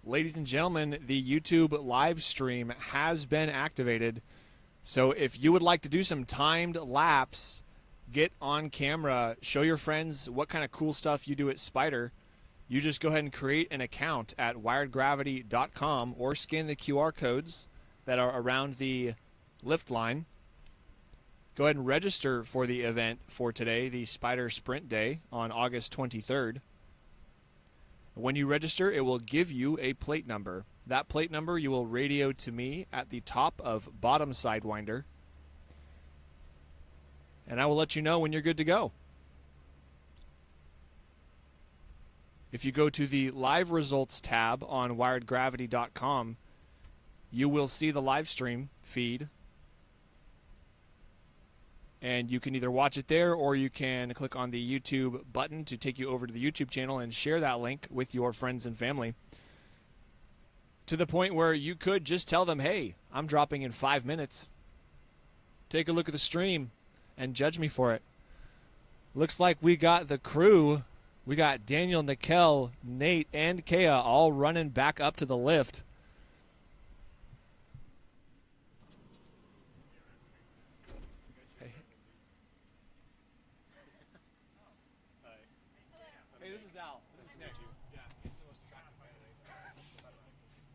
Ladies and gentlemen, the YouTube live stream has been activated. So if you would like to do some timed laps, get on camera, show your friends what kind of cool stuff you do at Spider, you just go ahead and create an account at wiredgravity.com or scan the QR codes that are around the lift line. Go ahead and register for the event for today, the Spider Sprint Day on August 23rd. When you register, it will give you a plate number. That plate number you will radio to me at the top of bottom Sidewinder, and I will let you know when you're good to go. If you go to the live results tab on wiredgravity.com, you will see the live stream feed, and you can either watch it there or you can click on the YouTube button to take you over to the YouTube channel and share that link with your friends and family. To the point where you could just tell them, hey, I'm dropping in 5 minutes. Take a look at the stream and judge me for it. Looks like we got the crew. We got Daniel, Nikel, Nate, and Kea all running back up to the lift. Hey, this is Al. This is Nick. Yeah, he's the most attractive candidate.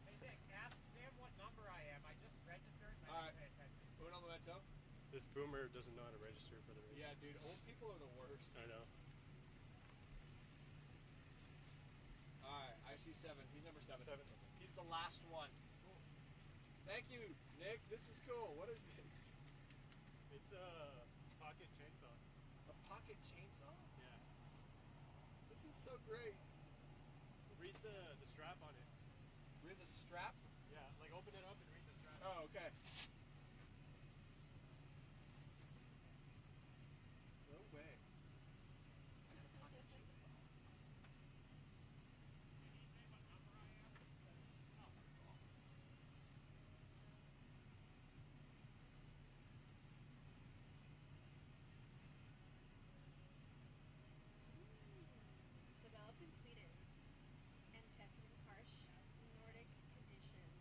Hey, Nick, ask Sam what number I am. I just registered and All I right. didn't pay attention. Uno momento. This boomer doesn't know how to register for the race. Yeah, dude, old people are the worst. I know. All right, I see 7. He's number 7. He's the last one. Thank you, Nick. This is cool. What is this? It's a pocket chainsaw. A pocket chainsaw? Yeah. This is so great. Read the strap on it. Read the strap? Yeah, like open it up and read the strap. Oh, okay. No way. A pocket chainsaw. Developed in Sweden and tested in harsh Nordic conditions.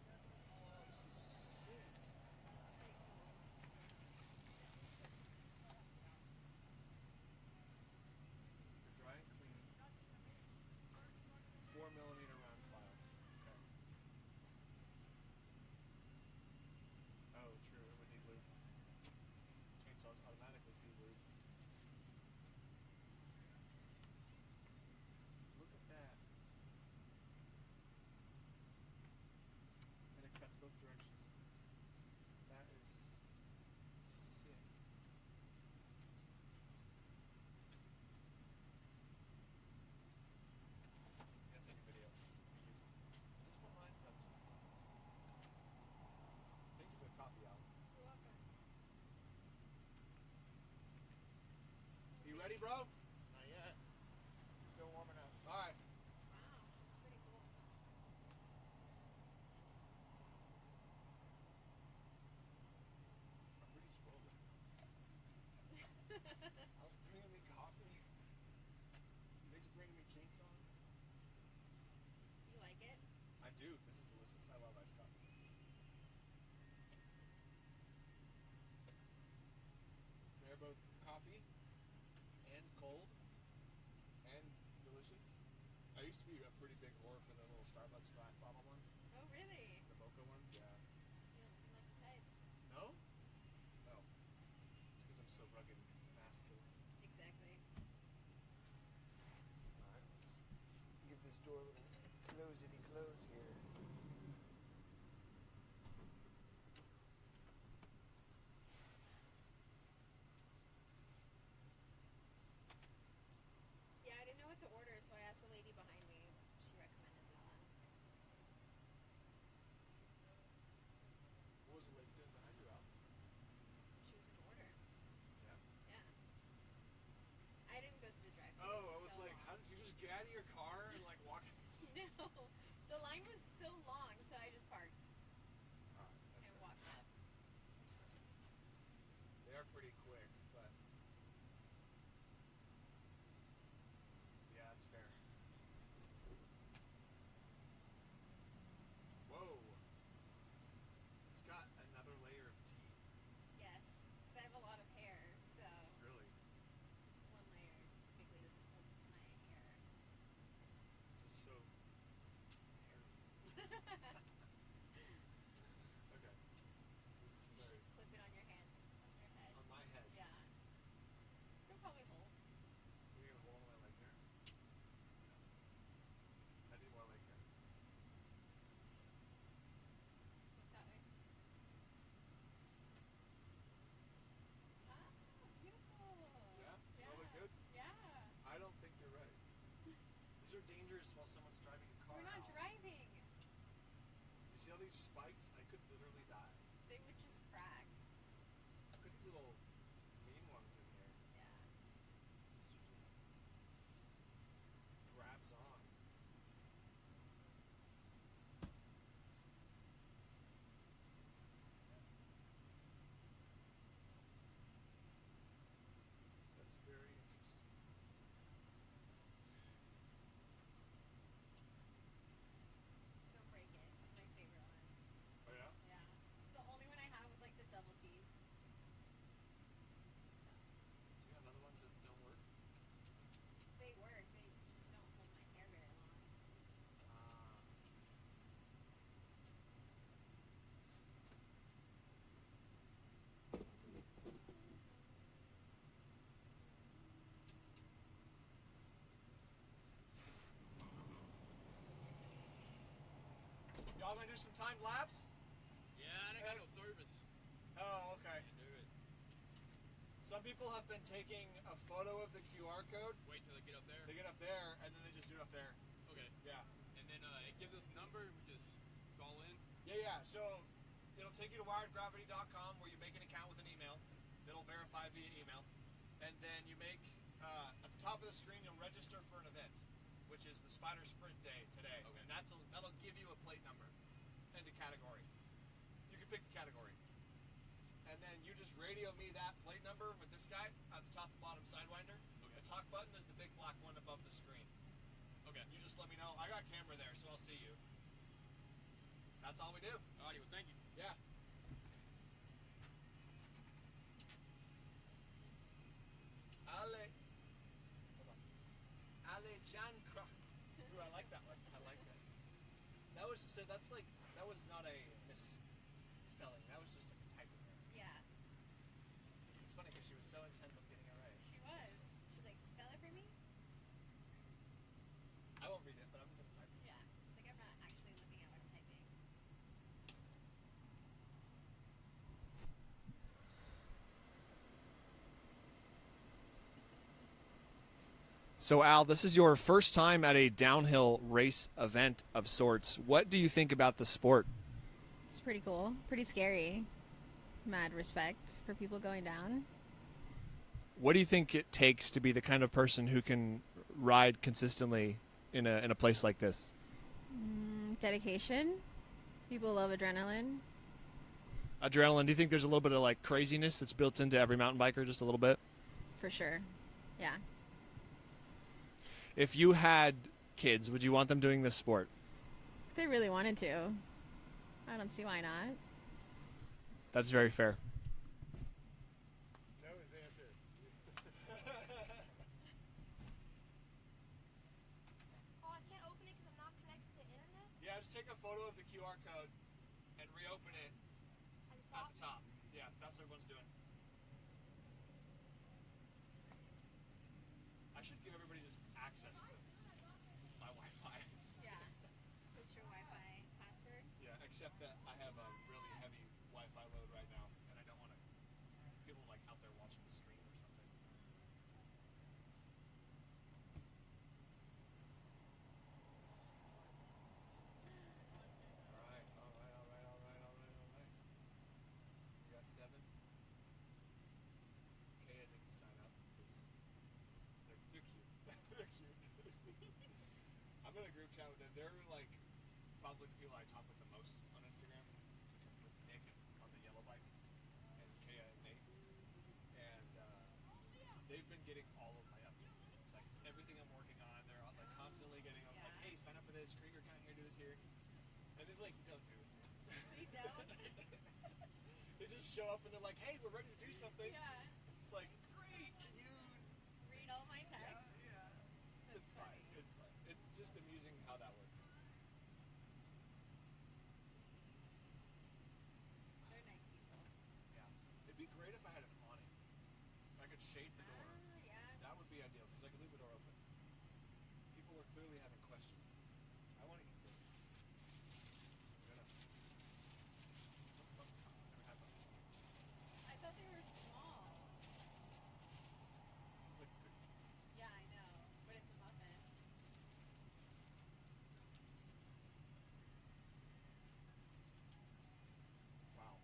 That's pretty cool. Dry and clean. 4mm round file. Okay. Oh, true. It would need lube. Chainsaws automatically feed lube. Look at that. And it cuts both directions. That is sick. Yeah, take a video. Is this one mine? No, this one. Thank you for the coffee, Al. You're welcome. You ready, bro? Not yet. Still warming up. All right. Wow, that's pretty cool. I'm pretty swollen. Al's bringing me coffee. Nick's bringing me chainsaws. You like it? I do. This is delicious. I love iced coffees. They're both coffee and cold and delicious. I used to be a pretty big whore for the little Starbucks glass bottle ones. Oh, really? The mocha ones, yeah. You don't seem like the type. No? No. It's because I'm so rugged and masculine. Exactly. Alright, let's give this door a little closity close here. Yeah, I didn't know what to order, so I asked the lady behind me. She recommended this one. What was the lady doing behind you, Al? She was in order. Yeah. Yeah. I didn't go through the drive-thru. Oh, I was so like, how did you just get out of your car and like walk? No, the line was so long, so I just parked Alright, that's and fair. walked up. They are pretty quick, but Okay. This is very Clip it on your hand, on your head. on my head. Yeah. You'll probably hold. You're gonna hold my leg hair. I need more leg hair. Look that way. Ah, beautiful. Yeah? Yeah. All look good? Yeah. I don't think you're ready. These are dangerous while someone's driving a car. We're not Al. driving. You see all these spikes? I could literally die. They would just crack. Look at these little mean ones in here. Yeah. Grabs on. That's very interesting. Don't break it. It's my favorite one. Oh yeah? Yeah. It's the only one I have with like the double teeth. So You got other ones that don't work? they work. They just don't hold my hair very long. Ah. Y'all gonna do some timed lapse? Yeah, I ain't got no service. Oh, okay. Can't do it. Some people have been taking a photo of the QR code. Wait till I get up there. They get up there and then they just do it up there. Okay. Yeah. And then it gives us a number. We just call in. Yeah. So it'll take you to wiredgravity.com where you make an account with an email. It'll verify via email. And then you make, at the top of the screen, you'll register for an event, which is the Spider Sprint Day today. Okay. And that'll give you a plate number and a category. You can pick the category. And then you just radio me that plate number with this guy at the top and bottom sidewinder. Okay. The talk button is the big black one above the screen. Okay. You just let me know. I got camera there, so I'll see you. That's all we do. Alrighty, well, thank you. Yeah. Ale. Hold on. Alejandra. Ooh, I like that one. I like that. That was so. That's like that was not a misspelling. That was just like a typo error. Yeah. It's funny because she was so intent on getting it right. She was. She's like, spell it for me? I won't read it, but I'm gonna type it. Yeah. She's like, I'm not actually looking at what I'm typing. So Al, this is your first time at a downhill race event of sorts. What do you think about the sport? It's pretty cool. Pretty scary. Mad respect for people going down. What do you think it takes to be the kind of person who can ride consistently in a place like this? Dedication. People love adrenaline. Adrenaline. Do you think there's a little bit of like craziness that's built into every mountain biker, just a little bit? For sure. Yeah. If you had kids, would you want them doing this sport? If they really wanted to. I don't see why not. That's very fair. No is the answer. Oh, I can't open it because I'm not connected to the internet? Yeah, just take a photo of the QR code and reopen it At the at top? the top. Yeah, that's what everyone's doing. I should give everybody just access to my Wi-Fi. Yeah. What's your Wi-Fi password? Yeah, except that I have a really heavy Wi-Fi load right now, and I don't want to people like out there watching the stream or something. All right. We got 7. Kaya didn't sign up because they're cute. They're cute. I'm in a group chat with them. They're like probably the people I talk with the most on Instagram, with Nick on the yellow bike and Kaya and Nate. And they've been getting all of my updates. Like everything I'm working on, they're like constantly getting. I was like, hey, sign up for this. Krieger, can I hear do this here? And they're like, don't do it. They don't? They just show up and they're like, hey, we're ready to do something. Yeah. It's like, great, can you? Read all my texts? Yeah. It's fine. It's fine. It's just amusing how that works. clearly having questions. I want to eat this. I'm gonna. What's butter pop? I've never had butter pop. I thought they were small. This is like a cookie. Yeah, I know, but it's a muffin. Wow.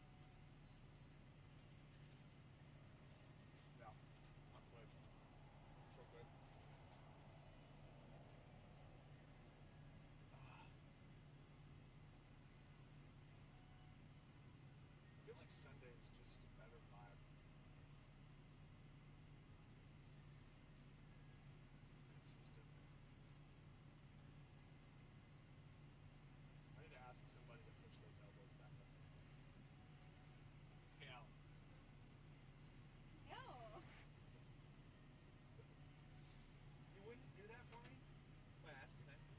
Yeah. I'm good. So good. I feel like Sunday is just a better vibe. Consistent. I need to ask somebody to push those elbows back up. Hey, Al. No. You wouldn't do that for me? If I asked you nicely?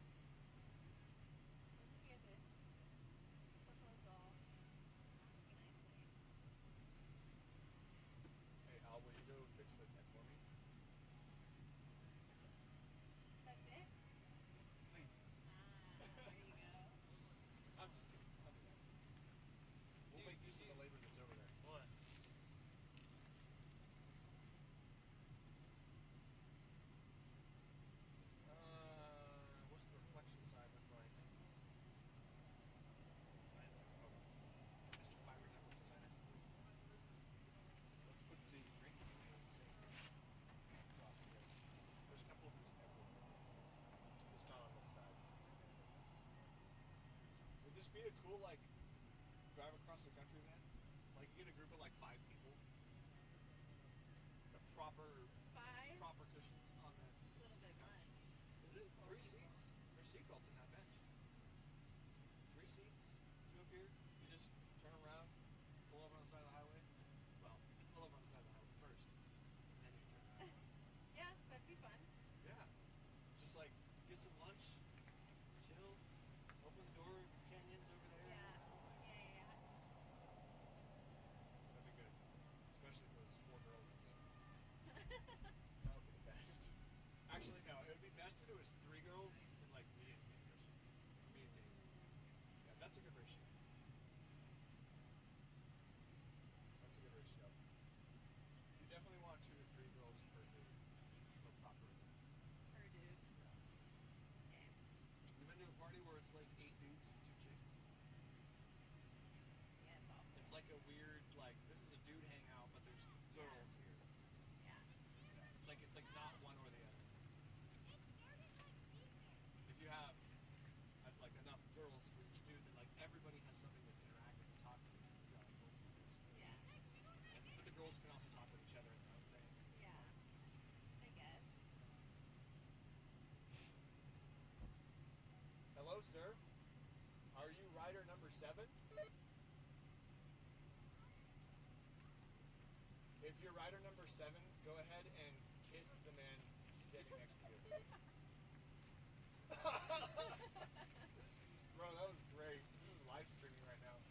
Let's hear this proposal. Ask me nicely. Hey, Al, will you go fix the tent for me? That's it? Please. There you go. I'm just kidding. I'll do that. We'll make use of the labor that's over there. What? What's the reflection side look like? Mr. Fiber Network Designer. Let's put the drink in the sink across here. There's a couple of these everywhere. It's not on this side. Would this be a cool, like, drive across the country van? Like, you get a group of, like, 5 people. The proper 5? cushions on that. It's a little bit much. Is it 3 seats? There's seatbelts in that bench. 3 seats, 2 up here. You just turn around, pull over on the side of the highway. Well, pull over on the side of the highway first, and then you turn around. Yeah, that'd be fun. Yeah. Just like get some lunch, chill, open the door, canyons over there. Yeah. Yeah. That'd be good. Especially if it was 4 girls and me. That would be the best. Actually, no, it would be best if it was 3 girls and like me and Dave or something. Me and Dave. Yeah, that's a good ratio. That's a good ratio. You definitely want 2 to 3 girls per dude for proper event. Per dude. Yeah. Okay. You been to a party where it's like 8 dudes and 2 chicks? Yeah, it's awful. It's like a weird, like, this is a dude hangout, but there's girls here. Yeah. Yeah. It's like not one or the other. It started like beeping. If you have like enough girls for each dude, then like everybody has something to interact with and talk to. You got, like, multiple groups. Yeah. But the girls can also talk with each other in their own thing. Yeah. I guess. Hello, sir. Are you rider number 7? If you're rider number 7, go ahead and kiss the man standing next to you. Bro, that was great. This is live streaming right now.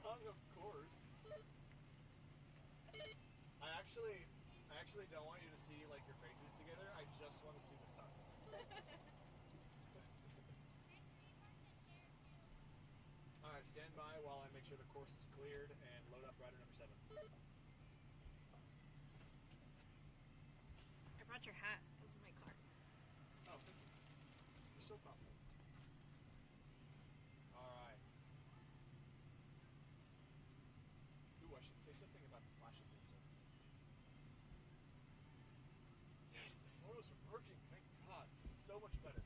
Tongue, of course. I actually don't want you to see like your faces together. I just want to see the tongues. All right, stand by while I make sure the course is cleared and load up rider number 7. I brought your hat. This is my car. Oh, thank you. You're so thoughtful. All right. Ooh, I should say something about the flashing things. Yes, the photos are working. Thank God. So much better.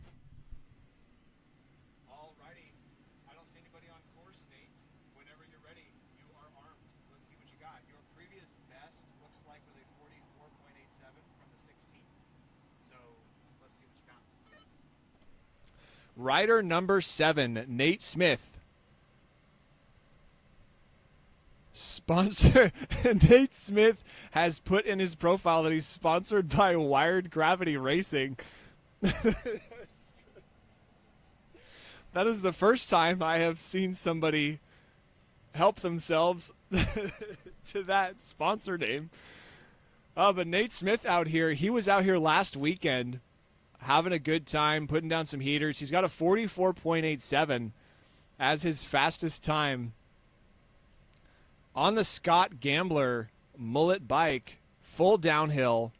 Alrighty. I don't see anybody on course, Nate. Whenever you're ready, you are armed. Let's see what you got. Your previous best looks like was a 44.87 from the 16. So let's see what you got. Rider number 7, Nate Smith. Sponsor Nate Smith has put in his profile that he's sponsored by Wired Gravity Racing. That is the first time I have seen somebody help themselves to that sponsor name. Oh, but Nate Smith out here, he was out here last weekend having a good time, putting down some heaters. He's got a 44.87 as his fastest time on the Scott Gambler mullet bike, full downhill,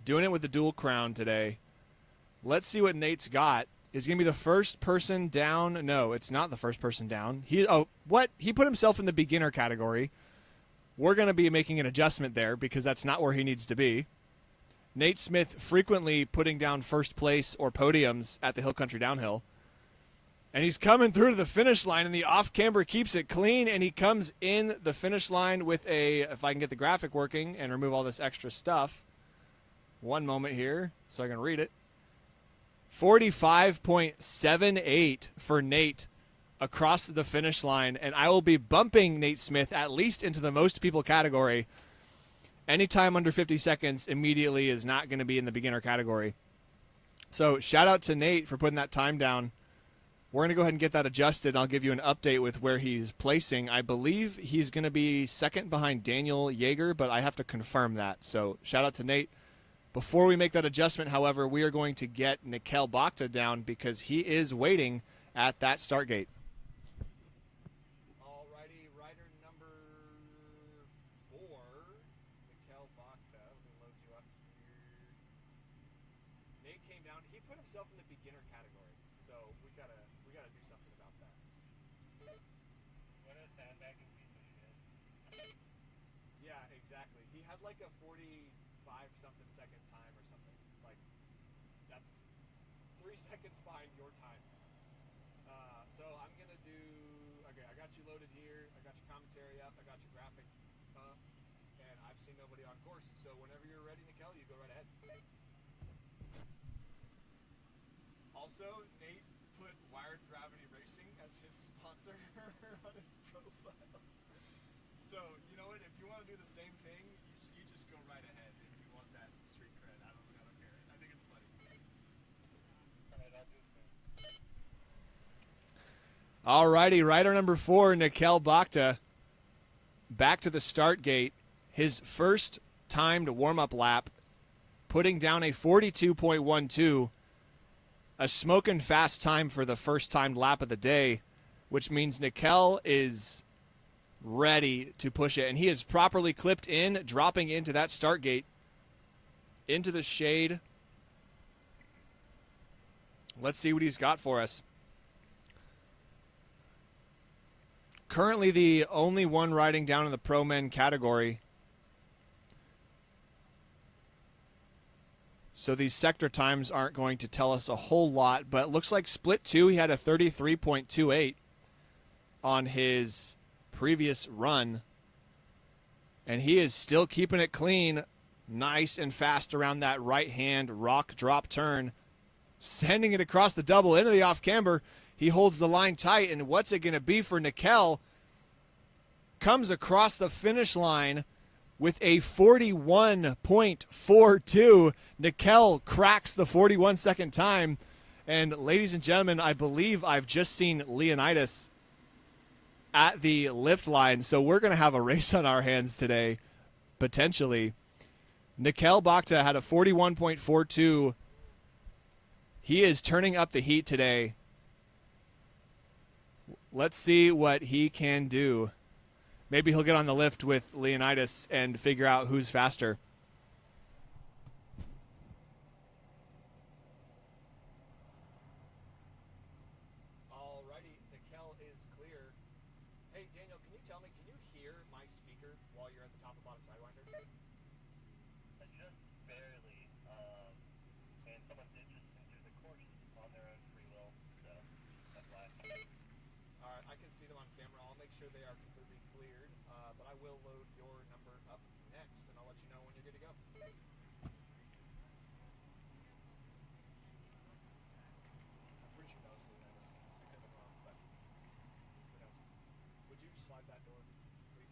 doing it with the dual crown today. Let's see what Nate's got. Is going to be the first person down? No, it's not the first person down. He put himself in the beginner category. We're going to be making an adjustment there because that's not where he needs to be. Nate Smith frequently putting down first place or podiums at the Hill Country Downhill. And he's coming through to the finish line, and the off-camber keeps it clean, and he comes in the finish line with a, if I can get the graphic working and remove all this extra stuff. One moment here so I can read it. 45.78 for Nate across the finish line, and I will be bumping Nate Smith at least into the most people category. Anytime under 50 seconds immediately is not going to be in the beginner category. So shout out to Nate for putting that time down. We're going to go ahead and get that adjusted. I'll give you an update with where he's placing. I believe he's going to be second behind Daniel Yeager, but I have to confirm that. So shout out to Nate. Before we make that adjustment, however, we are going to get Nikhil Bhakta down because he is waiting at that start gate. Alrighty, rider number 4, Nikhil Bhakta. Let me load you up here. Nate came down. He put himself in the beginner category, so we gotta do something about that. What a sandbagging piece of shit. Yeah, exactly. He had like a 45-something second time or something. Like, that's 3 seconds behind your time. So I'm going to do, okay, I got you loaded here. I got your commentary up. I got your graphic up. And I've seen nobody on course. So whenever you're ready, Nikhil, you go right ahead. Also, Nate put Wired Gravity Racing as his sponsor on his profile. So, you know what? If you want to do the same thing, you just go right ahead if you want that street cred. I don't care. I think it's funny. Alright, I'll do it. Alrighty, rider number 4, Nikhil Bhakta, back to the start gate. His first timed warm-up lap, putting down a 42.12, a smoking fast time for the first timed lap of the day, which means Nikhil is ready to push it. And he is properly clipped in, dropping into that start gate, into the shade. Let's see what he's got for us. Currently the only one riding down in the Pro Men category. So these sector times aren't going to tell us a whole lot, but it looks like split 2, he had a 33.28 on his previous run. And he is still keeping it clean, nice and fast around that right-hand rock drop turn, sending it across the double into the off-camber. He holds the line tight, and what's it going to be for Nikhil? Comes across the finish line with a 41.42. Nikhil cracks the 41-second time. And ladies and gentlemen, I believe I've just seen Leonidas at the lift line. So we're going to have a race on our hands today, potentially. Nikhil Bhakta had a 41.42. He is turning up the heat today. Let's see what he can do. Maybe he'll get on the lift with Leonidas and figure out who's faster. Alrighty, Nikhil is clear. Hey, Daniel, can you tell me, can you hear my speaker while you're at the top of bottom sidewinder? Just barely. And someone did just enter the course on their own free will, so that's why. Alright, I can see them on camera. I'll make sure they are completely cleared, but I will load your number up next, and I'll let you know when you're good to go. I'm pretty sure that was Leonidas. I could have been wrong, but who knows. Would you slide that door, please?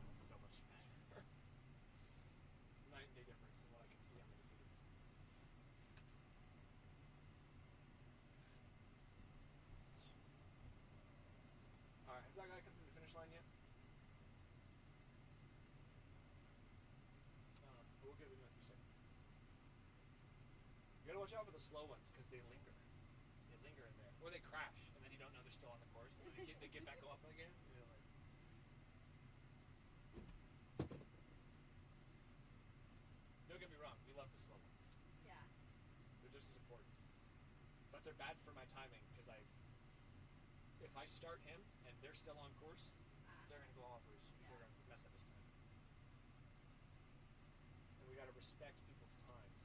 That's so much better. Night and day difference in what I can see on the computer. watch out for the slow ones because they linger. They linger in there, or they crash, and then you don't know they're still on the course, and then they get back up again. You know, like. Don't get me wrong, we love the slow ones. Yeah. They're just as important, but they're bad for my timing because if I start him and they're still on course, they're gonna go off or they're gonna mess up his time. And we gotta respect people's times.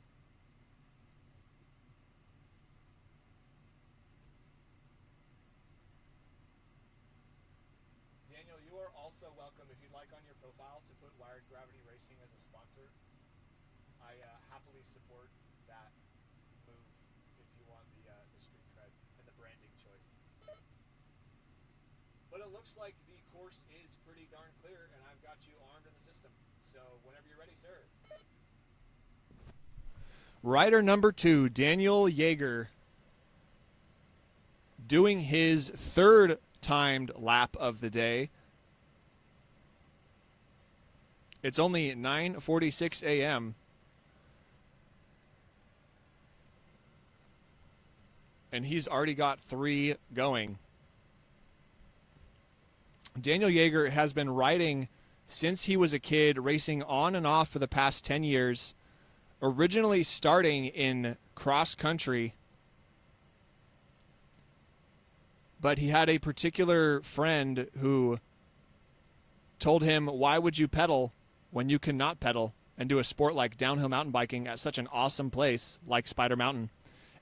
Daniel, you are also welcome if you'd like on your profile to put Wired Gravity Racing as a sponsor. I happily support that move if you want the street cred and the branding choice. But it looks like the course is pretty darn clear, and I've got you armed in the system. So whenever you're ready, sir. Rider number 2, Daniel Yeager, doing his third timed lap of the day. It's only 9:46 a.m. and he's already got 3 going. Daniel Yeager has been riding since he was a kid, racing on and off for the past 10 years, originally starting in cross country. But he had a particular friend who told him, why would you pedal when you cannot pedal and do a sport like downhill mountain biking at such an awesome place like Spider Mountain?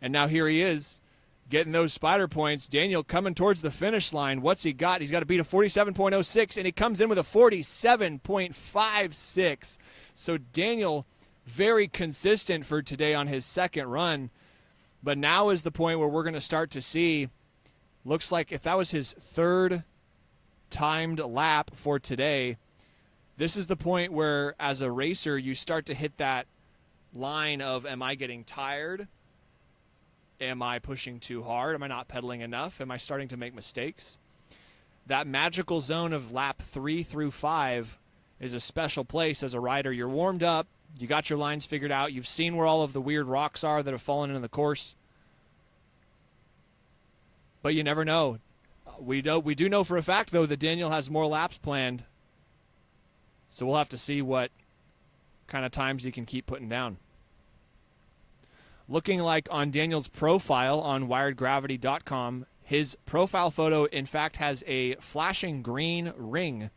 And now here he is, getting those spider points. Daniel coming towards the finish line. What's he got? He's got to beat a 47.06, and he comes in with a 47.56. So Daniel, very consistent for today on his second run. But now is the point where we're going to start to see, looks like if that was his third timed lap for today, this is the point where, as a racer, you start to hit that line of, am I getting tired? Am I pushing too hard? Am I not pedaling enough? Am I starting to make mistakes? That magical zone of lap 3 through 5 is a special place as a rider. You're warmed up. You got your lines figured out. You've seen where all of the weird rocks are that have fallen into the course. But you never know. We do know for a fact, though, that Daniel has more laps planned. So we'll have to see what kind of times he can keep putting down. Looking like on Daniel's profile on wiredgravity.com, his profile photo, in fact, has a flashing green ring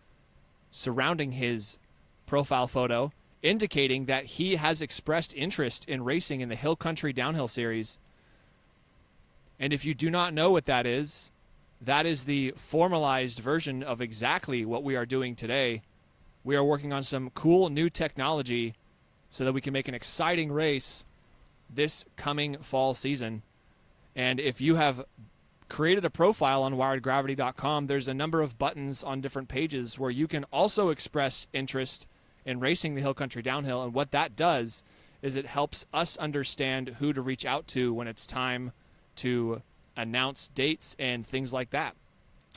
surrounding his profile photo, indicating that he has expressed interest in racing in the Hill Country Downhill Series. And if you do not know what that is the formalized version of exactly what we are doing today. We are working on some cool new technology so that we can make an exciting race this coming fall season. And if you have created a profile on wiredgravity.com, there's a number of buttons on different pages where you can also express interest in racing the Hill Country Downhill. And what that does is it helps us understand who to reach out to when it's time to announce dates and things like that.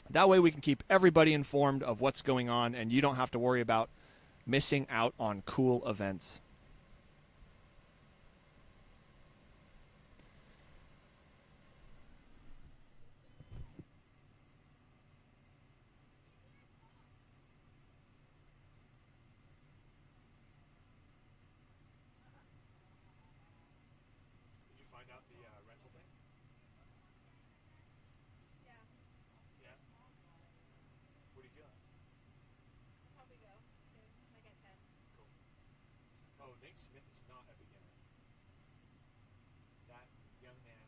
That way we can keep everybody informed of what's going on, and you don't have to worry about missing out on cool events. Did you find out the rental thing? Yeah, Yeah? What are you feeling? probably go soon, like at 10. Cool. Oh, Nate Smith is not a beginner. That young man.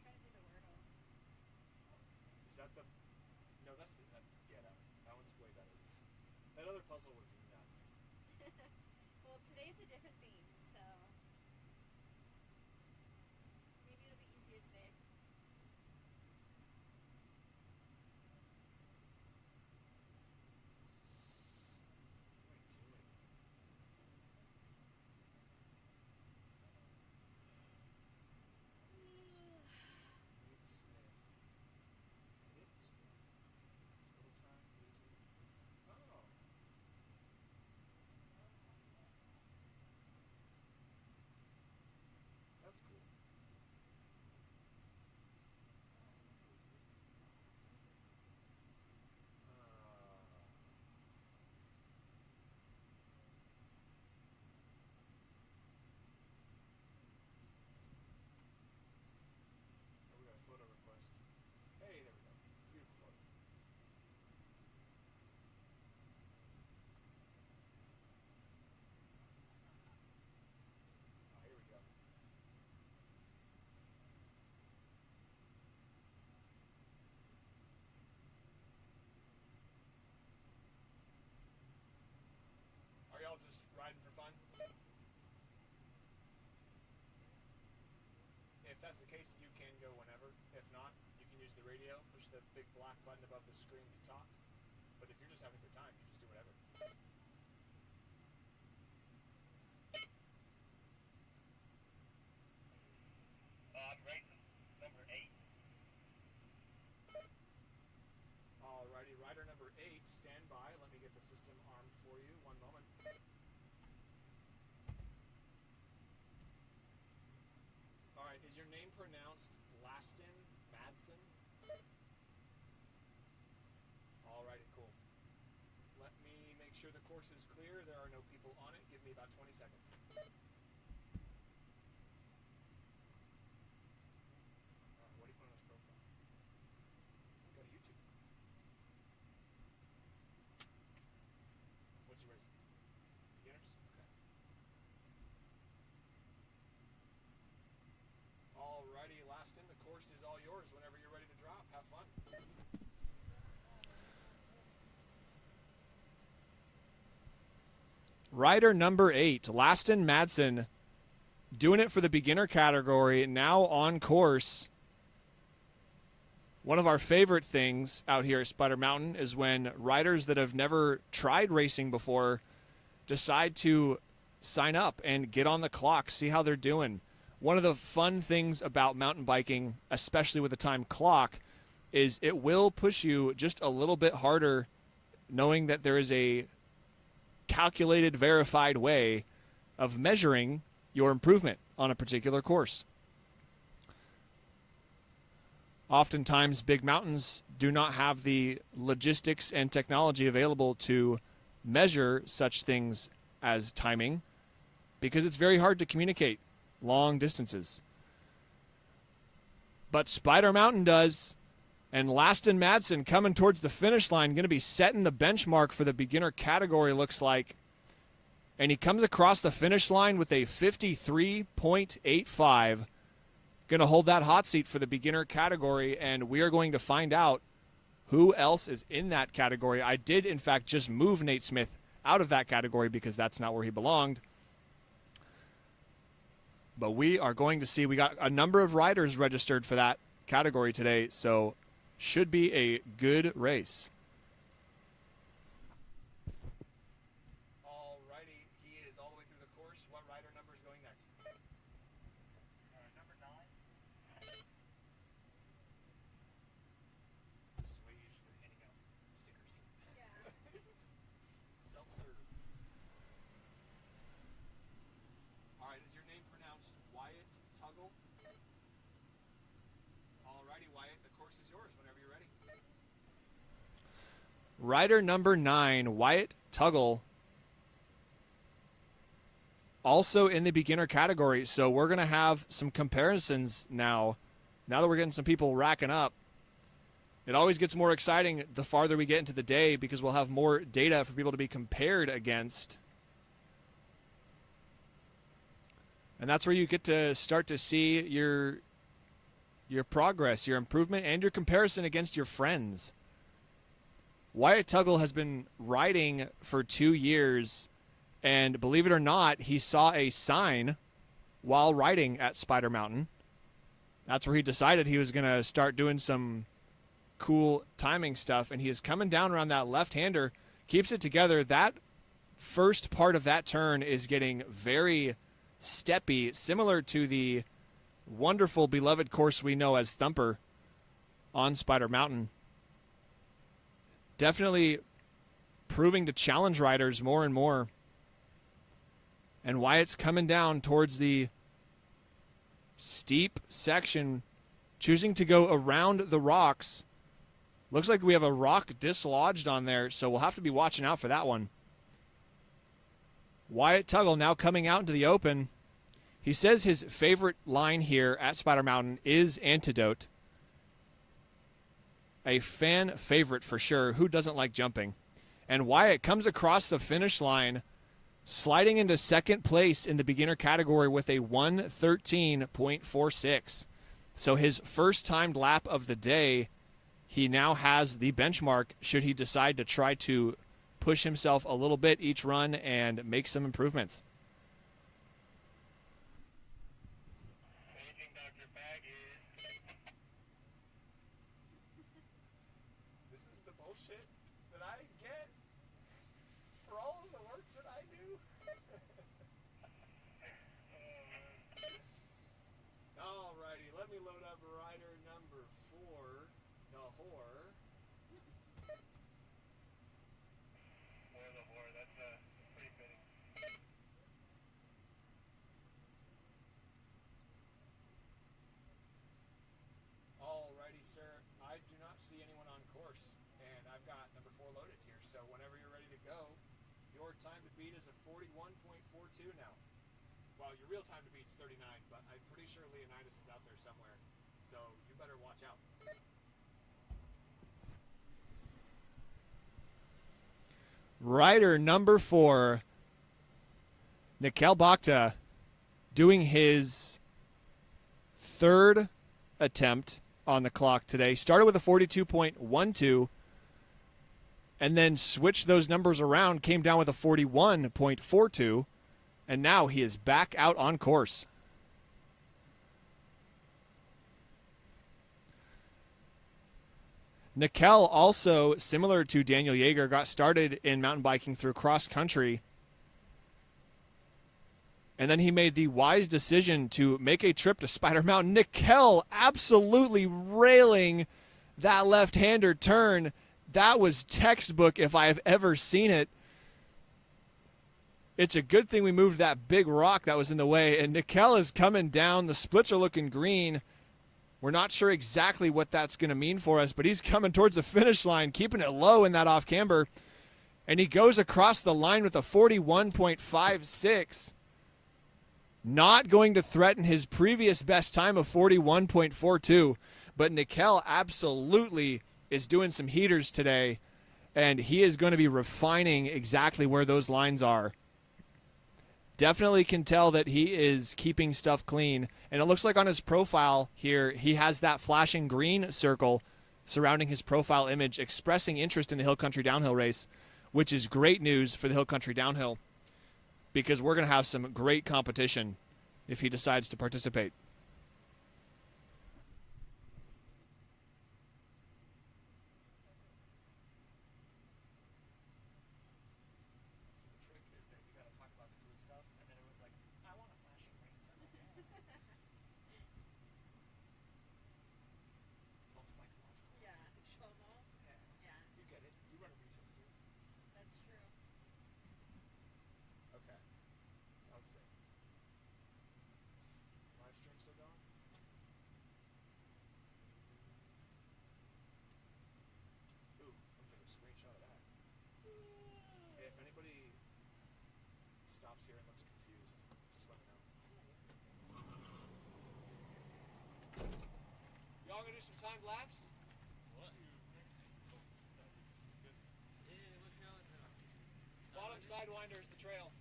Try to do the Wordle. Is that the? No, that's the. Yeah, that one's way better. That other puzzle was nuts. Well, today's a different theme, so maybe it'll be easier today. that's the case, you can go whenever. If not, you can use the radio, push the big black button above the screen to talk. But if you're just having a good time, you just do whatever. I'm racing number 8. Alrighty, rider number 8, stand by. Let me get the system armed for you. One moment. Alright, is your name pronounced Laston Madsen? Alrighty, cool. Let me make sure the course is clear. There are no people on it. Give me about 20 seconds. What do you put on his profile? Go to YouTube. What's he racing? Beginners? Okay. Alrighty, Laston, the course is all yours whenever you're ready to drop. Have fun. Rider number 8, Laston Madsen, doing it for the beginner category, now on course. One of our favorite things out here at Spider Mountain is when riders that have never tried racing before decide to sign up and get on the clock, see how they're doing. One of the fun things about mountain biking, especially with a time clock, is it will push you just a little bit harder knowing that there is a calculated, verified way of measuring your improvement on a particular course. Oftentimes, big mountains do not have the logistics and technology available to measure such things as timing because it's very hard to communicate long distances. But Spider Mountain does, and Laston Madsen coming towards the finish line, going to be setting the benchmark for the beginner category, looks like. And he comes across the finish line with a 53.85. Going to hold that hot seat for the beginner category, and we are going to find out who else is in that category. I did, in fact, just move Nate Smith out of that category because that's not where he belonged. But we are going to see, we got a number of riders registered for that category today, so should be a good race. Alrighty, he is all the way through the course. What rider number is going next? Number 9. Swage, they're handing out stickers. Self-serve. Alright, is your name pronounced Wyatt Tuggle? Alrighty, Wyatt, the course is yours whenever you're ready. Rider number 9, Wyatt Tuggle, also in the beginner category. So we're going to have some comparisons now that we're getting some people racking up. It always gets more exciting the farther we get into the day because we'll have more data for people to be compared against. And that's where you get to start to see your progress, your improvement, and your comparison against your friends. Wyatt Tuggle has been riding for 2 years, and believe it or not, he saw a sign while riding at Spider Mountain. That's where he decided he was going to start doing some cool timing stuff, and he is coming down around that left-hander, keeps it together. That first part of that turn is getting very steppy, similar to the wonderful, beloved course we know as Thumper on Spider Mountain. Definitely proving to challenge riders more and more. And Wyatt's coming down towards the steep section, choosing to go around the rocks. Looks like we have a rock dislodged on there, so we'll have to be watching out for that one. Wyatt Tuggle now coming out into the open. He says his favorite line here at Spider Mountain is Antidote. A fan favorite for sure. Who doesn't like jumping? And Wyatt comes across the finish line, sliding into second place in the beginner category with a 1:13.46. So his first timed lap of the day, he now has the benchmark should he decide to try to push himself a little bit each run and make some improvements. Paging Dr. Bag. this is the bullshit that I get for all of the work that I do. Alrighty, let me load up rider number 4, the whore. Or the war. That's pretty fitting. Alrighty, sir. I do not see anyone on course, and I've got number 4 loaded here. So whenever you're ready to go, your time to beat is a 41.42 now. Well, your real time to beat is 39, but I'm pretty sure Leonidas is out there somewhere. So you better watch out. Rider number 4, Nikhil Bhakta, doing his 3rd attempt on the clock today. Started with a 42.12 and then switched those numbers around, came down with a 41.42, and now he is back out on course. Nikhil, also similar to Daniel Yeager, got started in mountain biking through cross country. And then he made the wise decision to make a trip to Spider Mountain. Nikhil absolutely railing that left-hander turn. That was textbook if I have ever seen it. It's a good thing we moved that big rock that was in the way. And Nikhil is coming down. The splits are looking green. We're not sure exactly what that's going to mean for us, but he's coming towards the finish line, keeping it low in that off camber. And he goes across the line with a 41.56. Not going to threaten his previous best time of 41.42. But Nikhil absolutely is doing some heaters today, and he is going to be refining exactly where those lines are. Definitely can tell that he is keeping stuff clean. And it looks like on his profile here, he has that flashing green circle surrounding his profile image, expressing interest in the Hill Country Downhill race, which is great news for the Hill Country Downhill, because we're going to have some great competition if he decides to participate. Y'all gonna do some timed laps? What? Bottom sidewinder is the trail.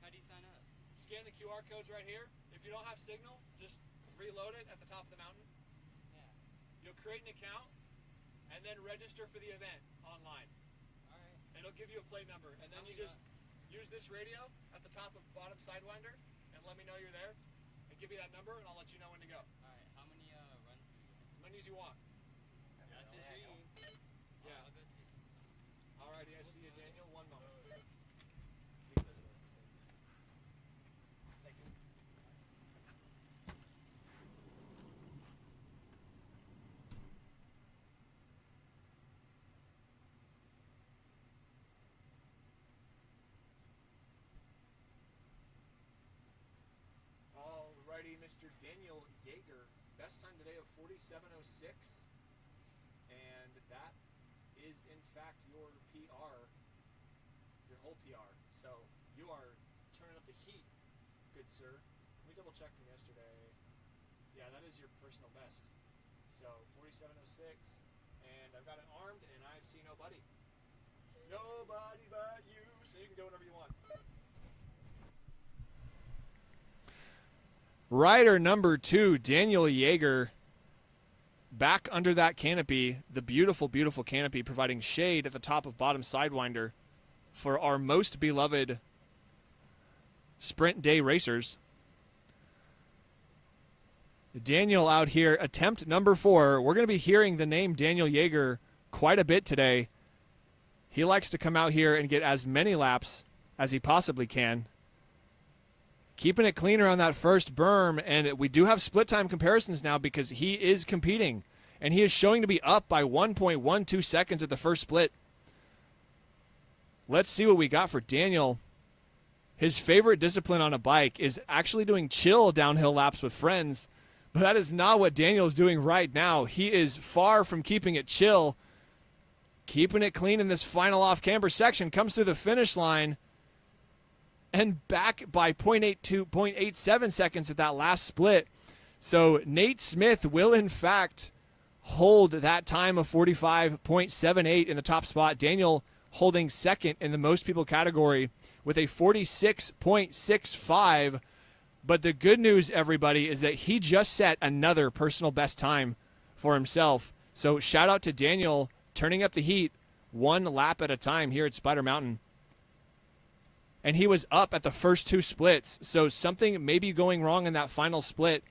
How do you sign up? Scan the QR codes right here. If you don't have signal, just reload it at the top of the mountain. Yeah. You'll create an account and then register for the event online. Alright. And it'll give you a plate number. And then you just use this radio at the top of bottom sidewinder and let me know you're there. And give me that number and I'll let you know when to go. Alright, how many runs do you have? As many as you want. That's intriguing. Yeah. I'll go see. Alrighty, I see you, Daniel. One moment. Thank you. Alrighty, Mr. Daniel Yeager. Best time today of 47:06. And that is in fact your PR, your whole PR. So you are turning up the heat, good sir. Let me double check from yesterday. Yeah, that is your personal best. So 47:06, and I've got it armed, and I see nobody. Nobody but you, so you can go whenever you want. Rider number 2, Daniel Yeager, back under that canopy, the beautiful, beautiful canopy, providing shade at the top of bottom sidewinder for our most beloved sprint day racers. Daniel out here, attempt number 4. We're going to be hearing the name Daniel Yeager quite a bit today. He likes to come out here and get as many laps as he possibly can. Keeping it cleaner on that first berm, and we do have split time comparisons now because he is competing, and he is showing to be up by 1.12 seconds at the first split. Let's see what we got for Daniel. His favorite discipline on a bike is actually doing chill downhill laps with friends, but that is not what Daniel is doing right now. He is far from keeping it chill. Keeping it clean in this final off-camber section, comes through the finish line, and back by 0.87 seconds at that last split. So Nate Smith will, in fact, hold that time of 45.78 in the top spot. Daniel holding second in the most people category with a 46.65. But the good news, everybody, is that he just set another personal best time for himself. So shout out to Daniel turning up the heat one lap at a time here at Spider Mountain. And he was up at the first two splits, so something may be going wrong in that final split.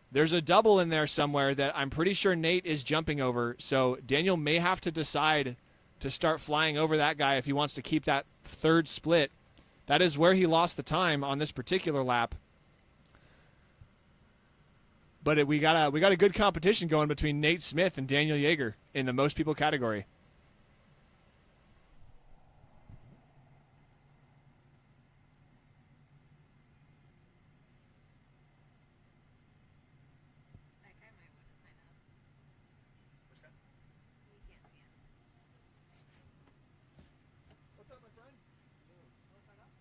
There's a double in there somewhere that I'm pretty sure Nate is jumping over, so Daniel may have to decide to start flying over that guy if he wants to keep that third split. That is where he lost the time on this particular lap. But we got a good competition going between Nate Smith and Daniel Yeager in the most people category. That guy might want to sign up. Which guy? You can't see him. What's up, my friend? You want to sign up?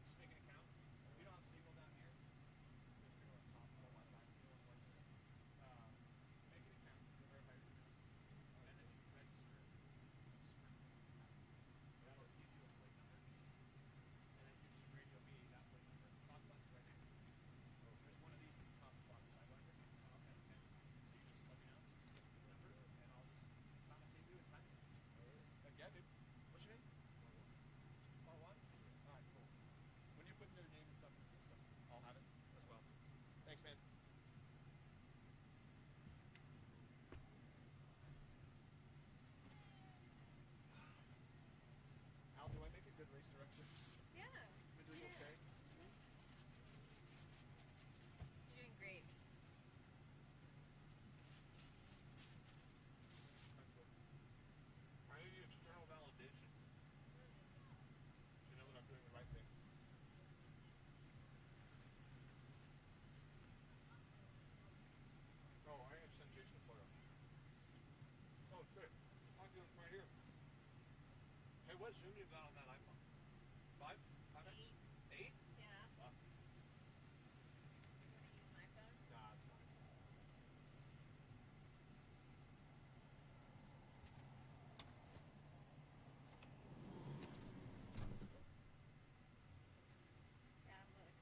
Just make an account. If you don't have signal down here, there's signal up top. No Wi-Fi. If you want to make an account. You'll verify your email. And then you can register. That'll give you a plate number. And then you just radio me that plate number. Talk button's right here. There's one of these at the top bottom side button. I'll pay attention. So you just let me know the number, and I'll just commentate you and time you. Heck yeah, dude. What's your name? R1? All right, cool. When you put in their name and stuff in the system, I'll have it as well. Thanks, man. Al, do I make a good race director? Yeah. Am I doing okay? You're doing great. I need external validation. You know that I'm doing the right thing. Oh, I have sent Jason a photo. Oh, good. I'll do it right here. Hey, what zoom you got on that iPhone? 5? 5x? 8? Yeah. Wow. You want to use my phone? Nah, it's fine. Yeah, look.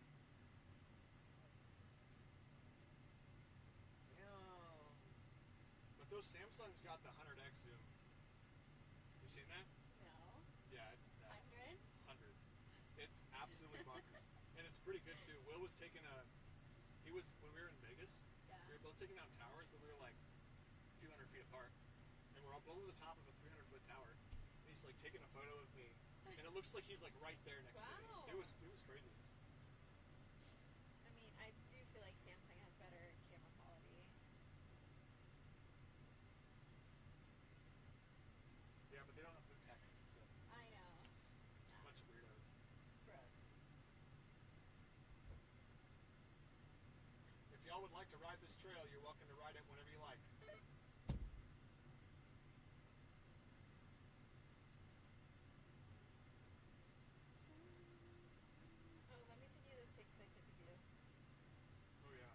Damn. But those Samsungs got the 100x zoom. You seen that? No. Yeah, it's nuts. 100? 100. It's absolutely bonkers. And it's pretty good too. Will was taking when we were in Vegas, Yeah. we were both taking down towers, but we were like 200 feet apart. And we're all both at the top of a 300-foot tower. And he's like taking a photo of me. And it looks like he's like right there next to Wow. me. It was crazy. I mean, I do feel like Samsung has better camera quality. Yeah, but they don't have blue text, so I know. a bunch of weirdos. Gross. If y'all would like to ride this trail, you're welcome to ride it whenever you like. Oh, let me send you this pic I took of you. Oh yeah.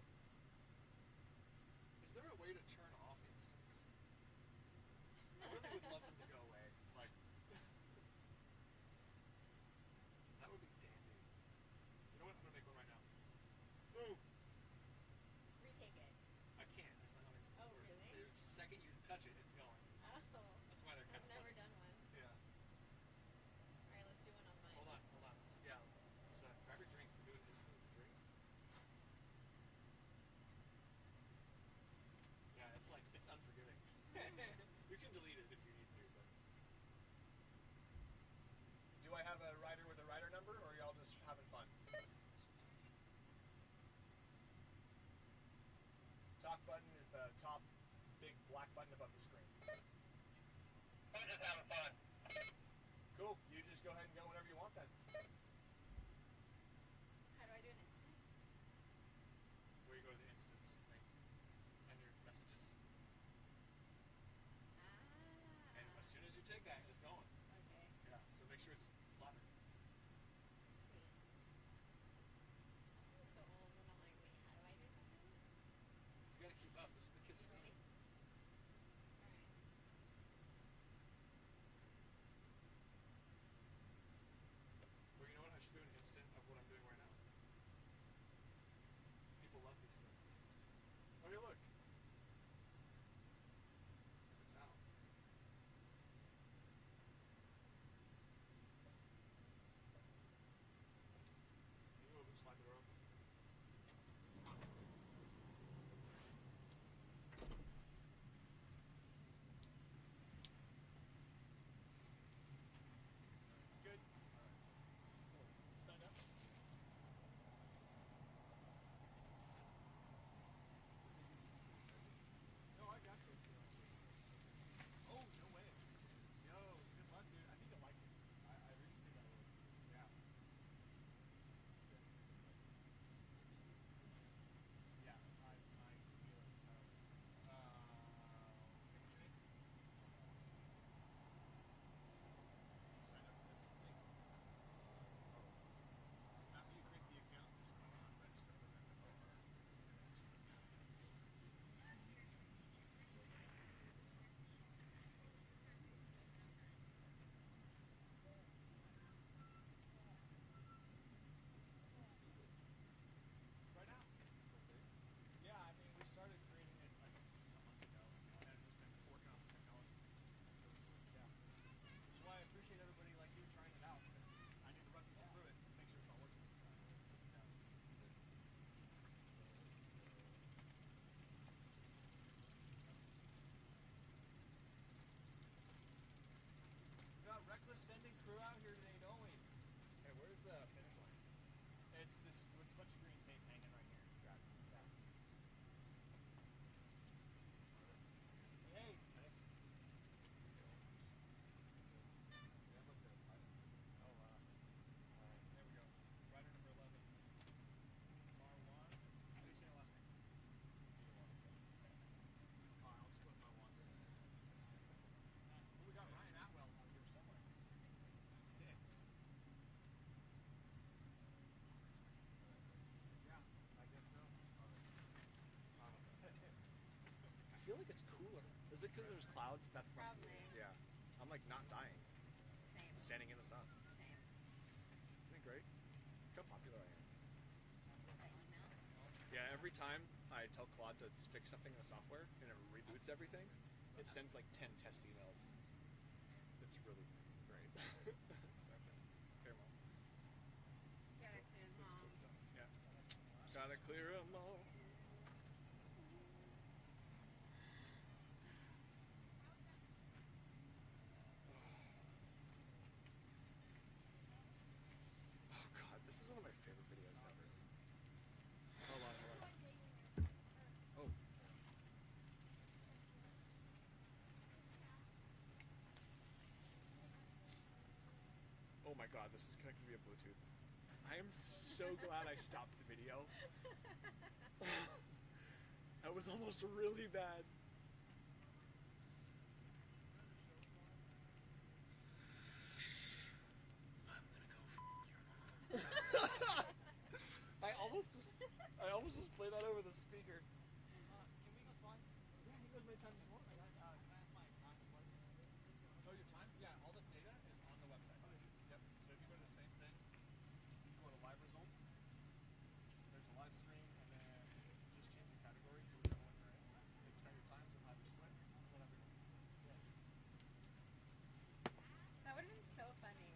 Is there a way to turn off instance? I really would love them to go away. Like that would be dandy. You know what? I'm gonna make one right now. Boom. Retake it. I can't. That's not how instance Oh, works. really? The second you touch it, it's going. Oh. That's why they're kind I've of never funny. done one. Yeah. Alright, let's do one on mine. Hold on. Yeah. Let's grab your drink. We're doing this drink. button above the screen. We're just having fun. Cool. You just go ahead and go whenever you want then. How do I do an instant? Where you go to the instance thing and your messages. And as soon as you take that, it's going. Okay. Yeah. So make sure it's flattered. Wait. I'm so old and I'm like, wait, how do I do something? You gotta keep up. That's what the kids are doing. Alright. Well, you know what? I should do an instant of what I'm doing right now. People love these things. Oh, here, look. It's out. You go slide the door open. Good. Signed up? No, I got you. Oh, no way. Yo, good luck, dude. I think you'll like it. I really think I will. Yeah. Yeah, I feel it entirely. What's your name? Sign up for this thing. After you create the account, just click on register for them. Right now. Yeah, I mean, we started creating it like a month ago, and I've just been working on the technology. Yeah. Which is why I appreciate everybody like you trying it out, because I need to run people through it to make sure it's all working. Yeah. We got reckless sending crew out here today, don't we? Hey, where's the finish line? It's a bunch of green tape hanging right here. Driving. Yeah. Hey. Hey. Yeah, look at the pilot. Oh, alright, there we go. Rider number 11. Marwan. How do you say your last name? Alright, I'll just go with Marwan. We got Ryan Atwell out here somewhere. Sick. Yeah, I guess so. I feel like it's cooler. Is it because there's clouds? That's must be Probably. it. Yeah. I'm like not dying. Same. Standing in the sun. Same. Isn't it great? Look how popular I am. Is that email? Yeah, every time I tell Claude to fix something in the software and it reboots everything, it sends like 10 test emails. It's really great. So, clear 'em all. Gotta clear them That's all. cool stuff. Yeah. Gotta clear 'em all. Oh god, this is one of my favorite videos ever. Hold on, hold on. Oh. Oh my god, this is connected via Bluetooth. I am so glad I stopped the video. That was almost really bad. I'm gonna go your mom. I almost just played that over the speaker. Can we go twice? Yeah, he goes many times as you want. Can I have my time? Oh, your time? Yeah, all the data is on the website. Yep. So if you go to the same thing, you go to live results. There's a live stream, and then just change the category to whichever one you're in. It's got your times and live splits. Whatever. Yeah. That would have been so funny.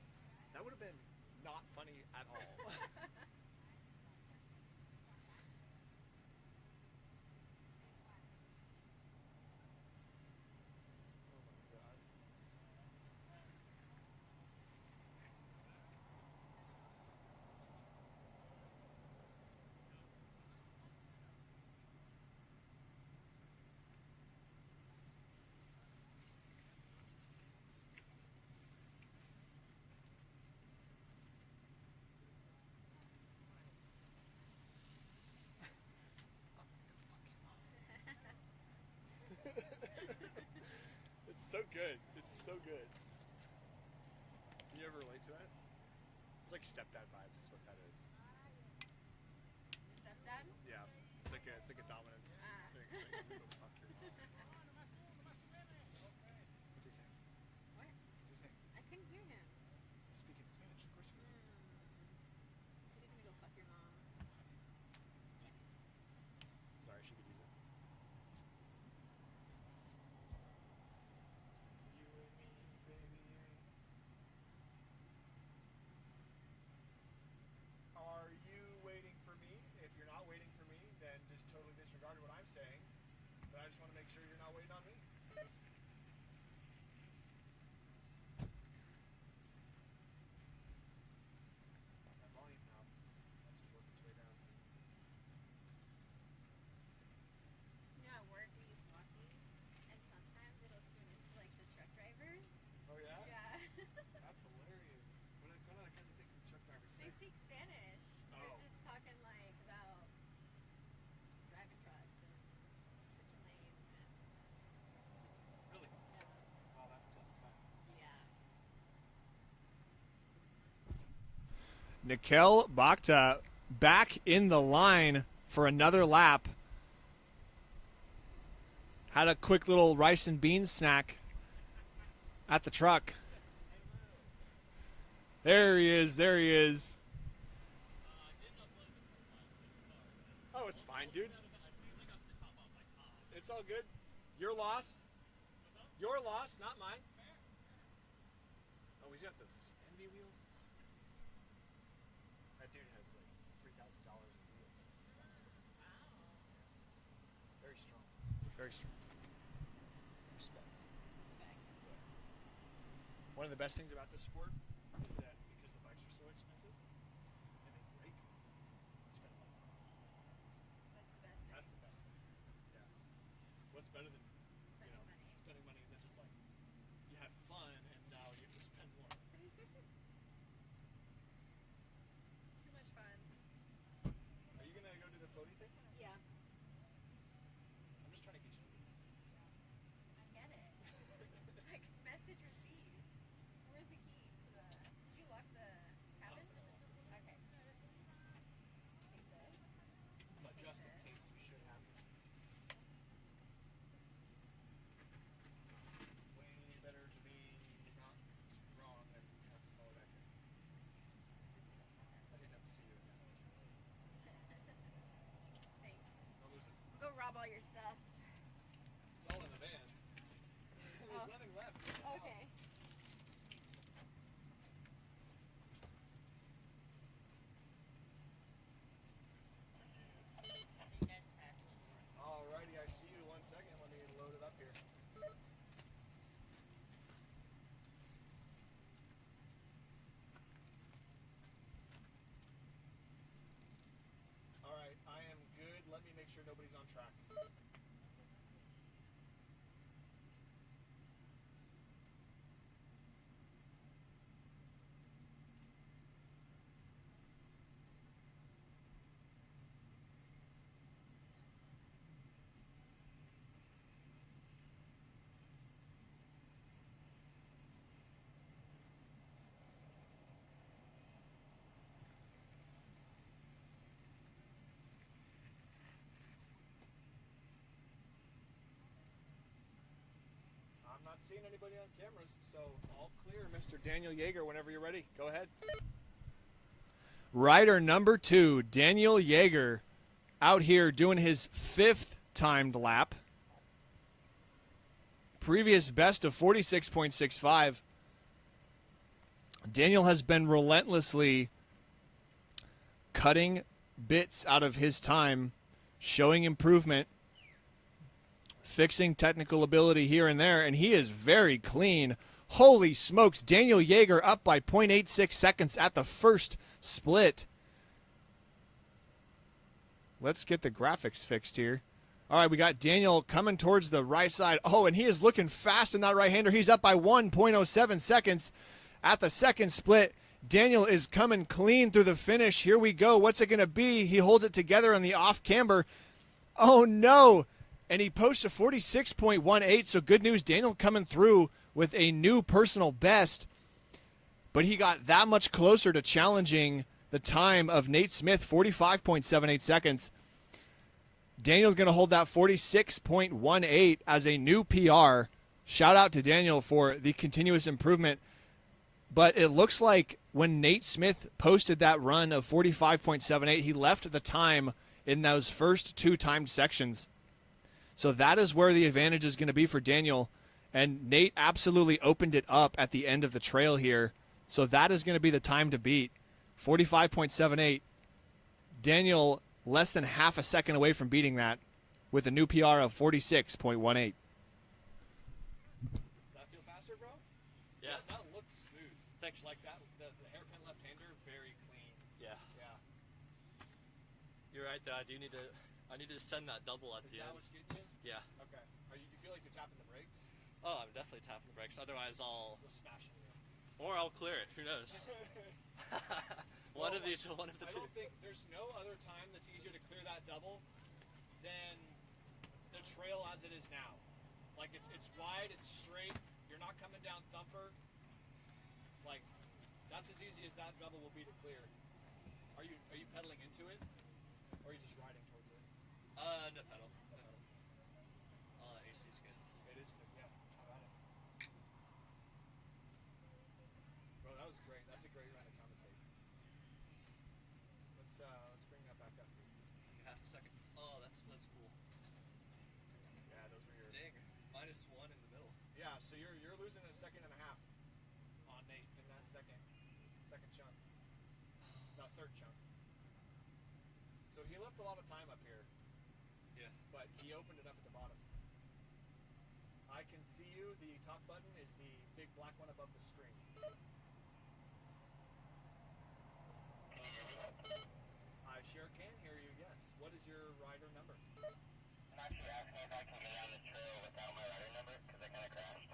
That would have been not funny at all. Oh my god. good. It's so good. Can you ever relate to that? It's like stepdad vibes is what that is. Stepdad? Yeah. It's like a dominance thing. It's like, go fuck your mom. What's he saying? What? What's he saying? I couldn't hear him. He's speaking Spanish, of course he can. So he's gonna go fuck your mom. Sorry, she could use it. You and me, baby. Are you waiting for me? If you're not waiting for me, then just totally disregard what I'm saying. But I just want to make sure you're not waiting on me. That volume now. That's just working its way down. You know, at work we use walkies, and sometimes it'll tune into like the truck drivers. Oh yeah? Yeah. That's hilarious. What are the kinds of things that truck drivers say? They speak Spanish. Oh. They're just talking like about driving trucks and switching lanes and Really? yeah. Wow, that's exciting. Yeah. Nikhil Bhakta back in the line for another lap. Had a quick little rice and beans snack at the truck. There he is. There he is. Oh, it's fine, dude. It's all good. Your loss. Your loss, not mine. Oh, he's got those envy wheels. That dude has like $3,000 in wheels. Expensive. Very strong. Very strong. Respect. Respect. One of the best things about this sport is that because the bikes are so expensive and they break, you spend a lot of money. That's the best thing. That's the best thing. Yeah. What's better than Spending money. spending money than just like you had fun and now you have to spend more. Too much fun. Are you gonna go do the floaty thing? Yeah. I'm just trying to get you to leave. I get it. Like, message received. Where's the key to the... Did you lock the cabin? Okay. Take this. But Take just in this. case you should have it. Way better to be not wrong than have to follow back in. I didn't have to see you again. Thanks. Don't lose it. Go rob all your stuff. It's all in the van. There's nothing left. in the house. Okay. Alrighty, I see you. 1 second. Let me load it up here. Alright, I am good. Let me make sure nobody's on track. I'm not seeing anybody on cameras, so all clear, Mr. Daniel Yeager. Whenever you're ready, go ahead. Rider number 2, Daniel Yeager, out here doing his 5th timed lap. Previous best of 46.65. Daniel has been relentlessly cutting bits out of his time, showing improvement, fixing technical ability here and there, and he is very clean. Holy smokes, Daniel Yeager up by 0.86 seconds at the first split. Let's get the graphics fixed here. All right, we got Daniel coming towards the right side. Oh, and he is looking fast in that right-hander. He's up by 1.07 seconds at the second split. Daniel is coming clean through the finish. Here we go. What's it going to be? He holds it together on the off camber. Oh, no. And he posts a 46.18, so good news. Daniel coming through with a new personal best, but he got that much closer to challenging the time of Nate Smith, 45.78 seconds. Daniel's going to hold that 46.18 as a new PR. Shout out to Daniel for the continuous improvement. But it looks like when Nate Smith posted that run of 45.78, he left the time in those first two timed sections. So that is where the advantage is going to be for Daniel. And Nate absolutely opened it up at the end of the trail here. So that is going to be the time to beat. 45.78. Daniel less than half a second away from beating that with a new PR of 46.18. That feel faster, bro? Yeah, that looks smooth. Thanks. Like that, the hairpin left-hander, very clean. Yeah. Yeah. You're right, though. I need to send that double at the Is that end. what's getting you? Yeah. Okay. Do you feel like you're tapping the brakes? Oh, I'm definitely tapping the brakes. Otherwise, Just smashing you. or I'll clear it. Who knows? One of the two. I don't think there's no other time that's easier to clear that double than the trail as it is now. Like it's wide, it's straight. You're not coming down thumper. Like that's as easy as that double will be to clear. Are you pedaling into it, or are you just riding towards it? No pedal. No. Oh, the AC is good. It is good, yeah. How about it? Bro, that was great. That's a great run to commentate. Let's bring that back up. Half a second. Oh, that's cool. Yeah, those were your. Dang, -1 in the middle. Yeah, so you're losing a second and a half on Nate in that second chunk. No, third chunk. So he left a lot of time up here, Yeah. but he opened it up at the bottom. I can see you. The talk button is the big black one above the screen. I sure can hear you, yes. What is your rider number? I'm actually asking if I can go down the trail without my rider number because I kind of crashed.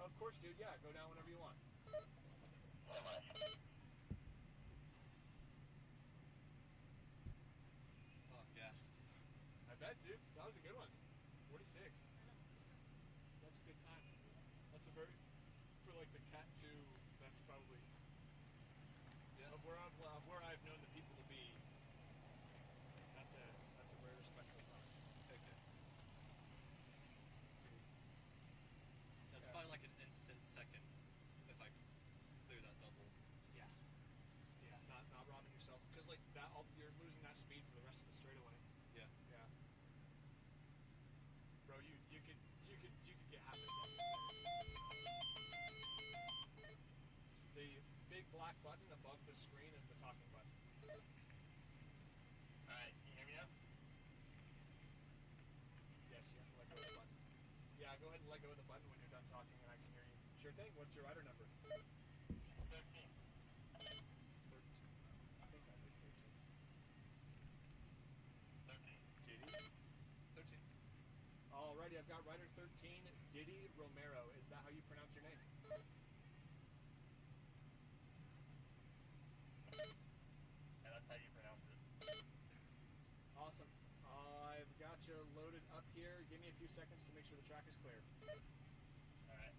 Of course, dude, yeah, go down whenever you want. So much. Oh, gassed. I bet, dude. That was a good one. 46. That's a good time. That's a very, for like the Cat 2, that's probably, Yeah. of where I've known the people to be, that's a very respectful time. Okay. Let's see. That's Yeah. probably like an instant second if I clear that double. Yeah. Yeah, not robbing yourself. Because like that, you're losing that speed for the rest of the straightaway. Yeah. Yeah. Bro, you could get half a second. The big black button above the screen is the talking button. Alright, can you hear me now? Yes, you have to let go of the button. Yeah, go ahead and let go of the button when you're done talking and I can hear you. Sure thing. What's your rider number? 13. 13. I think I did 13. 13. Diddy? 13. Alrighty, I've got rider 13, Diddy Romero. Is that how you pronounce your name? And that's how you pronounce it. Awesome. I've got you loaded up here. Give me a few seconds to make sure the track is clear. Alright.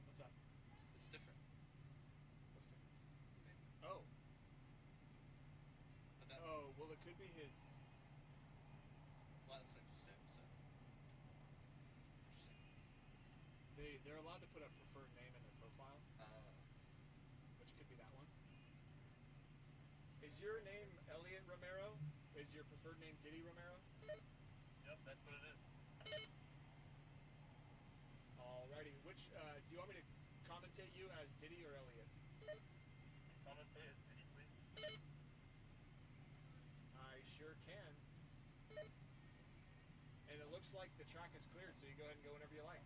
What's up? It's different. What's different? Oh. But that Oh, well, it could be his. last thing's the same. So. They're allowed to put a preferred name in their profile, which could be that one. Is your name Elliot Romero? Is your preferred name Diddy Romero? Yep, that's what it is. Alrighty. Which do you want me to commentate you as Diddy or Elliot? Commentate as Diddy, please. I sure can. And it looks like the track is cleared, so you go ahead and go whenever you like.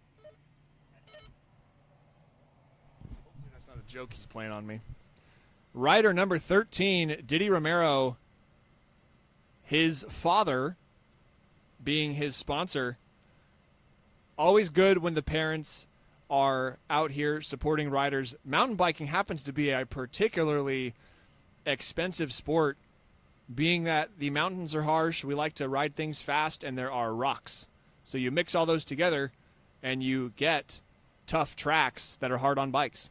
Hopefully that's not a joke he's playing on me. Rider number 13, Diddy Romero. His father being his sponsor. Always good when the parents are out here supporting riders. Mountain biking happens to be a particularly expensive sport, being that the mountains are harsh. We like to ride things fast, and there are rocks. So you mix all those together, and you get tough tracks that are hard on bikes.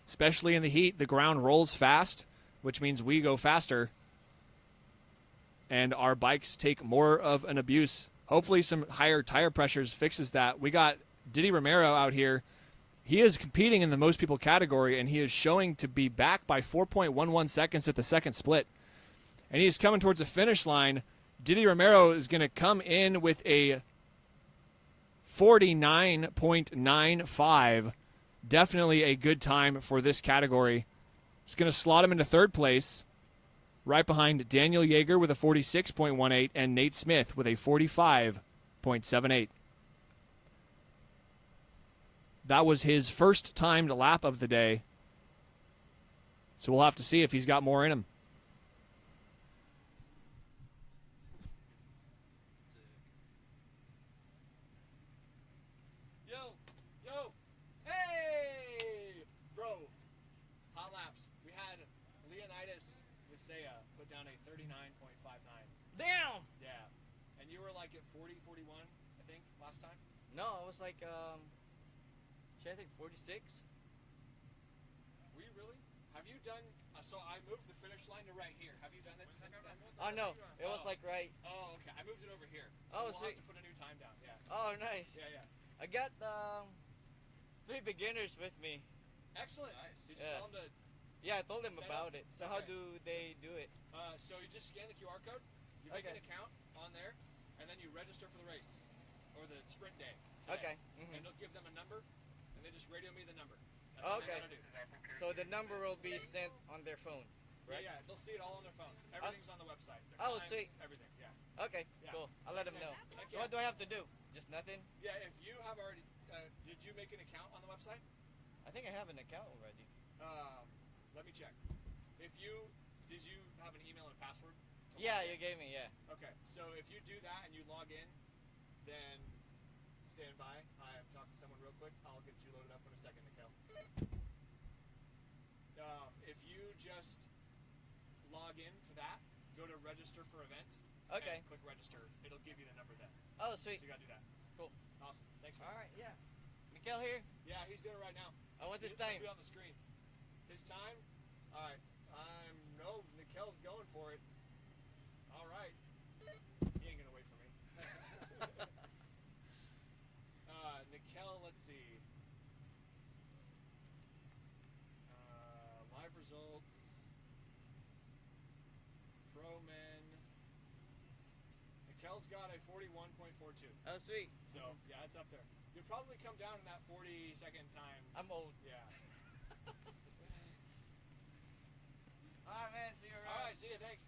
Especially in the heat, the ground rolls fast, which means we go faster, and our bikes take more of an abuse. Hopefully some higher tire pressures fixes that. We got Diddy Romero out here. He is competing in the most people category, and he is showing to be back by 4.11 seconds at the second split. And he is coming towards the finish line. Diddy Romero is going to come in with a 49.95. Definitely a good time for this category. It's going to slot him into third place, right behind Daniel Yeager with a 46.18 and Nate Smith with a 45.78. That was his first timed lap of the day. So we'll have to see if he's got more in him. Yo, hey, bro, hot laps. We had Leonidas Lisea put down a 39.59. Damn! Yeah, and you were like at 40, 41, I think, last time. No, I was like, I think 46. Were you really? Have you done? So I moved the finish line to right here. Have you done it since then? Oh no, it was like right. Oh, okay. I moved it over here. Oh, we'll sweet. have to put a new time down. Yeah. Oh, nice. Yeah. I got 3 beginners with me. Excellent. Nice. Did you Yeah. tell them to? Yeah, I told them Set about up? it. So how Okay. do they do it? So you just scan the QR code. You make Okay. an account on there, and then you register for the race or the sprint day. Okay. And Mhm. it'll give them a number, and they just radio me the number. That's all they Okay. gotta do. So the number will be sent on their phone, right? Yeah, they'll see it all on their phone. Everything's on the website. Their Oh, times, sweet. Everything. Yeah. Okay, Yeah. cool. I'll let them know. Heck So yeah. what do I have to do? Just nothing? Yeah. If you have already, did you make an account on the website? I think I have an account already. Let me check. Did you have an email and password? to Yeah, log in? you gave me, yeah. Okay, so if you do that and you log in, then stand by. I have talked to someone real quick. I'll get you loaded up in a second, Nikhil. If you just log in to that, go to register for event. Okay. And click register. It'll give you the number then. Oh, So sweet. you gotta do that. Cool. Awesome. Thanks. Man. All right, yeah. Mikhail here. Yeah, he's doing it right now. Oh, what's his It'll time? be on the screen. His time? All right. No, Nikhil's going for it. All right. He ain't gonna wait for me. Nikhil, let's see. Live results. Pro men. Nikhil's got a 41.42. Oh, sweet. So, yeah, it's up there. You'll probably come down in that 40-second time. I'm old. Yeah. All right, man. See you around. All right, see you. Thanks.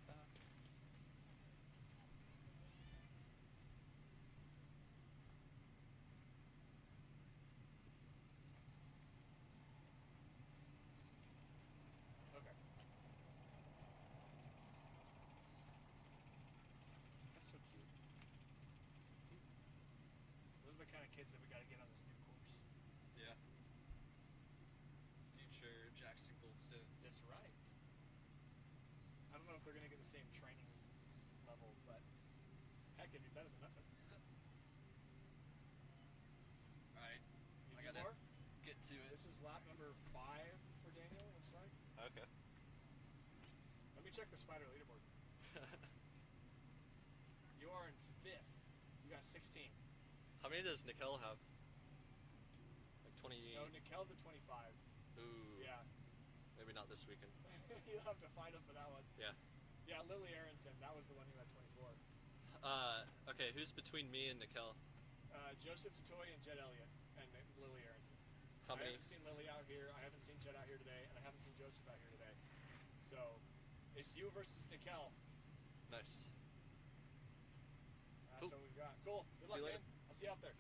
Okay. That's so cute. Those are the kind of kids that we got to get on this new course. Yeah. Future Jackson Goldstones. That's right. I don't know if they're going to get the same training level, but heck, it'd be better than nothing. Alright. You I need gotta more? get to it. This is lap number 5 for Daniel, looks like. Okay. Let me check the spider leaderboard. You are in 5th. You got 16. How many does Nikhil have? Like 20. No, Nikhil's at 25. Ooh. Yeah. Maybe not this weekend. You'll have to find him for that one. Yeah. Yeah, Lily Aronson. That was the one who had 24. Okay, who's between me and Nikhil? Joseph Totoy and Jed Elliott and Lily Aronson. How I many? haven't seen Lily out here. I haven't seen Jed out here today, and I haven't seen Joseph out here today. So it's you versus Nikhil. Nice. That's Cool. what we've got. Cool. Good See luck, you man. later. I'll see you out there.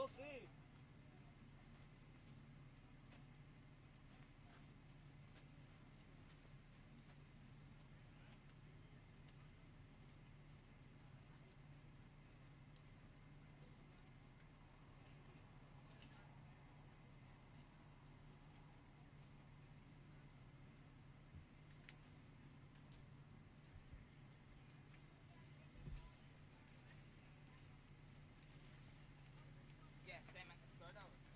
We'll see. Yeah, same at the start of it.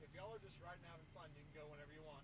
If y'all are just riding having fun, you can go whenever you want.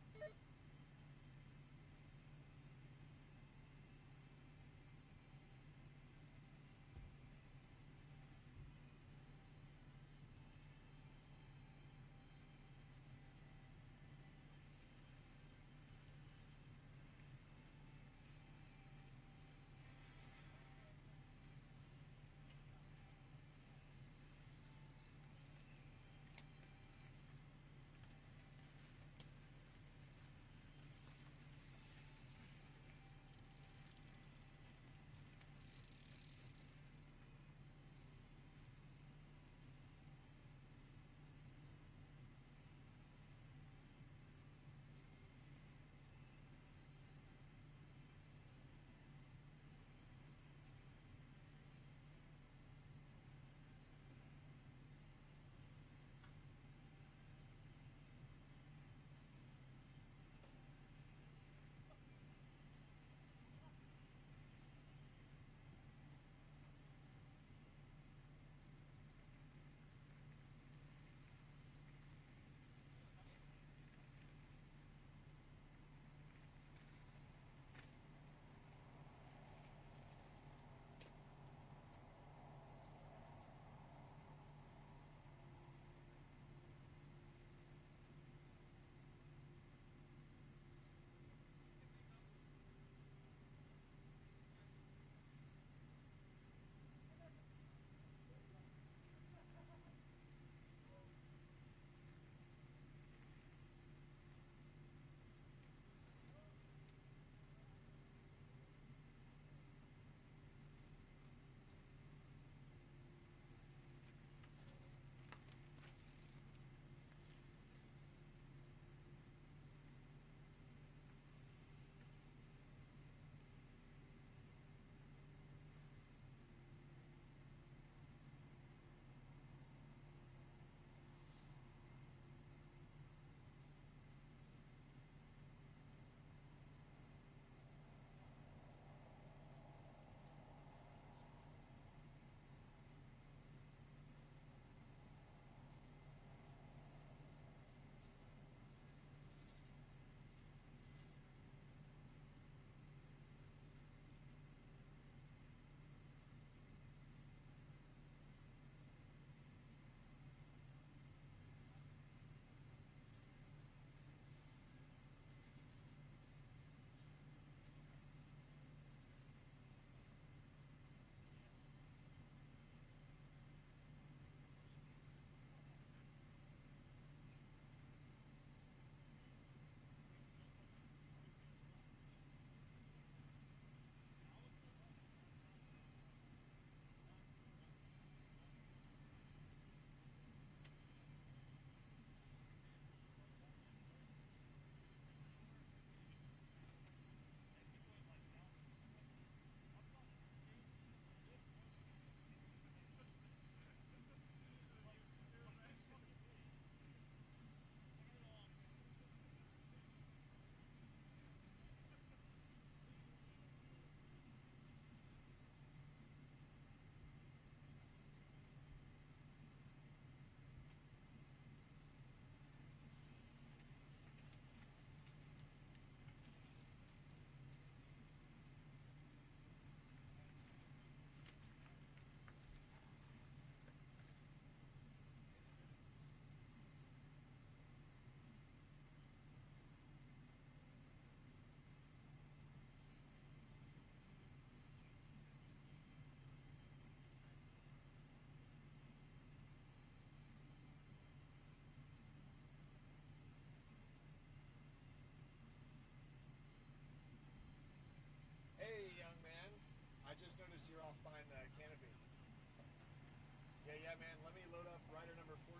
Yeah, man. Let me load up rider number 14,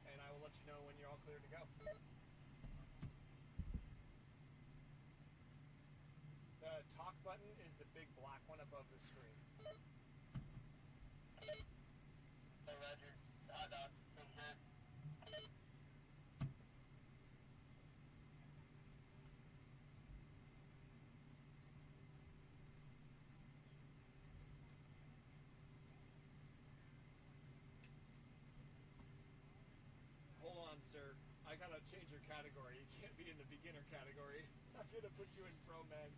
and I will let you know when you're all clear to go. The talk button is the big black one above the screen. Hey, Roger. Doc. From here. Hold on, sir. I gotta change your category. You can't be in the beginner category. I'm gonna put you in pro men.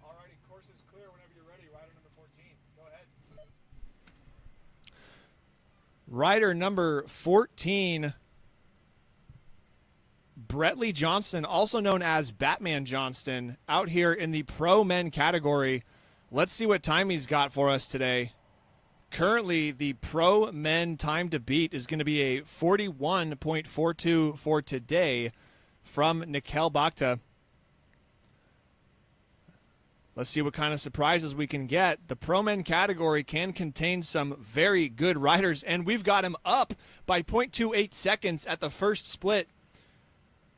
Alrighty, course is clear whenever you're ready. Rider number 14. Go ahead. Rider number 14, Brettley Johnston, also known as Batman Johnston, out here in the pro men category. Let's see what time he's got for us today. Currently, the pro men time to beat is going to be a 41.42 for today from Nikhil Bhakta. Let's see what kind of surprises we can get. The pro men category can contain some very good riders, and we've got him up by 0.28 seconds at the first split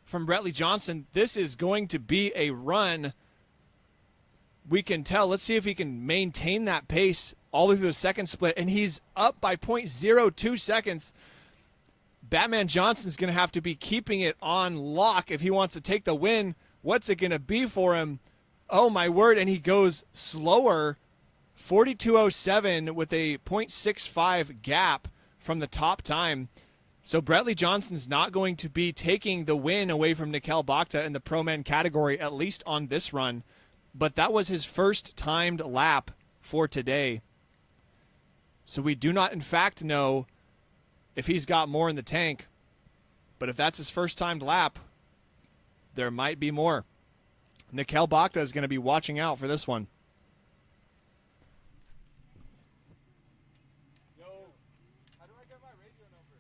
from Brettley Johnston. This is going to be a run. We can tell. Let's see if he can maintain that pace all the way through the second split, and he's up by 0.02 seconds. Batman Johnston's going to have to be keeping it on lock if he wants to take the win. What's it going to be for him? Oh, my word, and he goes slower, 42.07 with a 0.65 gap from the top time. So Brettley Johnston's not going to be taking the win away from Nikhil Bhakta in the pro men category, at least on this run. But that was his first timed lap for today. So we do not, in fact, know if he's got more in the tank. But if that's his first timed lap, there might be more. Nikhil Bhakta is going to be watching out for this one. Yo, How do I get my radio number?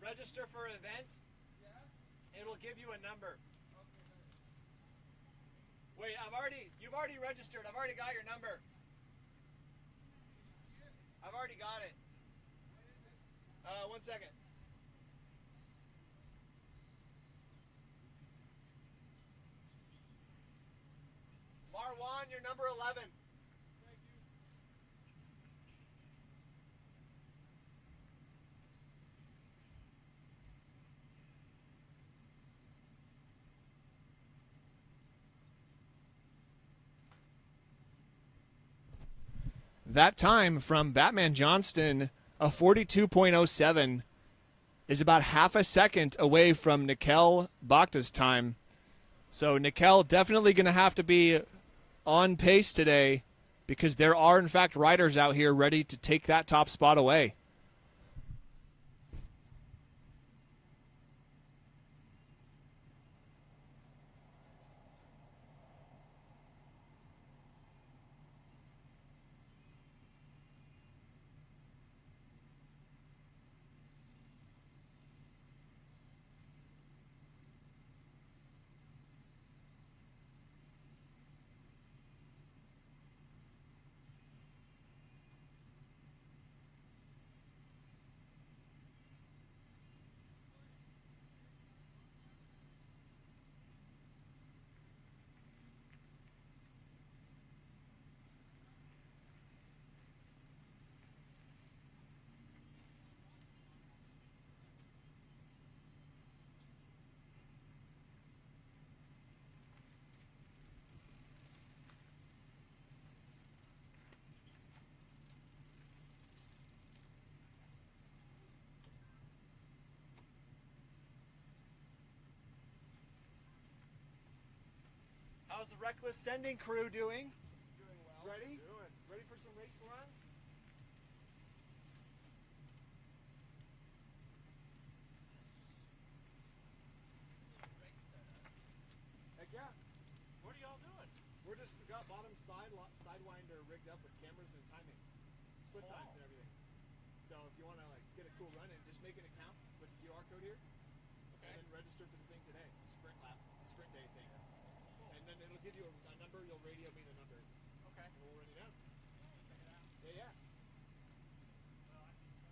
register for event. Yeah? It'll give you a number. Okay, man. Wait, you've already registered. I've already got your number. Can you see it? I've already got it. What is it? 1 second. Marwan, you're number 11. Thank you. That time from Batman Johnston, a 42.07, is about half a second away from Nikhil Bhakta's time. So Nikhil definitely going to have to be on pace today because there are, in fact, riders out here ready to take that top spot away. How's the Reckless Sending crew doing? Doing well. Ready? Doing Ready for some race runs? Heck yeah. What are y'all doing? We got bottom sidewinder rigged up with cameras and timing, split times and everything. So if you want to like get a cool run in, just make an account with the QR code here, and then register for the thing today, sprint day thing. And then it'll give you a number. You'll radio me the number. Okay. And we'll run it out. Check it out. Yeah, yeah. Well, I just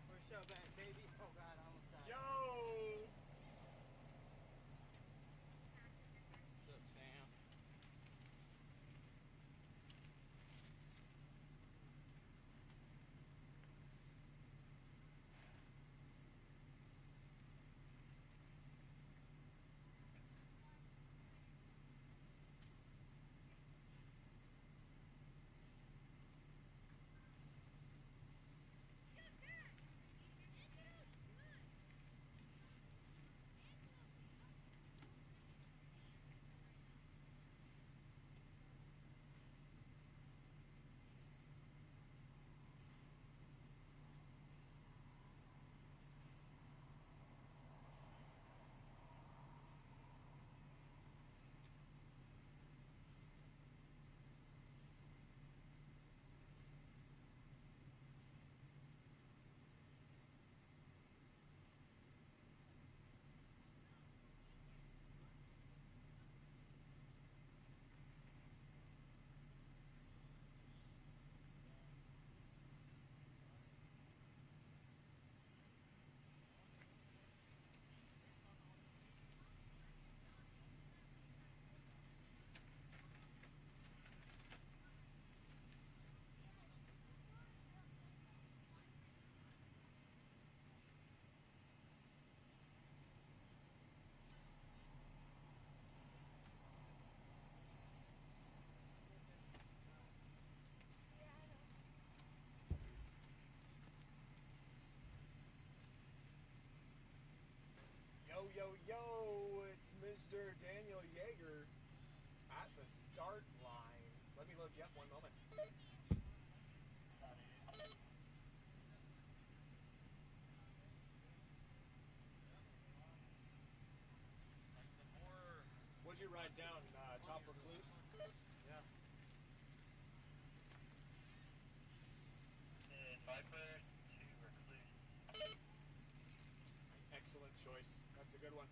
First show back, baby. Oh God, I almost died. Yo! What's up, Sam? Yo, yo, yo! It's Mr. Daniel Yeager at the start line. Let me load you up one moment. What'd you ride down? Top Recluse? Yeah. Viper to Recluse. Excellent choice. That's a good one.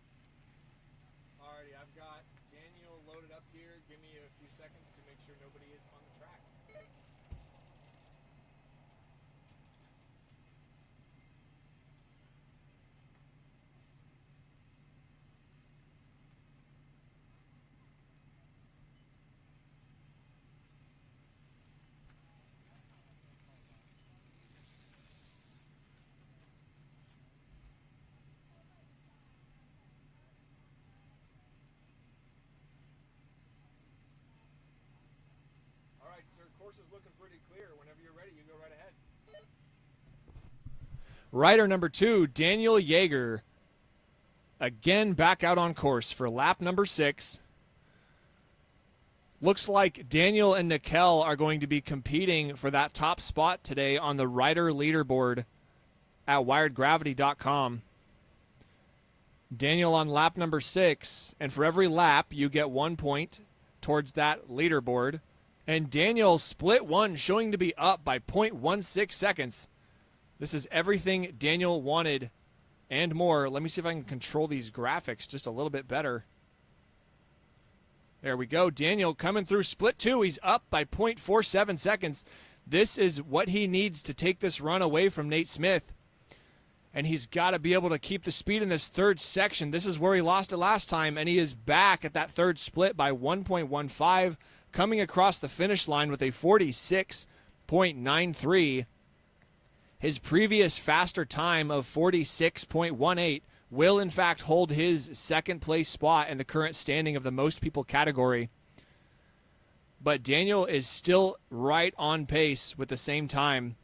Alrighty, I've got Daniel loaded up here. Give me a few seconds to make sure nobody is on the track. course is looking pretty clear. Whenever you're ready, you go right ahead. Rider number 2, Daniel Yeager, again back out on course for lap number 6. Looks like Daniel and Nickel are going to be competing for that top spot today on the rider leaderboard at wiredgravity.com. Daniel on lap number 6, and for every lap you get 1 point towards that leaderboard. And Daniel split 1, showing to be up by 0.16 seconds. This is everything Daniel wanted and more. Let me see if I can control these graphics just a little bit better. There we go. Daniel coming through split 2. He's up by 0.47 seconds. This is what he needs to take this run away from Nate Smith. And he's got to be able to keep the speed in this third section. This is where he lost it last time, and he is back at that third split by 1.15, coming across the finish line with a 46.93. His previous faster time of 46.18 will, in fact, hold his second place spot in the current standing of the most people category. But Daniel is still right on pace with the same time.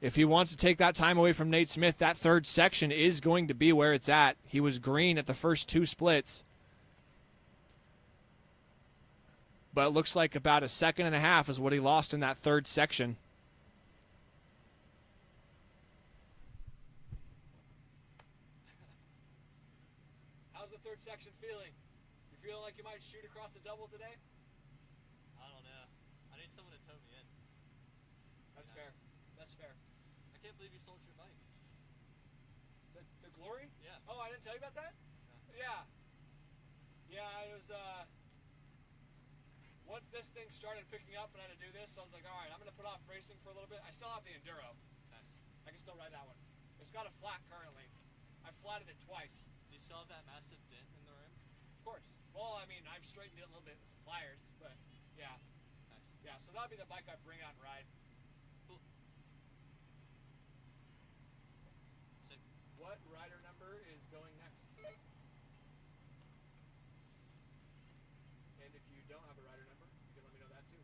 If he wants to take that time away from Nate Smith, that third section is going to be where it's at. He was green at the first 2 splits. But it looks like about a second and a half is what he lost in that third section. How's the third section feeling? You feeling like you might shoot across the double today? I don't know. I need someone to tow me in. That's fair. That's fair. I can't believe you sold your bike. The Glory? Yeah. Oh, I didn't tell you about that? Yeah. Yeah, it was, once this thing started picking up and I had to do this, I was like, all right, I'm going to put off racing for a little bit. I still have the Enduro. Nice. I can still ride that one. It's got a flat currently. I flatted it twice. Do you still have that massive dent in the rim? Of course. Well, I mean, I've straightened it a little bit with some pliers, but yeah. Nice. Yeah, so that'll be the bike I bring out and ride. Cool. Sick. What rider number is going next? And if you don't have a rider number, you can let me know that too.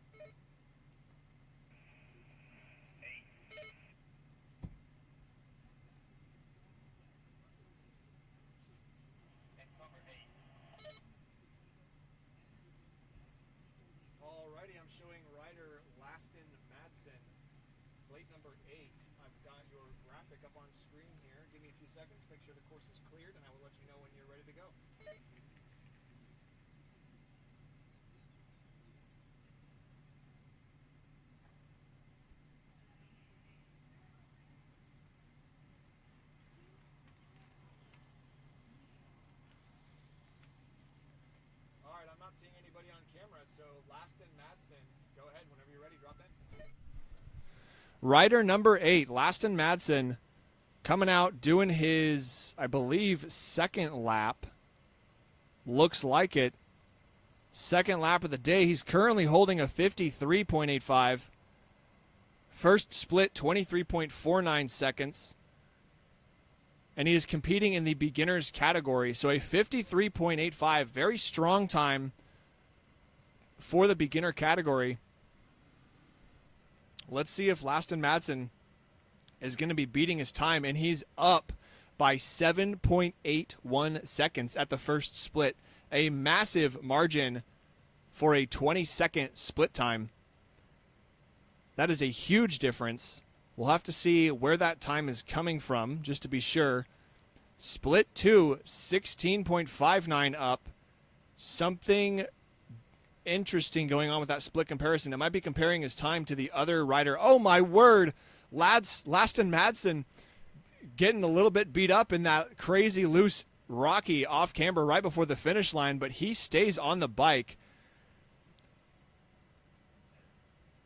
Alrighty, I'm showing rider Laston Madsen, plate number 8. I've got your graphic up on screen here. Give me a few seconds, make sure the course is cleared, and I will let you know when you're ready to go. Alright, I'm not seeing anybody on camera, so Laston Madsen, go ahead whenever you're ready, drop in. Rider number 8, Laston Madsen, coming out doing his, I believe, second lap. Looks like it. Second lap of the day. He's currently holding a 53.85. First split, 23.49 seconds. And he is competing in the beginners category. So a 53.85, very strong time for the beginner category. Let's see if Laston Madsen is going to be beating his time, and he's up by 7.81 seconds at the first split. A massive margin for a 20-second split time. That is a huge difference. We'll have to see where that time is coming from, just to be sure. Split 2, 16.59 up. Something interesting going on with that split comparison. It might be comparing his time to the other rider. Oh, my word. Laston Madsen getting a little bit beat up in that crazy loose Rocky off camber right before the finish line, but he stays on the bike.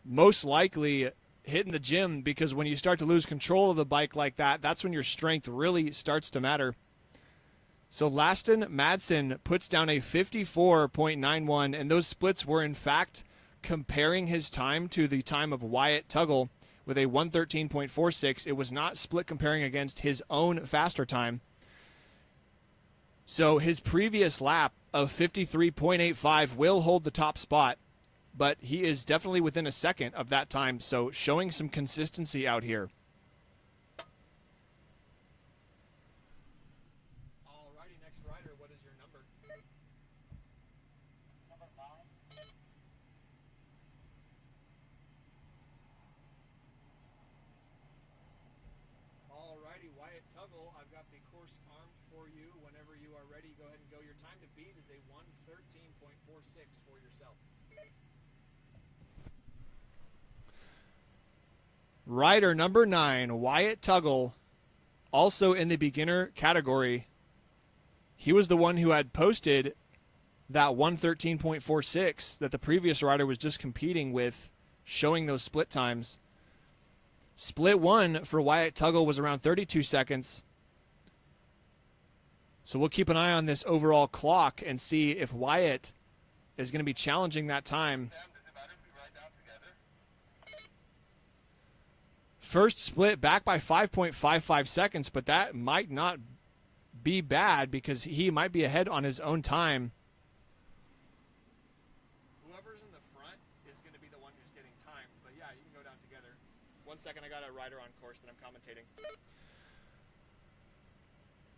Most likely hitting the gym, because when you start to lose control of the bike like that, that's when your strength really starts to matter. So Laston Madsen puts down a 54.91, and those splits were in fact comparing his time to the time of Wyatt Tuggle with a 113.46. It was not split comparing against his own faster time. So his previous lap of 53.85 will hold the top spot. but he is definitely within a second of that time, so showing some consistency out here. Alrighty, next rider, what is your number? Number 9. Alrighty, Wyatt Tuggle, I've got the course armed for you. Whenever you are ready, go ahead and go. Your time to beat is a 1:13.46 for yourself. Rider number 9, Wyatt Tuggle, also in the beginner category. He was the one who had posted that 1:13.46 that the previous rider was just competing with, showing those split times. Split 1 for Wyatt Tuggle was around 32 seconds. So we'll keep an eye on this overall clock and see if Wyatt is going to be challenging that time. Sam, does it matter if we ride down together? First split back by 5.55 seconds, but that might not be bad because he might be ahead on his own time. Whoever's in the front is going to be the one who's getting time. But yeah, you can go down together. 1 second, I got a rider on course that I'm commentating.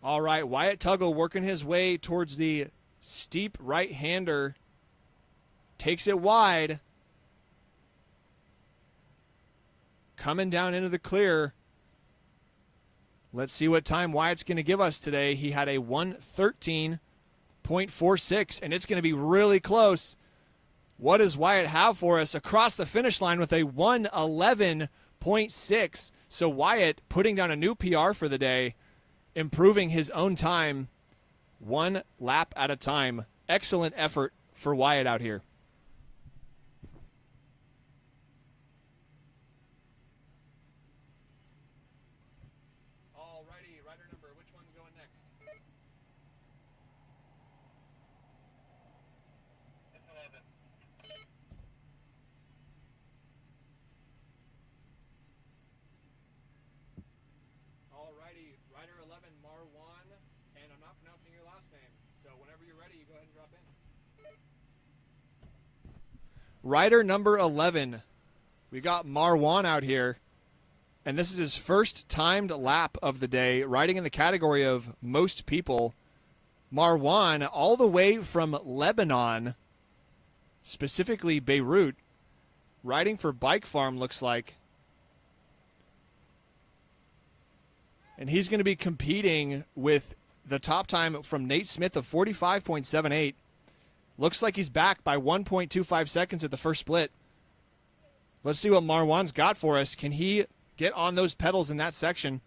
All right, Wyatt Tuggle working his way towards the steep right-hander. Takes it wide. Coming down into the clear. Let's see what time Wyatt's going to give us today. He had a 1:13.46, and it's going to be really close. What does Wyatt have for us across the finish line with a 1:11.6? So Wyatt putting down a new PR for the day, improving his own time one lap at a time. Excellent effort for Wyatt out here. Alrighty, rider number, which one's going next? It's 11. Alrighty, rider 11, Marwan, and I'm not pronouncing your last name. So whenever you're ready, you go ahead and drop in. Rider number 11. We got Marwan out here. And this is his first timed lap of the day, riding in the category of most people. Marwan, all the way from Lebanon, specifically Beirut, riding for Bike Farm, looks like. And he's going to be competing with the top time from Nate Smith of 45.78. Looks like he's back by 1.25 seconds at the first split. Let's see what Marwan's got for us. Can he get on those pedals in that section?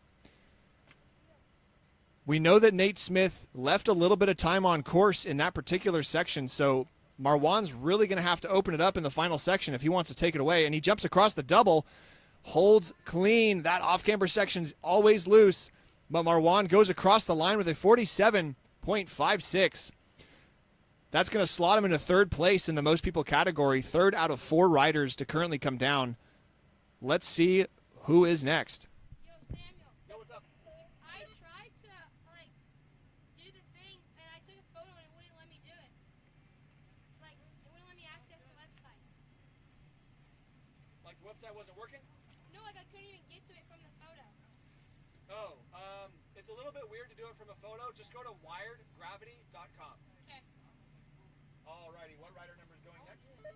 We know that Nate Smith left a little bit of time on course in that particular section, so Marwan's really going to have to open it up in the final section if he wants to take it away. And he jumps across the double, holds clean. That off-camber section's always loose, but Marwan goes across the line with a 47.56. That's going to slot him into third place in the most people category, third out of 4 riders to currently come down. Let's see who is next. Yo, Samuel. Yo, what's up? I tried to, like, do the thing, and I took a photo, and it wouldn't let me do it. Like, it wouldn't let me access the website. Like the website wasn't working? No, like, I couldn't even get to it from the photo. Oh, it's a little bit weird to do it from a photo. Just go to wiredgravity.com. Okay. Alrighty, what rider number is going next? Number 16.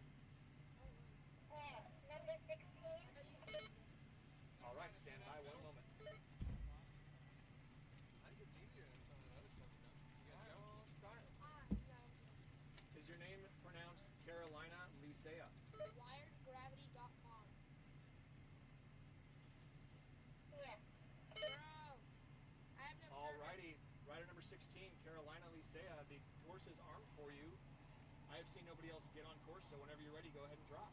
Alright, stand by 1 moment. I think it's easier than some of the other stuff we've done. You guys go? Try it. No. Is your name pronounced Carolina Licea? Wiredgravity.com. Yes. Bro. I have no service. Alrighty, rider number 16, Carolina Licea. The course is armed for you. I have seen nobody else get on course, so whenever you're ready, go ahead and drop.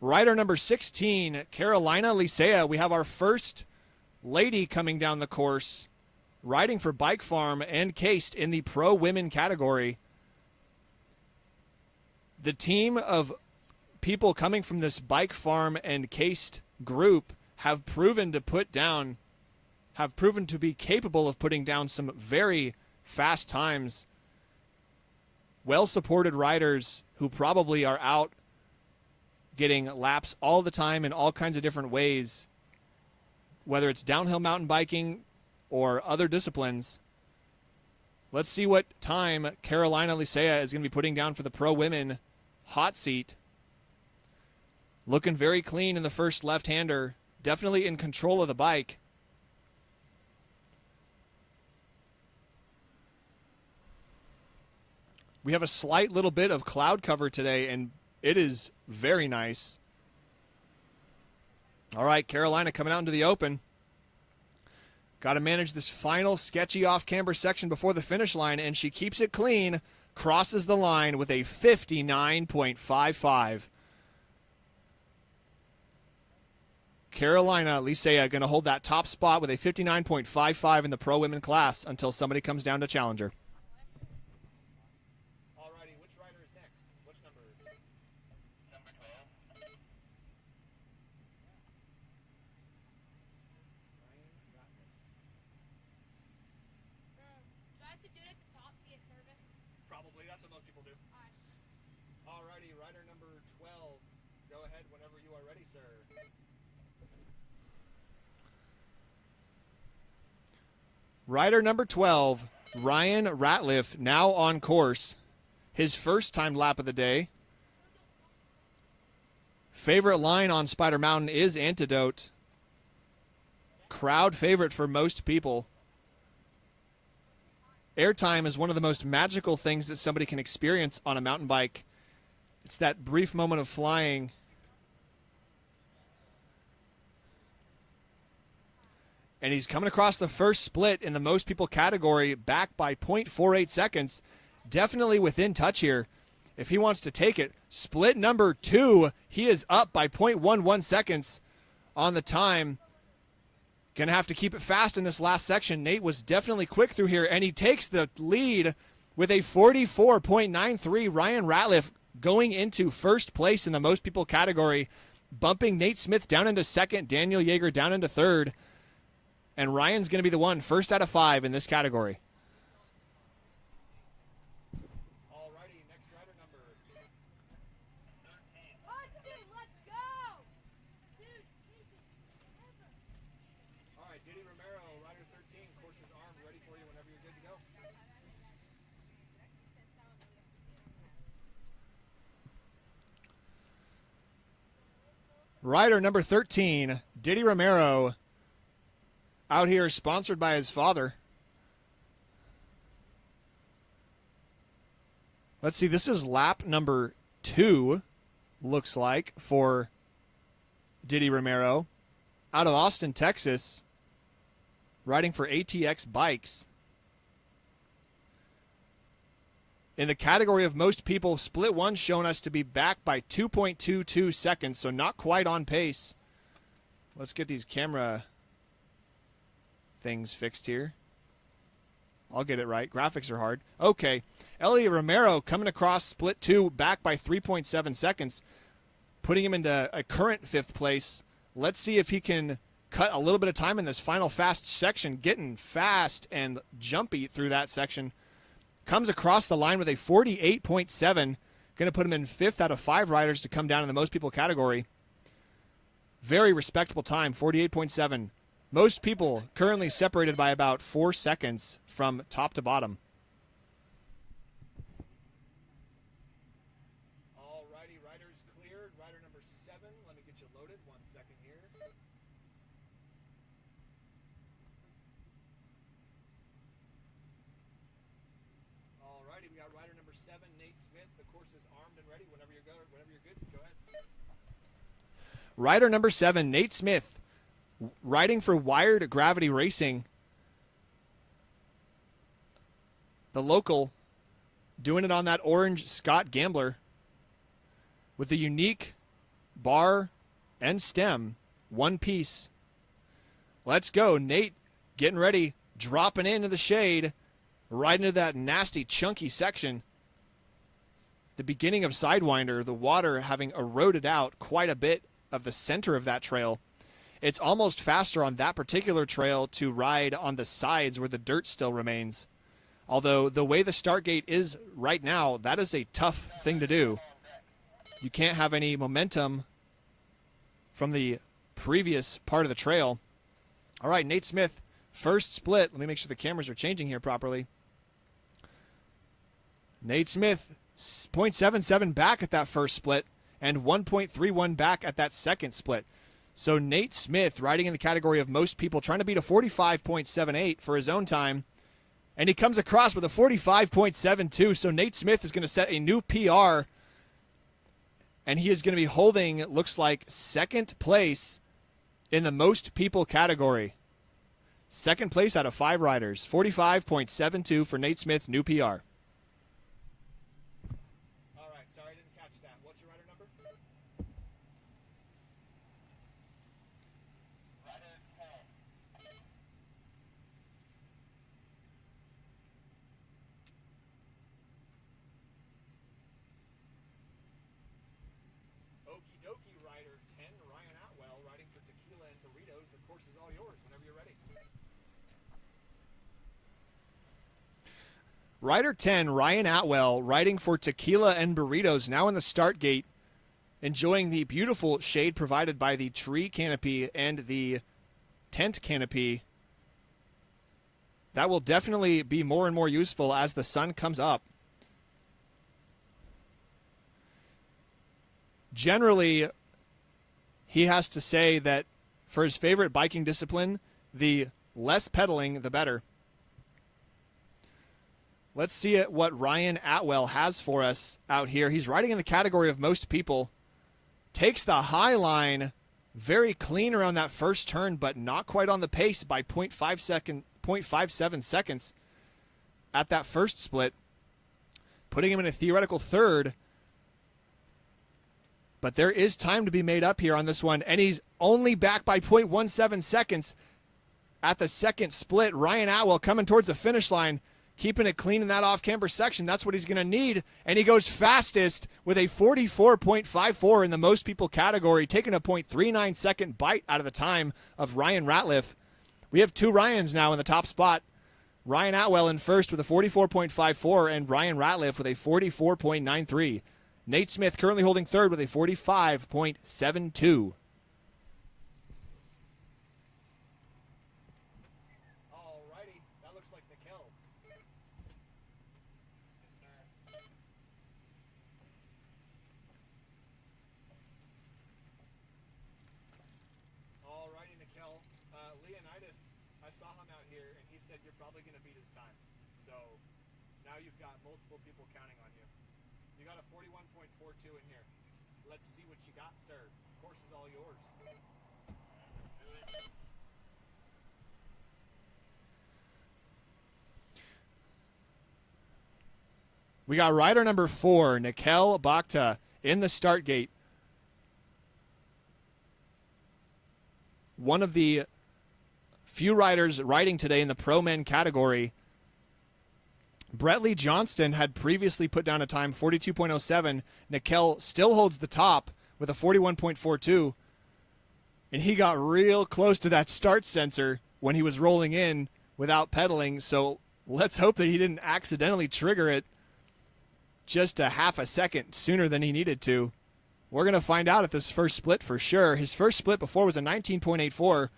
Rider number 16, Carolina Licea. We have our first lady coming down the course, riding for Bike Farm and Cased in the pro women category. The team of people coming from this Bike Farm and Cased group have proven to put down have proven to be capable of putting down some very fast times. Well-supported riders who probably are out getting laps all the time in all kinds of different ways, whether it's downhill mountain biking or other disciplines. Let's see what time Carolina Licea is going to be putting down for the pro women hot seat. Looking very clean in the first left-hander. Definitely in control of the bike. We have a slight little bit of cloud cover today, and it is very nice. All right, Carolina coming out into the open. Got to manage this final sketchy off-camber section before the finish line, and she keeps it clean, crosses the line with a 59.55. Carolina Licea going to hold that top spot with a 59.55 in the pro women class until somebody comes down to challenge her. Alrighty, which rider is next? Which number? Number 12. Do I have to do it at the top to get service? Probably, that's what most people do. Alright. Alrighty, rider number 12. Go ahead whenever you are ready, sir. Rider number 12, Ryan Ratliff, now on course. His first time lap of the day. Favorite line on Spider Mountain is Antidote. Crowd favorite for most people. Airtime is one of the most magical things that somebody can experience on a mountain bike. It's that brief moment of flying. And he's coming across the first split in the most people category, back by 0.48 seconds. Definitely within touch here. If he wants to take it, split number 2, he is up by 0.11 seconds on the time. Gonna have to keep it fast in this last section. Nate was definitely quick through here, and he takes the lead with a 44.93. Ryan Ratliff going into first place in the most people category, bumping Nate Smith down into second, Daniel Yeager down into third. And Ryan's going to be the one, first out of 5 in this category. Alrighty, next rider number. Hudson, let's go! Dude, take it. Alright, Diddy Romero, rider 13. Course is armed, ready for you whenever you're good to go. Rider number 13, Diddy Romero, out here sponsored by his father. Let's see, this is lap number 2, looks like, for Diddy Romero. Out of Austin, Texas, riding for ATX Bikes. In the category of most people, split 1 shown us to be back by 2.22 seconds, so not quite on pace. Let's get these camera things fixed here. I'll get it right. Graphics are hard. Okay. Elliot Romero coming across split 2, back by 3.7 seconds, putting him into a current 5th place. Let's see if he can cut a little bit of time in this final fast section, getting fast and jumpy through that section. Comes across the line with a 48.7. Going to put him in 5th out of 5 riders to come down in the most people category. Very respectable time, 48.7. Most people currently separated by about 4 seconds from top to bottom. Alrighty, riders cleared. Rider number 7. Let me get you loaded. 1 second here. Alrighty, we got rider number 7, Nate Smith. The course is armed and ready. Whenever you're good, go ahead. Rider number 7, Nate Smith, riding for Wired Gravity Racing. The local, doing it on that orange Scott Gambler with the unique bar and stem, one piece. Let's go. Nate getting ready, dropping into the shade, right into that nasty, chunky section. The beginning of Sidewinder, the water having eroded out quite a bit of the center of that trail. It's almost faster on that particular trail to ride on the sides where the dirt still remains. Although the way the start gate is right now, that is a tough thing to do. You can't have any momentum from the previous part of the trail. All right, Nate Smith, first split. Let me make sure the cameras are changing here properly. Nate Smith, 0.77 back at that first split and 1.31 back at that second split. So Nate Smith riding in the category of most people, trying to beat a 45.78 for his own time. And he comes across with a 45.72. So Nate Smith is going to set a new PR. And he is going to be holding, it looks like, second place in the most people category. Second place out of 5 riders. 45.72 for Nate Smith, new PR. All right, sorry I didn't catch that. What's your rider number? Rider 10. Okie dokie, rider 10, Ryan Atwell, riding for Tequila and Burritos. The course is all yours whenever you're ready. Rider 10, Ryan Atwell, riding for Tequila and Burritos, now in the start gate, enjoying the beautiful shade provided by the tree canopy and the tent canopy. That will definitely be more and more useful as the sun comes up. Generally, he has to say that for his favorite biking discipline, the less pedaling, the better. Let's see what Ryan Atwell has for us out here. He's riding in the category of most people. Takes the high line very clean around that first turn, but not quite on the pace by 0.57 seconds at that first split, putting him in a theoretical third. But there is time to be made up here on this one, and he's only back by 0.17 seconds at the second split. Ryan Atwell coming towards the finish line, keeping it clean in that off-camber section. That's what he's going to need, and he goes fastest with a 44.54 in the most people category, taking a 0.39 second bite out of the time of Ryan Ratliff. We have 2 Ryans now in the top spot. Ryan Atwell in first with a 44.54 and Ryan Ratliff with a 44.93. Nate Smith currently holding third with a 45.72. Alrighty, that looks like Nikel. Alrighty, Nikel. Leonidas, I saw him out here, and he said you're probably going to beat his time. So now you've got multiple people counting on you. You got a 41.42 in here. Let's see what you got, sir. The course is all yours. We got rider number 4, Nikel Bakhta, in the start gate. One of the few riders riding today in the Pro Men category. Brettley Johnston had previously put down a time 42.07. Nikel still holds the top with a 41.42. And he got real close to that start sensor when he was rolling in without pedaling. So let's hope that he didn't accidentally trigger it just a half a second sooner than he needed to. We're going to find out at this first split for sure. His first split before was a 19.84.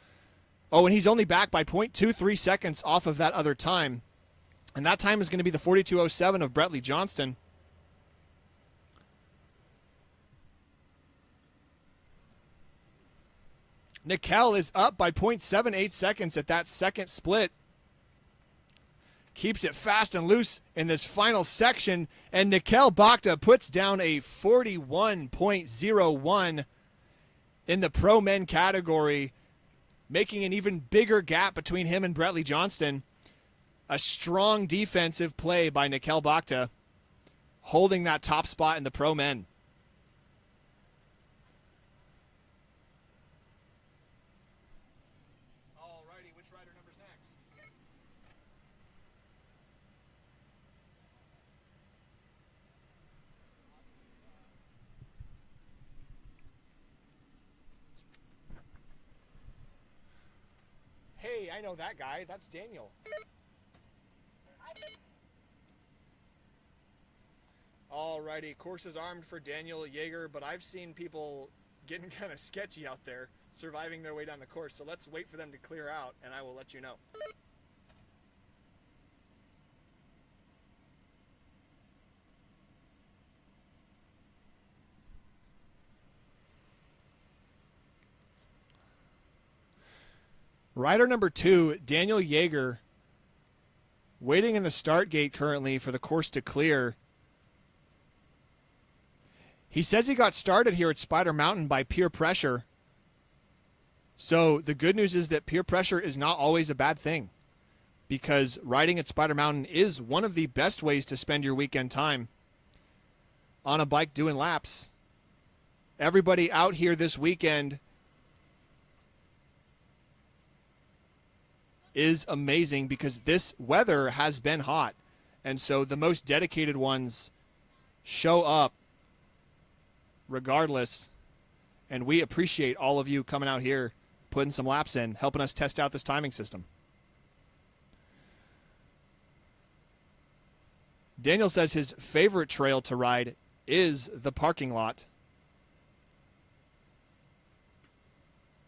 Oh, and he's only back by 0.23 seconds off of that other time. And that time is going to be the 42.07 of Brettley Johnston. Nikel is up by 0.78 seconds at that second split. Keeps it fast and loose in this final section. And Nikel Bakhta puts down a 41.01 in the Pro Men category, making an even bigger gap between him and Brettley Johnston. A strong defensive play by Nikel Bakhta, holding that top spot in the Pro Men. Alrighty, which rider number's next? I know that guy. That's Daniel. Alrighty, course is armed for Daniel Yeager, but I've seen people getting kind of sketchy out there, surviving their way down the course. So let's wait for them to clear out, and I will let you know. Rider number 2, Daniel Yeager, waiting in the start gate currently for the course to clear. He says he got started here at Spider Mountain by peer pressure. So the good news is that peer pressure is not always a bad thing, because riding at Spider Mountain is one of the best ways to spend your weekend time on a bike doing laps. Everybody out here this weekend is amazing because this weather has been hot. And so the most dedicated ones show up regardless. And we appreciate all of you coming out here, putting some laps in, helping us test out this timing system. Daniel says his favorite trail to ride is the parking lot.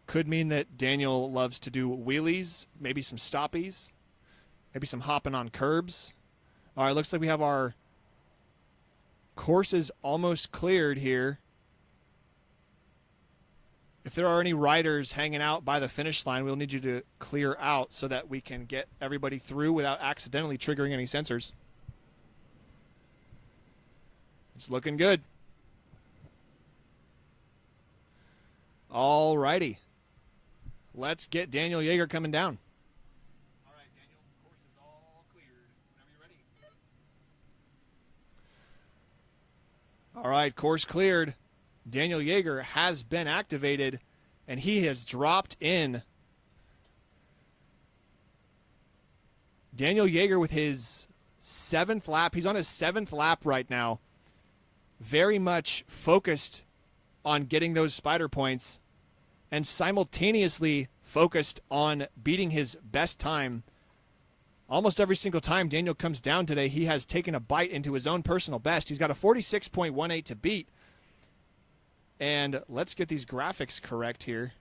Could mean that Daniel loves to do wheelies, maybe some stoppies, maybe some hopping on curbs. All right, looks like we have our courses almost cleared here. If there are any riders hanging out by the finish line, we'll need you to clear out so that we can get everybody through without accidentally triggering any sensors. It's looking good. All righty. Let's get Daniel Yeager coming down. All right, Daniel, course is all cleared. Whenever you're ready. All right, course cleared. Daniel Yeager has been activated, and he has dropped in. Daniel Yeager with his 7th lap. He's on his 7th lap right now. Very much focused on getting those spider points and simultaneously focused on beating his best time. Almost every single time Daniel comes down today, he has taken a bite into his own personal best. He's got a 46.18 to beat. And let's get these graphics correct here.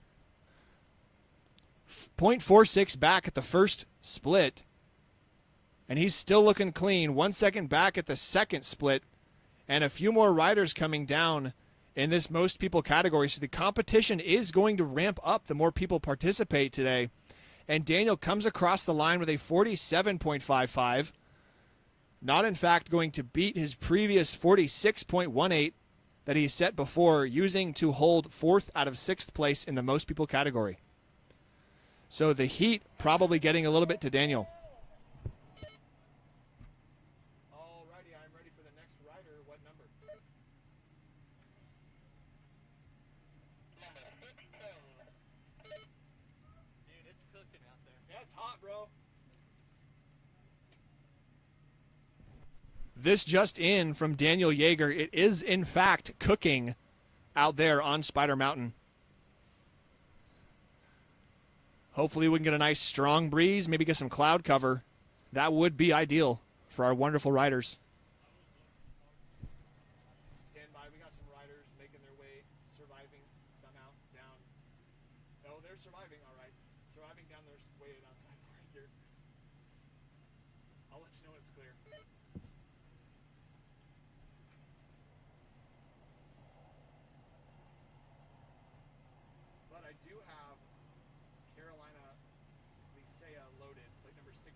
0.46 back at the first split. And he's still looking clean. 1 second back at the second split. And a few more riders coming down in this most people category. So the competition is going to ramp up the more people participate today. And Daniel comes across the line with a 47.55. Not, in fact, going to beat his previous 46.18 that he set before, using to hold 4th out of 6th place in the most people category. So the heat probably getting a little bit to Daniel. All righty, I'm ready for the next rider. What number? Dude, it's cooking out there. Yeah, it's hot, bro. This just in from Daniel Yeager. It is, in fact, cooking out there on Spider Mountain. Hopefully we can get a nice strong breeze, maybe get some cloud cover. That would be ideal for our wonderful riders. Stand by. We got some riders making their way, surviving somehow down. No, they're surviving, all right. Surviving down their way outside right there. I'll let you know when it's clear. But I do have Carolina Licea loaded, plate number 16.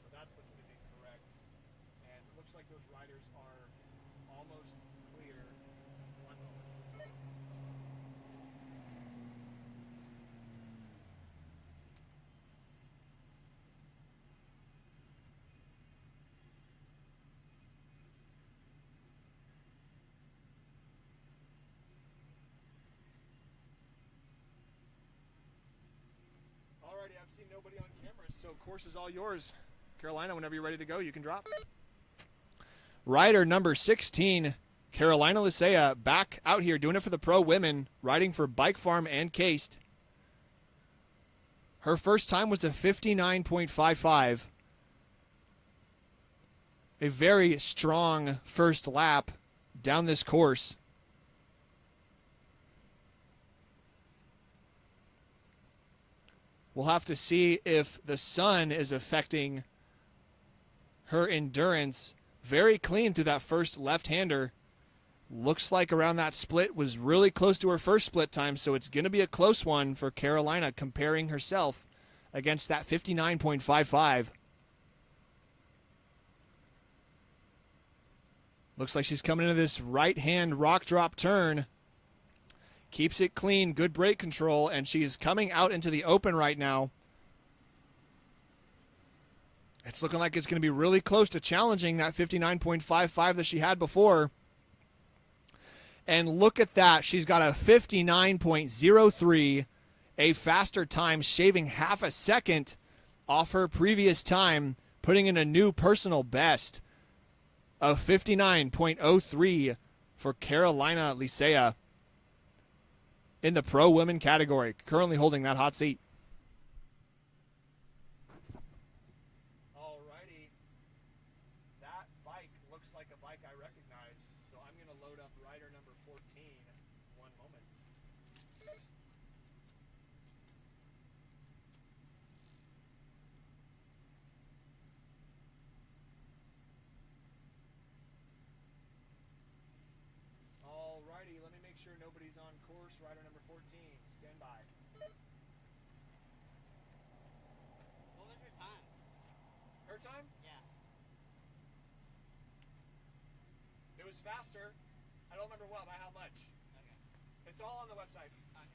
So that's looking to be correct. And it looks like those riders are almost clear. One moment. Alrighty, I've seen nobody on camera, so course is all yours. Carolina, whenever you're ready to go, you can drop. Rider number 16, Carolina Licea, back out here doing it for the pro women, riding for Bike Farm and Cased. Her first time was a 59.55. A very strong first lap down this course. We'll have to see if the sun is affecting her endurance. Very clean through that first left-hander. Looks like around that split was really close to her first split time, so it's going to be a close one for Carolina comparing herself against that 59.55. Looks like she's coming into this right-hand rock drop turn. Keeps it clean, good brake control, and she is coming out into the open right now. It's looking like it's going to be really close to challenging that 59.55 that she had before. And look at that. She's got a 59.03, a faster time, shaving half a second off her previous time, putting in a new personal best of 59.03 for Carolina Licea in the pro women category, currently holding that hot seat. Alrighty. That bike looks like a bike I recognize, so I'm going to load up rider number 14. One moment. Alrighty, let me make sure nobody's on course. Rider number 14, stand by. What was your time? Her time? Yeah. It was faster. I don't remember what, by how much. Okay. It's all on the website. Okay.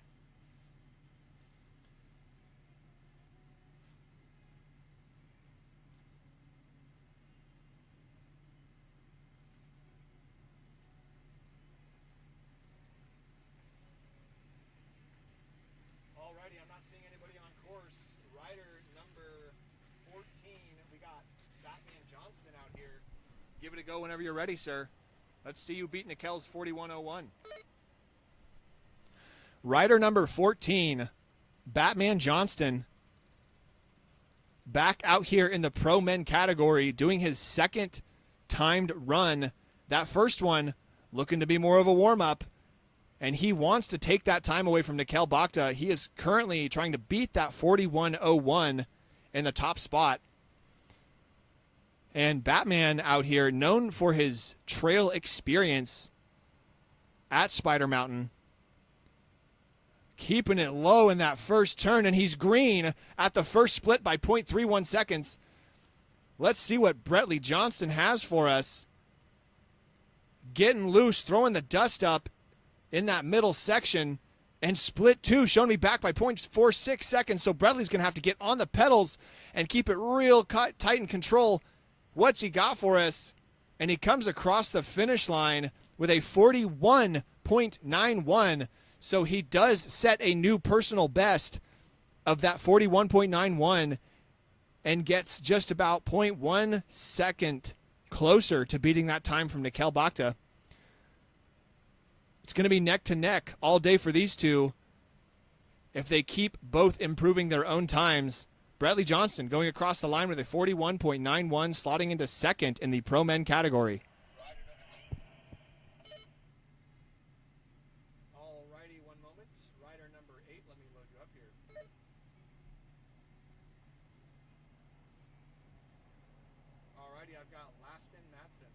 Alrighty, I'm not seeing anybody on course. Rider number 14, we got Batman Johnston out here. Give it a go whenever you're ready, sir. Let's see you beat Nikel's 4101. Rider number 14, Batman Johnston, back out here in the pro men category, doing his second timed run. That first one looking to be more of a warm-up, and he wants to take that time away from Nikel Bakhta. He is currently trying to beat that 4101 in the top spot. And Batman out here, known for his trail experience at Spider Mountain, keeping it low in that first turn, and he's green at the first split by 0.31 seconds. Let's see what Brettley Johnston has for us. Getting loose, throwing the dust up in that middle section, and split two, showing me back by 0.46 seconds. So Bradley's going to have to get on the pedals and keep it real tight and control. What's he got for us? And he comes across the finish line with a 41.91. So he does set a new personal best of that 41.91 and gets just about 0.1 second closer to beating that time from Nikel Bakhta. It's going to be neck to neck all day for these two if they keep both improving their own times. Bradley Johnston going across the line with a 41.91, slotting into second in the pro men category. Alrighty, one moment. Rider number 8, let me load you up here. Alrighty, I've got Laston Matson.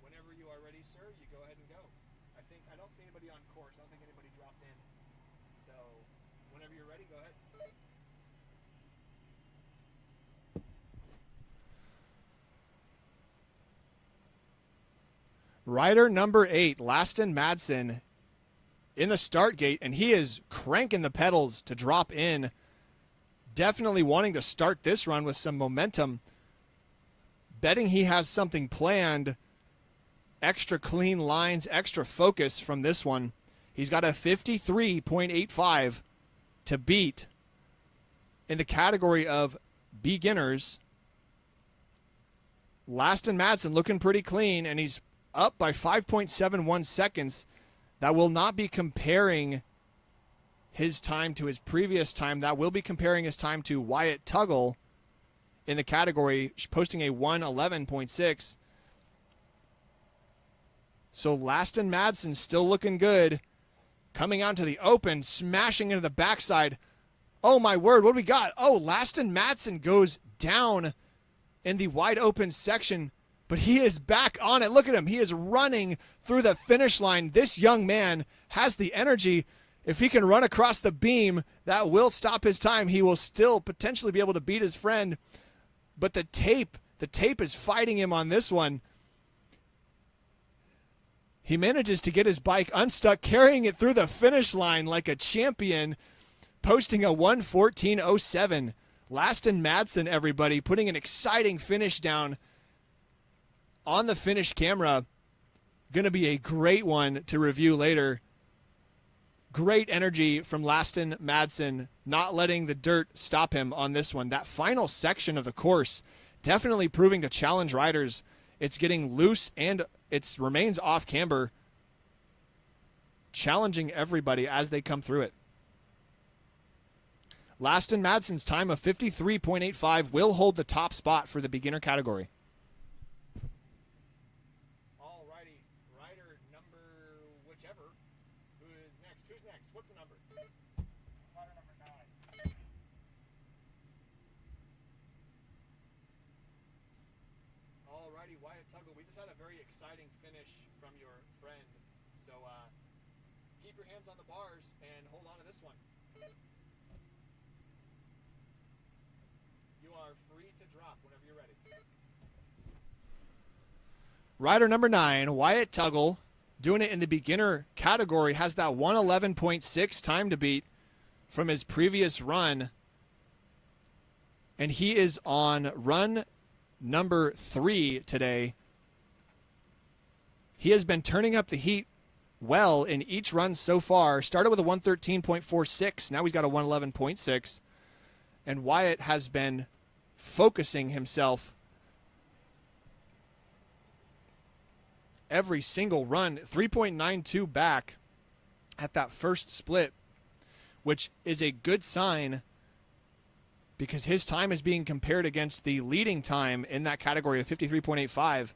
Whenever you are ready, sir, you go ahead and go. I don't see anybody on course. I don't think anybody dropped in. So, whenever you're ready, go ahead. Rider number 8, Laston Madsen, in the start gate, and he is cranking the pedals to drop in. Definitely wanting to start this run with some momentum. Betting he has something planned. Extra clean lines, extra focus from this one. He's got a 53.85 to beat in the category of beginners. Laston Madsen looking pretty clean, and he's up by 5.71 seconds. That will not be comparing his time to his previous time. That will be comparing his time to Wyatt Tuggle in the category, posting a 1:11.6. So Laston Madsen still looking good. Coming out to the open, smashing into the backside. Oh, my word, what do we got? Oh, Laston Madsen goes down in the wide open section, but he is back on it. Look at him. He is running through the finish line. This young man has the energy. If he can run across the beam, that will stop his time. He will still potentially be able to beat his friend, but the tape is fighting him on this one. He manages to get his bike unstuck, carrying it through the finish line like a champion, posting a 1:14.07. Laston Madsen, everybody, putting an exciting finish down on the finish camera. Going to be a great one to review later. Great energy from Laston Madsen, not letting the dirt stop him on this one. That final section of the course definitely proving to challenge riders. It's getting loose and it remains off camber, challenging everybody as they come through it. Laston Madsen's time of 53.85 will hold the top spot for the beginner category. Alrighty, rider number whichever. Who is next? Who's next? What's the number? Rider number 9. Alrighty, Wyatt Tuggle. We just had a very exciting finish from your friend. So keep your hands on the bars and hold on to this one. You are free to drop whenever you're ready. Rider number 9, Wyatt Tuggle, doing it in the beginner category, has that 1:11.6 time to beat from his previous run. And he is on run number 3 today. He has been turning up the heat well in each run so far. Started with a 1:13.46. Now he's got a 1:11.6. And Wyatt has been focusing himself every single run, 3.92 back at that first split, which is a good sign because his time is being compared against the leading time in that category of 53.85.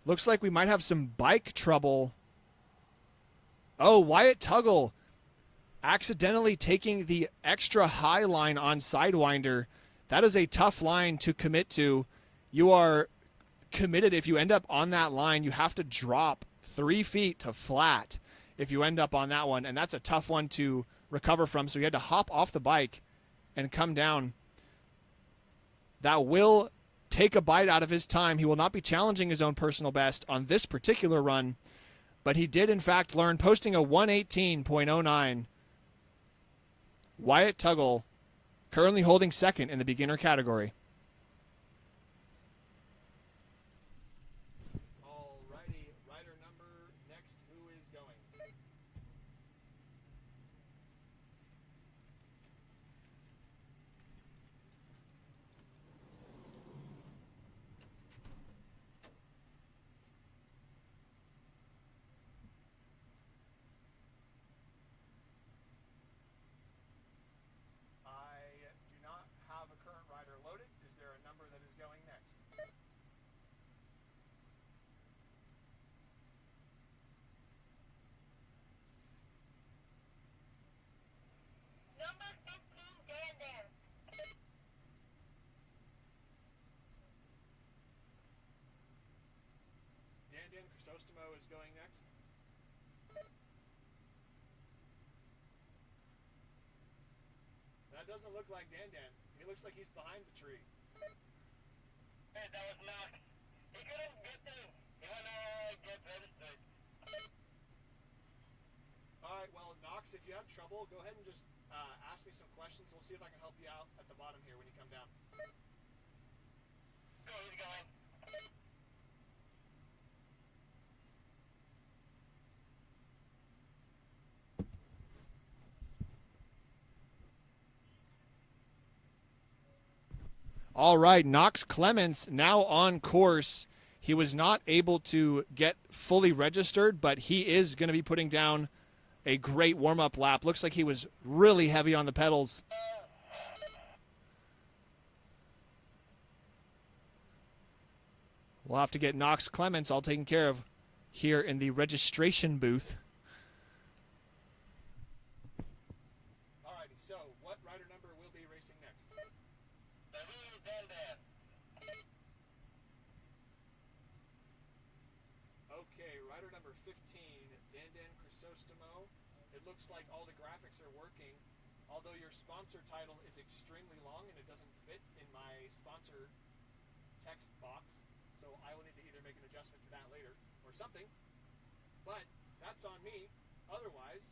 Looks like we might have some bike trouble. Oh, Wyatt Tuggle accidentally taking the extra high line on Sidewinder. That is a tough line to commit to. You are committed. If you end up on that line, you have to drop 3 feet to flat if you end up on that one, and that's a tough one to recover from. So he had to hop off the bike and come down. That will take a bite out of his time. He will not be challenging his own personal best on this particular run, but he did in fact learn, posting a 1:18.09. Wyatt Tuggle currently holding second in the beginner category. Alrighty, rider number next. Who is going? I do not have a current rider loaded. Is there a number that is going next? Number 15, Dan Dan. Dan Dan Chrysostimo is going next. That doesn't look like Dan Dan. He looks like he's behind the tree. Hey, that was Knox. He couldn't get there. He went get registered. Alright, well, Knox, if you have trouble, go ahead and just ask me some questions. We'll see if I can help you out at the bottom here when you come down. Go, he's going. All right, Knox Clements now on course. He was not able to get fully registered, but he is going to be putting down a great warm-up lap. Looks like he was really heavy on the pedals. We'll have to get Knox Clements all taken care of here in the registration booth. Alrighty, so what rider number will be racing next? Okay, rider number 15, Dandan Chrysostimo. It looks like all the graphics are working, although your sponsor title is extremely long and it doesn't fit in my sponsor text box, so I will need to either make an adjustment to that later or something, but that's on me. Otherwise,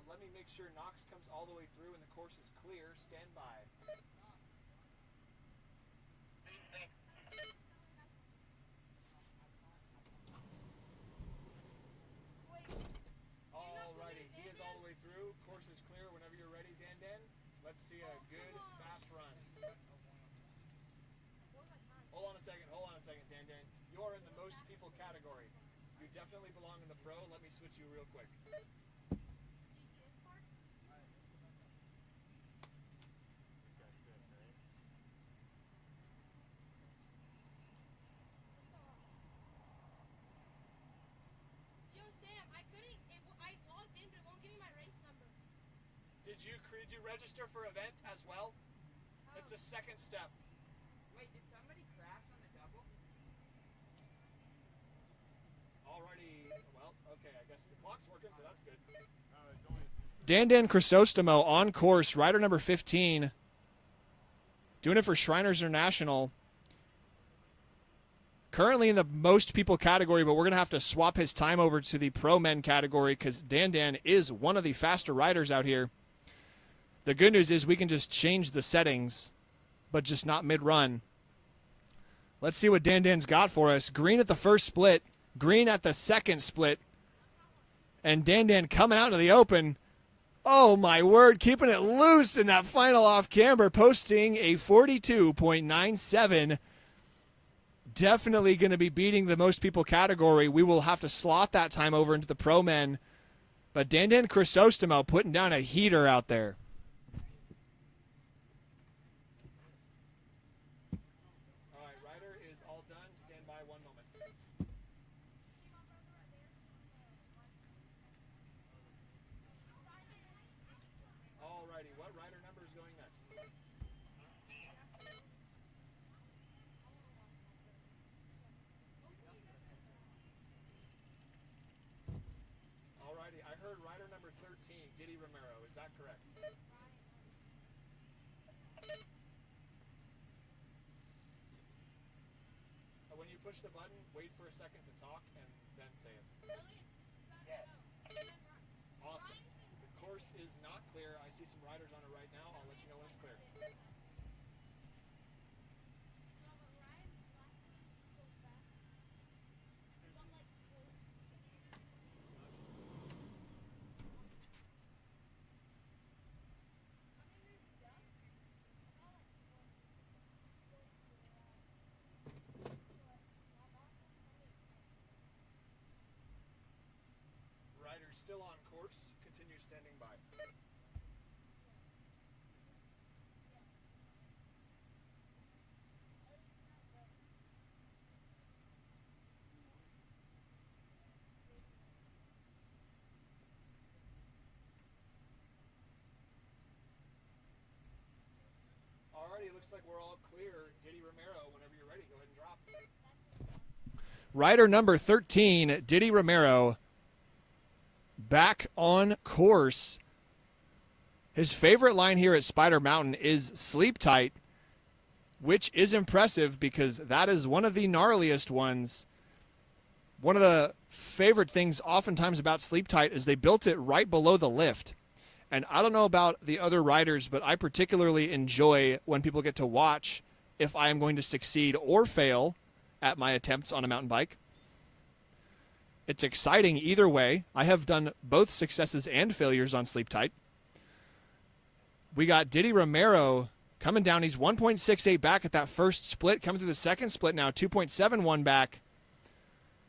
let me make sure Knox comes all the way through and the course is clear. Stand by. Alrighty, he is all the way through. Course is clear whenever you're ready, Dan. Let's see a good, fast run. Hold on a second, Dan. You are in the most people category. You definitely belong in the pro. Let me switch you real quick. Yo, Sam, I couldn't. I logged in, but it won't give me my race number. Did you register for event as well? It's a second step. Wait, did somebody crash on the double? Alrighty, well, okay, I guess the clock's working, so that's good. Dandan Chrysostimo on course, rider number 15. Doing it for Shriners International. Currently in the most people category, but we're going to have to swap his time over to the pro men category because Dandan is one of the faster riders out here. The good news is we can just change the settings, but just not mid-run. Let's see what Dandan's got for us. Green at the first split, green at the second split, and Dandan coming out into the open. Oh, my word, keeping it loose in that final off-camber, posting a 42.97. Definitely going to be beating the most people category. We will have to slot that time over into the pro men. But Dandan Chrysostimo putting down a heater out there. All right, rider is all done. Stand by 1 moment. Alrighty, what rider number is going next? Alrighty, I heard rider number 13, Diddy Romero. Is that correct? When you push the button, wait for a second to talk and then say it. Awesome. The course is not clear. I see some riders on it right now. I'll let you know when it's clear. Riders still on course. Continue standing by. Alrighty, looks like we're all clear. Diddy Romero, whenever you're ready, go ahead and drop. Rider number 13, Diddy Romero, back on course. His favorite line here at Spider Mountain is sleep tight, which is impressive because that is one of the gnarliest ones. One of the favorite things oftentimes about sleep tight is they built it right below the lift. And I don't know about the other riders, but I particularly enjoy when people get to watch if I am going to succeed or fail at my attempts on a mountain bike. It's exciting either way. I have done both successes and failures on sleep tight. We got Diddy Romero coming down. He's 1.68 back at that first split. Coming through the second split now, 2.71 back.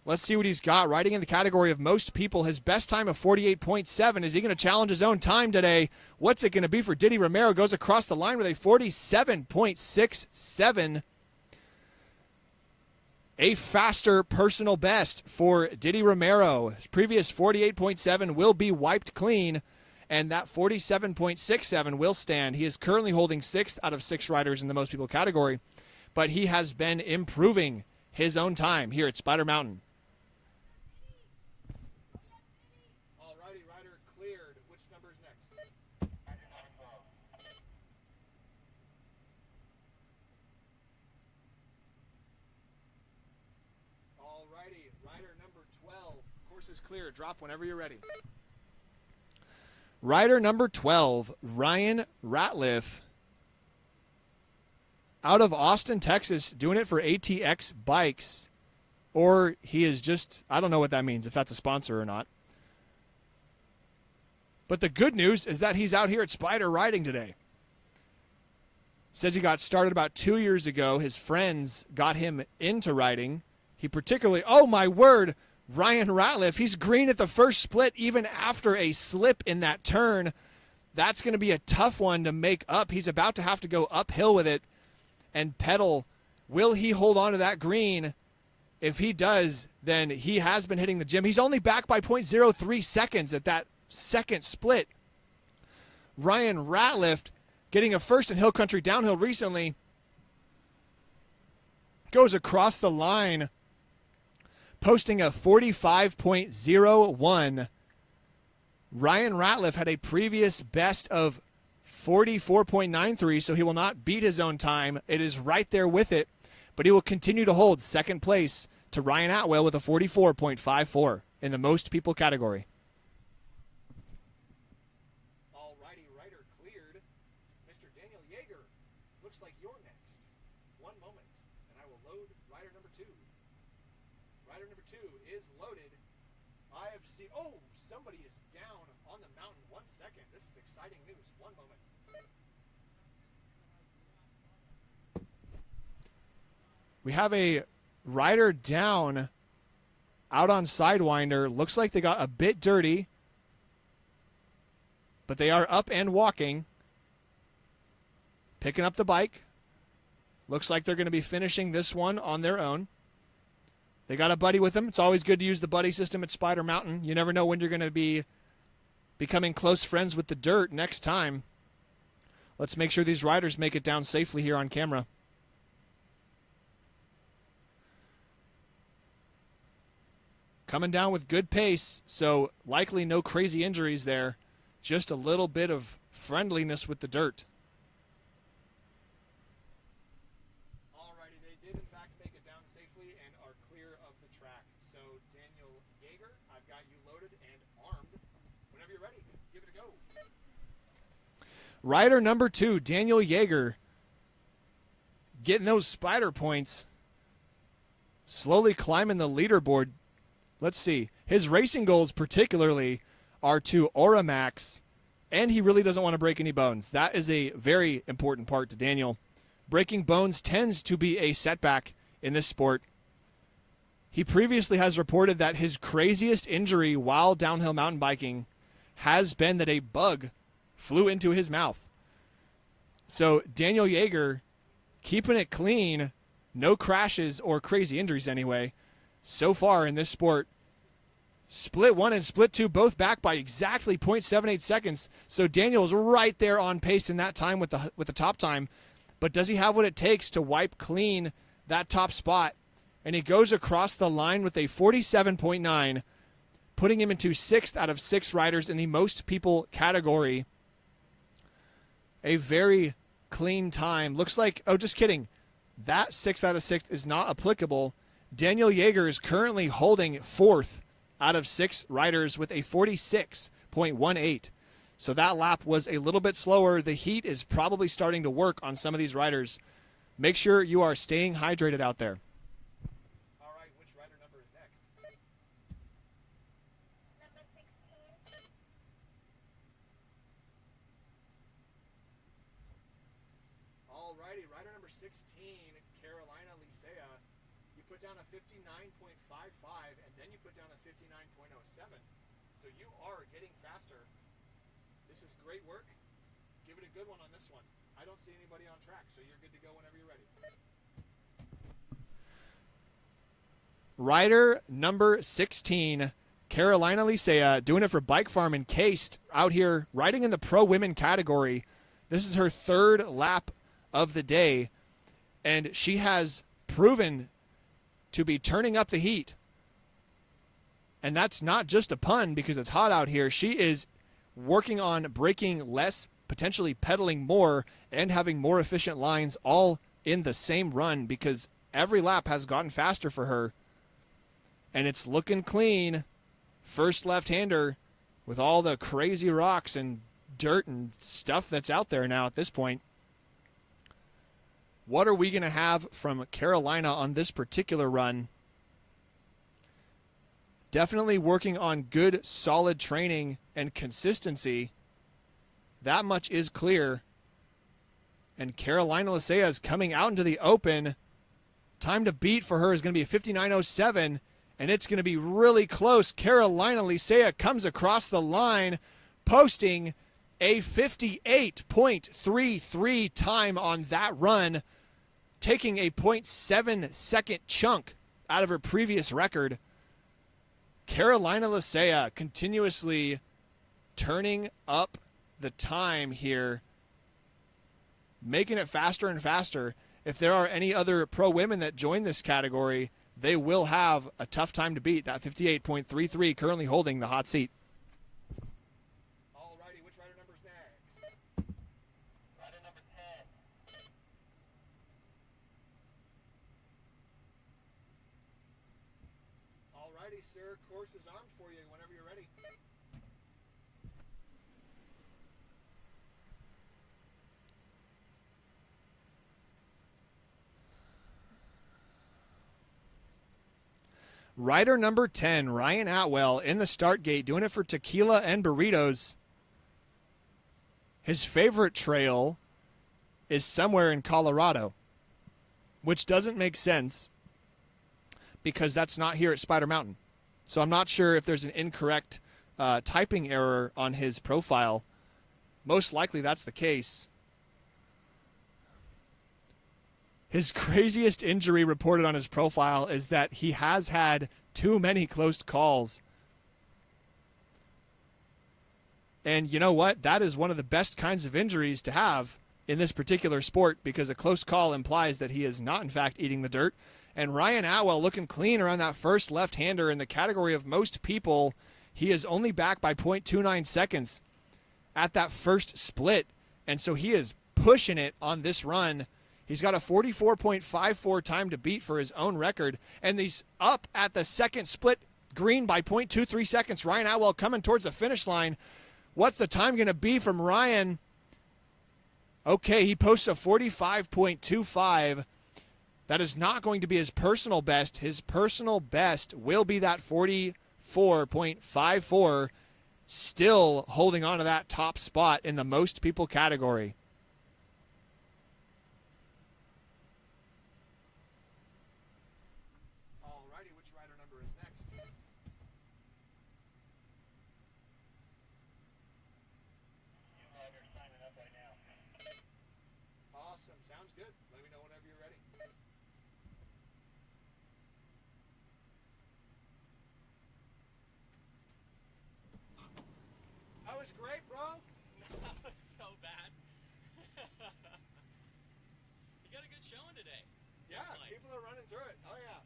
Let's see what he's got. Riding in the category of most people, his best time of 48.7. Is he going to challenge his own time today? What's it going to be for Diddy Romero? Goes across the line with a 47.67. A faster personal best for Diddy Romero. His previous 48.7 will be wiped clean, and that 47.67 will stand. He is currently holding 6th out of 6 riders in the most people category, but he has been improving his own time here at Spider Mountain. Alrighty, rider cleared. Which number's next? Alrighty, rider number 12. Course is clear. Drop whenever you're ready. Rider number 12, Ryan Ratliff, out of Austin, Texas, doing it for ATX Bikes. Or he is just, I don't know what that means, if that's a sponsor or not. But the good news is that he's out here at Spider riding today. Says he got started about 2 years ago. His friends got him into riding. He particularly, oh my word, Ryan Ratliff, he's green at the first split even after a slip in that turn. That's going to be a tough one to make up. He's about to have to go uphill with it and pedal. Will he hold on to that green? If he does, then he has been hitting the gym. He's only back by 0.03 seconds at that second split. Ryan Ratliff getting a first in Hill Country Downhill recently goes across the line, posting a 45.01. Ryan Ratliff had a previous best of 44.93, so he will not beat his own time. It is right there with it, but he will continue to hold second place to Ryan Atwell with a 44.54 in the most people category. Alrighty, rider cleared. Mr. Daniel Yeager, looks like you're next. One moment, and I will load rider number 2. Rider number 2 is loaded. IFC, oh, somebody is down on the mountain. 1 second. This is exciting news. One moment. We have a rider down out on Sidewinder. Looks like they got a bit dirty, but they are up and walking, picking up the bike. Looks like they're going to be finishing this one on their own. They got a buddy with them. It's always good to use the buddy system at Spider Mountain. You never know when you're going to be becoming close friends with the dirt next time. Let's make sure these riders make it down safely here on camera. Coming down with good pace, so likely no crazy injuries there. Just a little bit of friendliness with the dirt. Alrighty, they did in fact make it down safely and are clear of the track. So Daniel Yeager, I've got you loaded and armed. Whenever you're ready, give it a go. Rider number 2, Daniel Yeager, getting those spider points, slowly climbing the leaderboard. Let's see. His racing goals particularly are to Auramax, and he really doesn't want to break any bones. That is a very important part to Daniel. Breaking bones tends to be a setback in this sport. He previously has reported that his craziest injury while downhill mountain biking has been that a bug flew into his mouth. So Daniel Yeager keeping it clean, no crashes or crazy injuries anyway, so far in this sport. Split 1 and split 2 both back by exactly 0.78 seconds. So Daniel's right there on pace in that time with the top time. But does he have what it takes to wipe clean that top spot? And he goes across the line with a 47.9, putting him into 6th out of 6 riders in the most people category. A very clean time. Looks like, oh, just kidding. That 6th out of 6 is not applicable. Daniel Yeager is currently holding 4th out of 6 riders with a 46.18. So that lap was a little bit slower. The heat is probably starting to work on some of these riders. Make sure you are staying hydrated out there. All right, which rider number is next? Number 16. Alrighty, rider number 16, Carolina Licea. You put down a 59.55, and then you put down a 59.07. So you are getting faster. This is great work. Give it a good one on this one. I don't see anybody on track, so you're good to go whenever you're ready. Rider number 16, Carolina Licea, doing it for Bike Farm Encased, out here riding in the pro women category. This is her third lap of the day, and she has proven to be turning up the heat. And that's not just a pun because it's hot out here. She is working on braking less, potentially pedaling more, and having more efficient lines all in the same run because every lap has gotten faster for her. And it's looking clean. First left-hander with all the crazy rocks and dirt and stuff that's out there now at this point. What are we going to have from Carolina on this particular run? Definitely working on good, solid training and consistency. That much is clear. And Carolina Licea is coming out into the open. Time to beat for her is going to be a 59.07, and it's going to be really close. Carolina Licea comes across the line, posting a 58.33 time on that run, taking a 0.7 second chunk out of her previous record. Carolina Licea continuously turning up the time here, making it faster and faster. If there are any other pro women that join this category, they will have a tough time to beat that 58.33, currently holding the hot seat. Alrighty, which rider number's next? Rider number 10. Alrighty, sir. Course is armed for you whenever you're ready. Rider number 10, Ryan Atwell, in the start gate, doing it for Tequila and Burritos. His favorite trail is somewhere in Colorado, which doesn't make sense because that's not here at Spider Mountain. So I'm not sure if there's an incorrect typing error on his profile. Most likely that's the case. His craziest injury reported on his profile is that he has had too many close calls. And you know what? That is one of the best kinds of injuries to have in this particular sport because a close call implies that he is not, in fact, eating the dirt. And Ryan Atwell looking clean around that first left-hander in the category of most people. He is only back by 0.29 seconds at that first split. And so he is pushing it on this run. He's got a 44.54 time to beat for his own record, and he's up at the second split green by 0.23 seconds. Ryan Atwell coming towards the finish line. What's the time going to be from Ryan? Okay, he posts a 45.25. That is not going to be his personal best. His personal best will be that 44.54, still holding on to that top spot in the most people category. Sounds good. Let me know whenever you're ready. That was great, bro. That was so bad. You got a good showing today. Yeah, Like. people are running through it. Oh, yeah.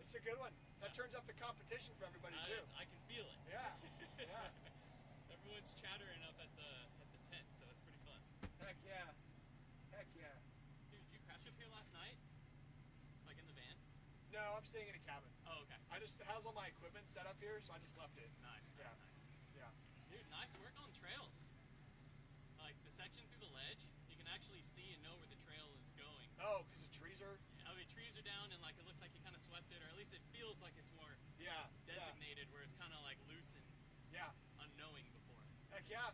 It's a good one. That turns up the competition for everybody, too. I can feel it. Yeah. Yeah. Everyone's chattering up at the tent, so it's pretty fun. Heck yeah. Heck yeah. Dude, did you crash up here last night? Like in the van? No, I'm staying in a cabin. Oh, okay. I just has all my equipment set up here, so I just left it. Nice, Yeah. nice. Yeah. Dude, nice work on trails. Like the section through the ledge, you can actually see and know where the trail is going. Oh, because the trees are. I mean, trees are down and like it looks like you kind of swept it, or at least it feels like it's more Yeah. designated, where it's kind of like loose and Yeah. unknowing before. Heck yeah.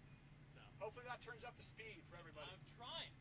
So Hopefully that turns up the speed for everybody. I'm trying.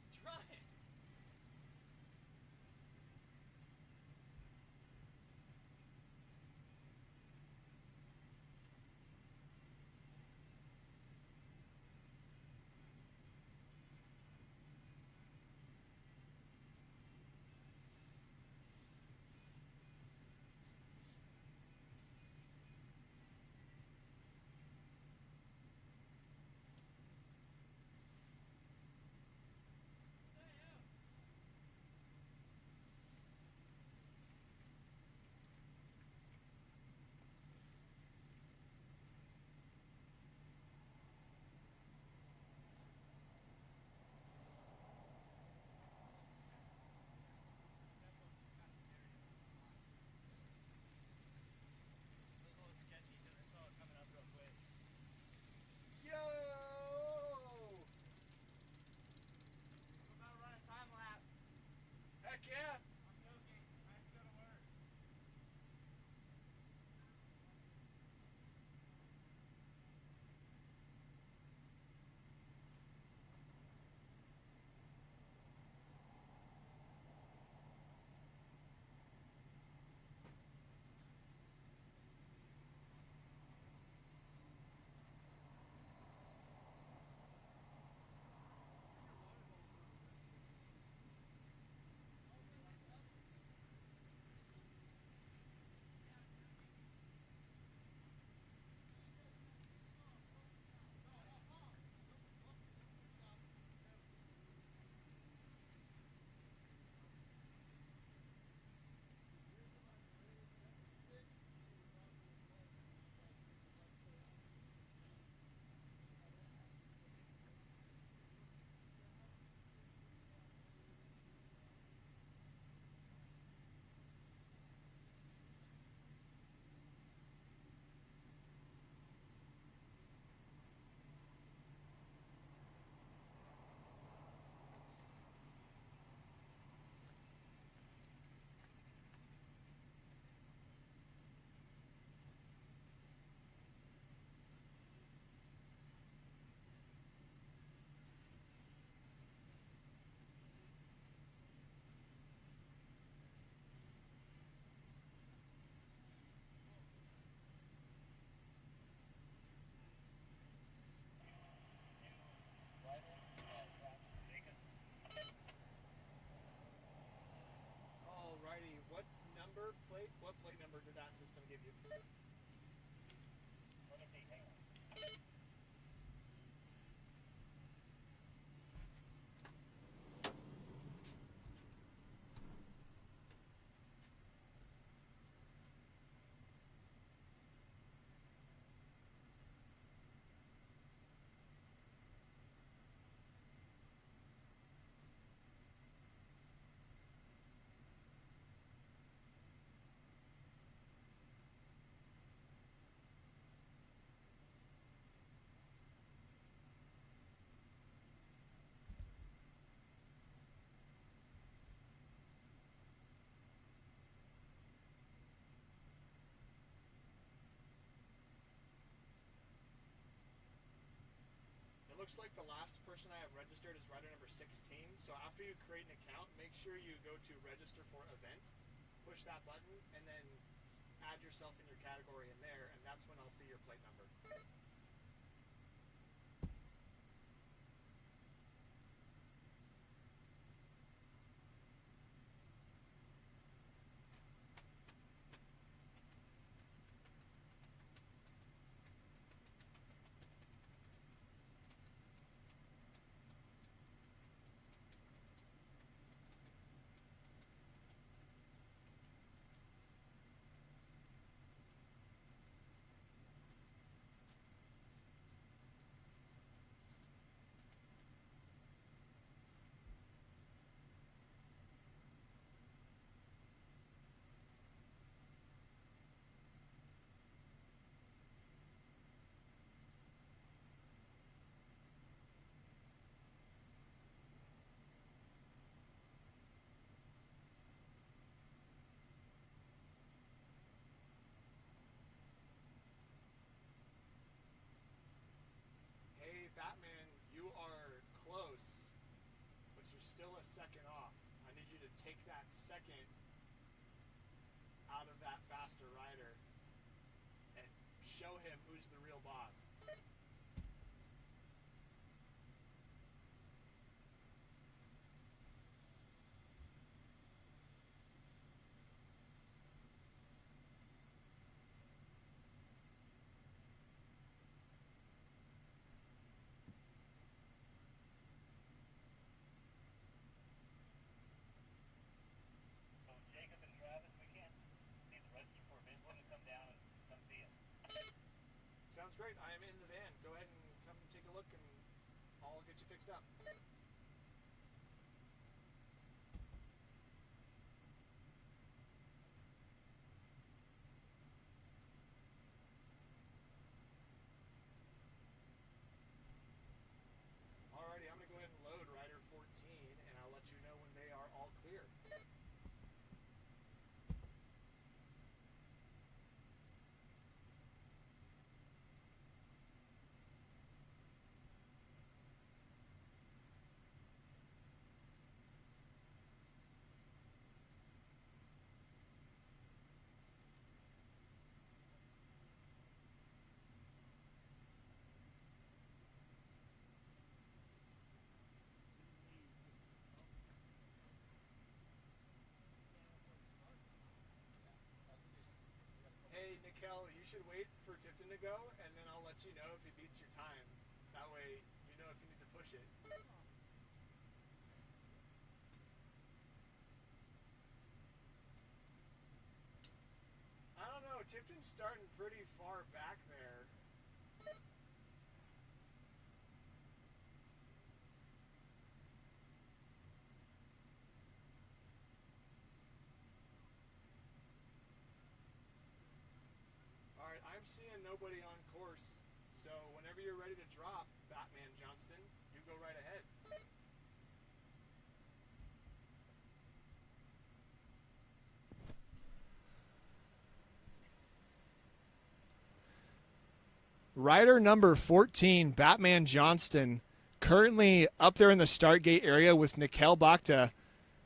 give you. Let me see. Hang on. It looks like the last person I have registered is rider number 16. So after you create an account, make sure you go to register for event, push that button, and then add yourself in your category in there, and that's when I'll see your plate number. Hey, Batman, you are close, but you're still a second off. I need you to take that second out of that faster rider and show him who's the real boss. So Jacob and Travis, we can't see the register for a bit. We're gonna come down and come see him. Sounds great. I am in the van. Go ahead and come take a look, and I'll get you fixed up. Alrighty, I'm going to go ahead and load rider 14, and I'll let you know when they are all clear. Hey, Nikel, you should wait for Tipton to go, and then I'll let you know if he beats your time. That way, you know if you need to push it. I don't know, Tipton's starting pretty far back there. Alright, I'm seeing nobody on course, so whenever you're ready to drop, Batman Johnston, you go right ahead. Rider number 14, Batman Johnston, currently up there in the start gate area with Nikel Bakhta,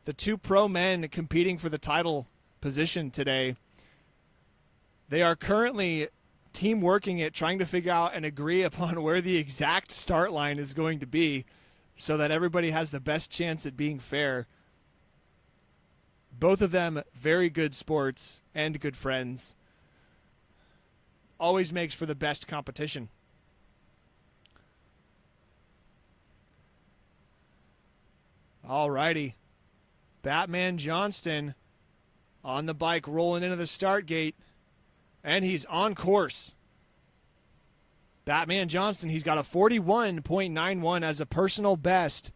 the two pro men competing for the title position today. They are currently team working it, trying to figure out and agree upon where the exact start line is going to be so that everybody has the best chance at being fair. Both of them very good sports and good friends. always makes for the best competition. All righty. Batman Johnston on the bike rolling into the start gate, and he's on course. Batman Johnston, he's got a 41.91 as a personal best,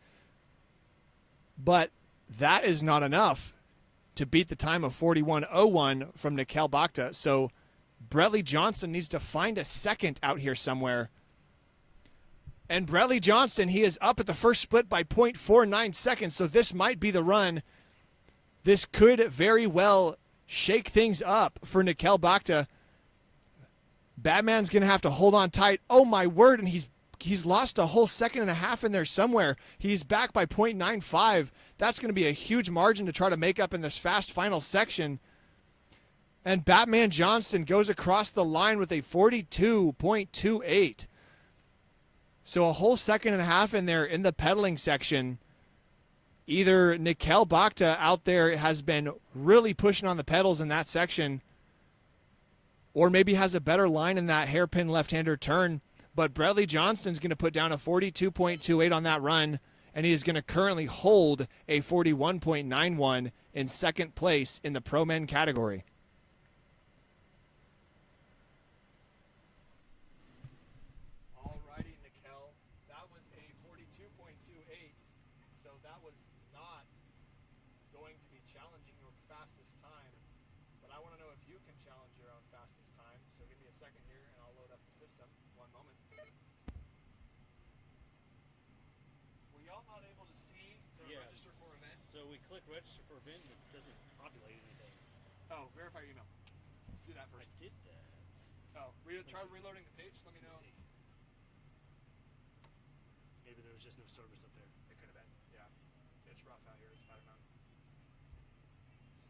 but that is not enough to beat the time of 41.01 from Nikhil Bhakta. So Bradley Johnston needs to find a second out here somewhere. And Bradley Johnston, he is up at the first split by 0.49 seconds, so this might be the run. This could very well shake things up for Nikhil Bhakta. Batman's going to have to hold on tight. Oh, my word, and he's lost a whole second and a half in there somewhere. He's back by 0.95. That's going to be a huge margin to try to make up in this fast final section. And Batman Johnston goes across the line with a 42.28. So a whole second and a half in there in the pedaling section. Either Nikhil Bhakta out there has been really pushing on the pedals in that section, or maybe has a better line in that hairpin left-hander turn. But Bradley Johnston's going to put down a 42.28 on that run, and he is going to currently hold a 41.91 in second place in the Pro Men category. Alrighty, Nikhil. That was a 42.28, so that was not going to be challenging your fastest time. But I want to know if you can challenge your own fastest time. So give me a second here, and I'll load up the system. 1 moment. Were y'all not able to see the register for event? So we click register for event, but it doesn't populate anything. Oh, verify your email. Do that I first. did that. Oh, try reloading the page. Let me know. Let me see. Maybe there was just no service up there. It could have been. Yeah. It's rough out here at Spider Mountain.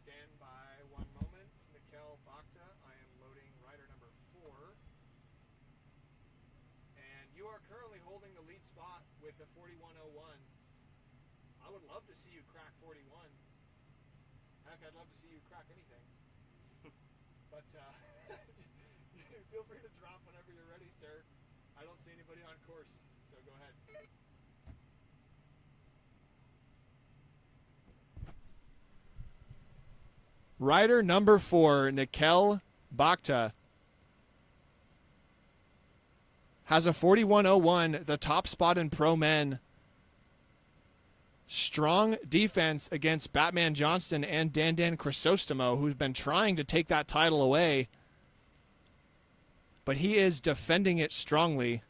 Stand by 1 moment. Nikhil Bhakta. I am loading rider number 4. And you are currently holding the lead spot with the 41.01. I would love to see you crack 41. Heck, I'd love to see you crack anything. But feel free to drop whenever you're ready, sir. I don't see anybody on course, so go ahead. Rider number 4, Nikhil Bhakta, has a 41.01, the top spot in Pro Men. Strong defense against Batman Johnston and Dandan Chrysostomo, who's been trying to take that title away. But he is defending it strongly.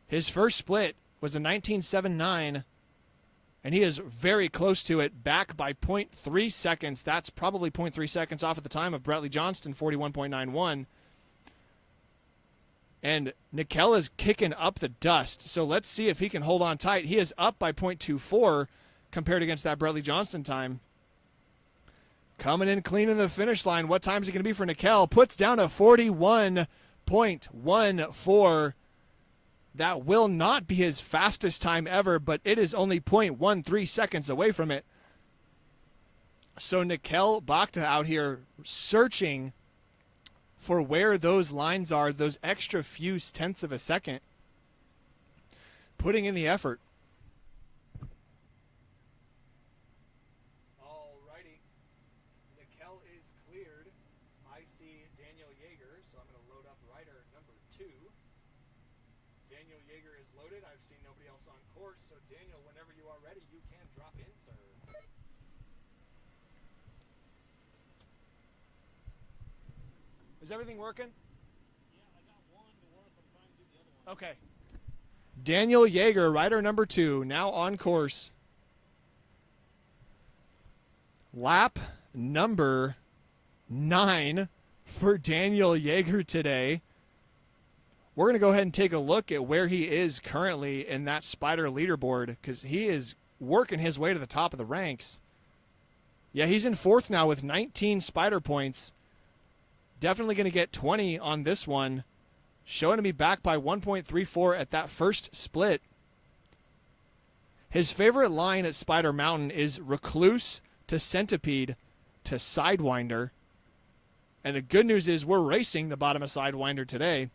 His first split was a 19.79, and he is very close to it, back by 0.3 seconds. That's probably 0.3 seconds off at the time of Bradley Johnston, 41.91. And Nikhil is kicking up the dust, so let's see if he can hold on tight. He is up by 0.24 compared against that Bradley Johnston time. Coming in clean in the finish line. What time is it going to be for Nikhil? Puts down a 41.14. That will not be his fastest time ever, but it is only 0.13 seconds away from it. So Nikhil Bhakta out here searching for where those lines are, those extra few tenths of a second, putting in the effort. Alrighty. Nikhil is cleared. I see Daniel Yeager, so I'm going to load up rider number 2. Daniel Yeager is loaded. I've seen nobody else on course, so Daniel, whenever you are ready, you can drop in, sir. Is everything working? Yeah, I got one to work. I'm trying to do the other one. Okay. Daniel Yeager, rider number 2, now on course. Lap number 9 for Daniel Yeager today. We're going to go ahead and take a look at where he is currently in that Spider leaderboard, because he is working his way to the top of the ranks. Yeah, he's in 4th now with 19 Spider points. Definitely going to get 20 on this one. Showing to be back by 1.34 at that first split. His favorite line at Spider Mountain is Recluse to Centipede to Sidewinder. And the good news is we're racing the bottom of Sidewinder today.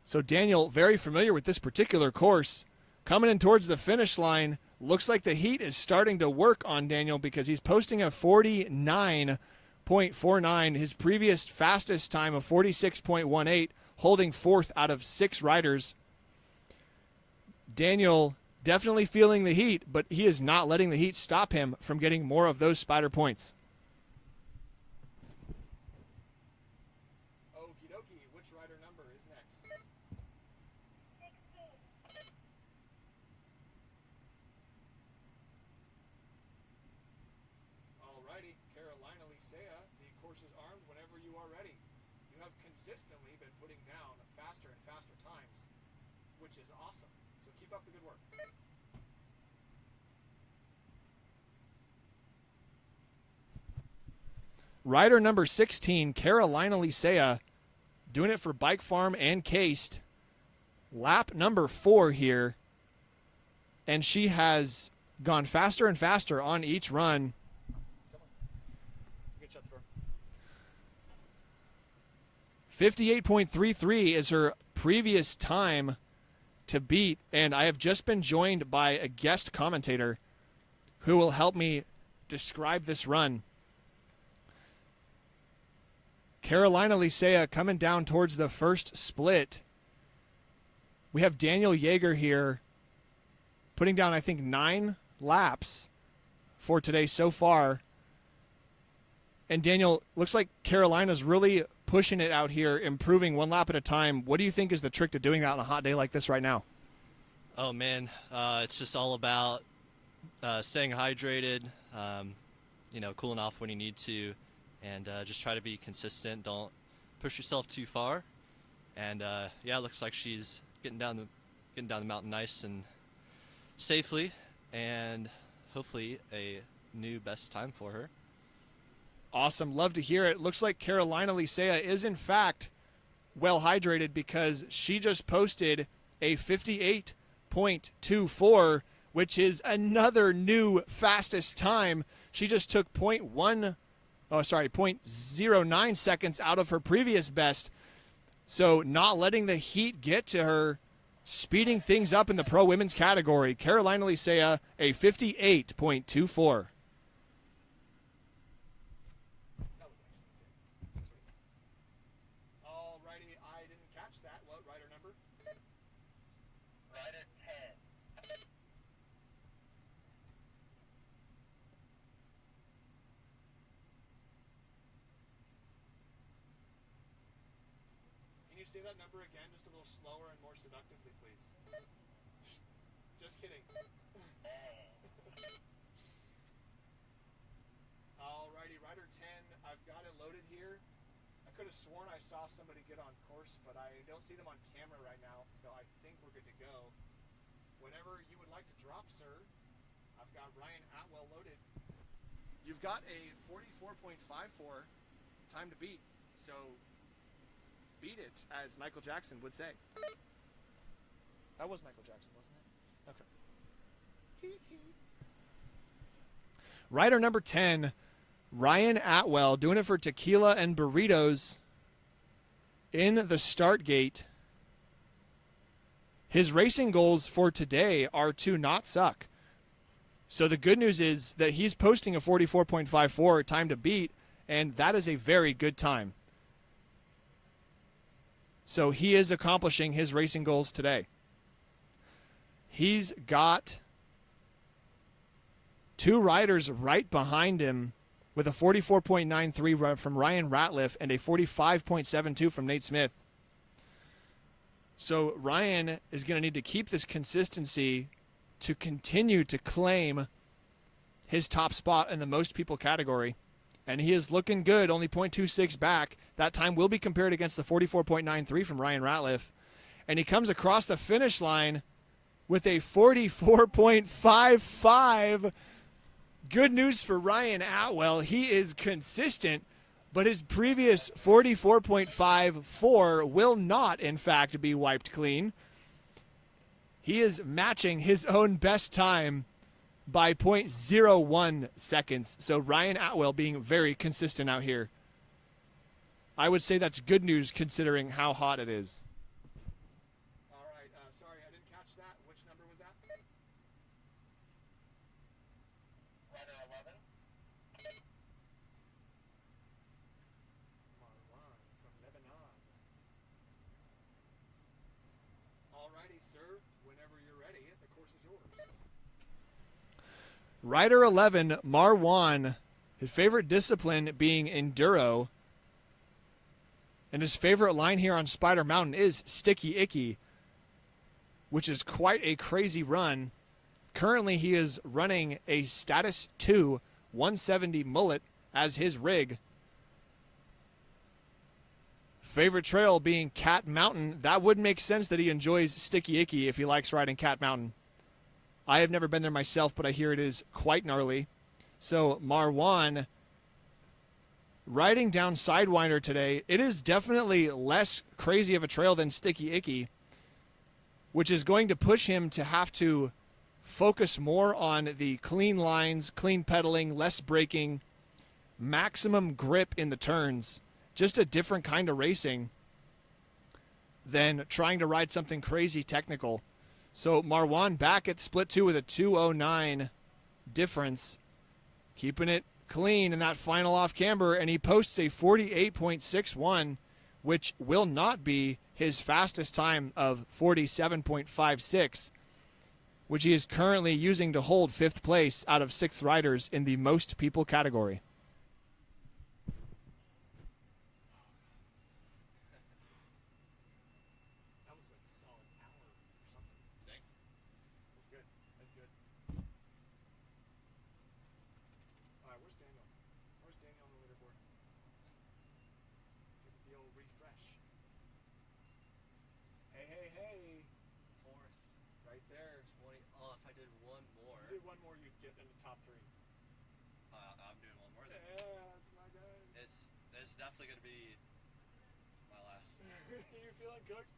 So Daniel, very familiar with this particular course, coming in towards the finish line. Looks like the heat is starting to work on Daniel because he's posting a 49.49, his previous fastest time of 46.18, holding fourth out of 6 riders. Daniel definitely feeling the heat, but he is not letting the heat stop him from getting more of those Spider points. Okie dokie, which rider number is next? Alrighty, Carolina Licea, the course is armed whenever you are ready. You have consistently been putting down faster and faster times, which is awesome. So keep up the good work. Rider number 16, Carolina Licea, doing it for Bike Farm and Cased. Lap number 4 here. And she has gone faster and faster on each run. You can shut the door. 58.33 is her previous time to beat. And I have just been joined by a guest commentator who will help me describe this run. Carolina Licea coming down towards the first split. We have Daniel Yeager here putting down, I think, 9 laps for today so far. And Daniel, looks like Carolina's really pushing it out here, improving 1 lap at a time. What do you think is the trick to doing that on a hot day like this right now? Oh, man, it's just all about staying hydrated, cooling off when you need to, and just try to be consistent. Don't push yourself too far. And it looks like she's getting down the mountain nice and safely, and hopefully a new best time for her. Awesome. Love to hear it. Looks like Carolina Licea is, in fact, well hydrated because she just posted a 58.24, which is another new fastest time. She just took 0.09 seconds out of her previous best. So not letting the heat get to her, speeding things up in the pro women's category. Carolina Licea, a 58.24. That was excellent. Alrighty, I didn't catch that. What rider number? Rider 10. Can you say that number again, just a little slower and more seductively, please? Just kidding. Alrighty, rider 10, I've got it loaded here. I could have sworn I saw somebody get on course, but I don't see them on camera right now, so I think we're good to go. Whenever you would like to drop, sir, I've got Ryan Atwell loaded. You've got a 44.54 time to beat, so beat it, as Michael Jackson would say. That was Michael Jackson, wasn't it? Okay. Rider number 10, Ryan Atwell, doing it for Tequila and Burritos in the start gate. His racing goals for today are to not suck. So the good news is that he's posting a 44.54 time to beat, and that is a very good time. So he is accomplishing his racing goals today. He's got 2 riders right behind him with a 44.93 from Ryan Ratliff and a 45.72 from Nate Smith. So Ryan is going to need to keep this consistency to continue to claim his top spot in the most people category. And he is looking good, only 0.26 back. That time will be compared against the 44.93 from Ryan Ratliff. And he comes across the finish line with a 44.55. Good news for Ryan Atwell. He is consistent, but his previous 44.54 will not, in fact, be wiped clean. He is matching his own best time by 0.01 seconds. So Ryan Atwell being very consistent out here. I would say that's good news considering how hot it is. All right. Sorry, I didn't catch that. Which number was that? Rider 11. Marwan from Lebanon. Alrighty, sir. Whenever you're ready, the course is yours. Rider 11, Marwan, his favorite discipline being enduro. And his favorite line here on Spider Mountain is Sticky Icky, which is quite a crazy run. Currently, he is running a Status 2 170 mullet as his rig. Favorite trail being Cat Mountain. That would make sense that he enjoys Sticky Icky if he likes riding Cat Mountain. I have never been there myself, but I hear it is quite gnarly. So Marwan riding down Sidewinder today. It is definitely less crazy of a trail than Sticky Icky, which is going to push him to have to focus more on the clean lines, clean pedaling, less braking, maximum grip in the turns. Just a different kind of racing than trying to ride something crazy technical. So Marwan back at split 2 with a 209 difference, keeping it clean in that final off camber, and he posts a 48.61, which will not be his fastest time of 47.56, which he is currently using to hold 5th place out of 6th riders in the most people category. That was like a solid hour or something. Dang. That's good. That's good. All right, where's Daniel? Where's Daniel on the leaderboard? Give it the old refresh. Hey, hey, hey. 4th. Right there. 20. Oh, if I did one more. If you did one more, you'd get in the top 3. I'm doing one more then. Yeah, that's my guy. It's definitely going to be my last. You feeling cooked?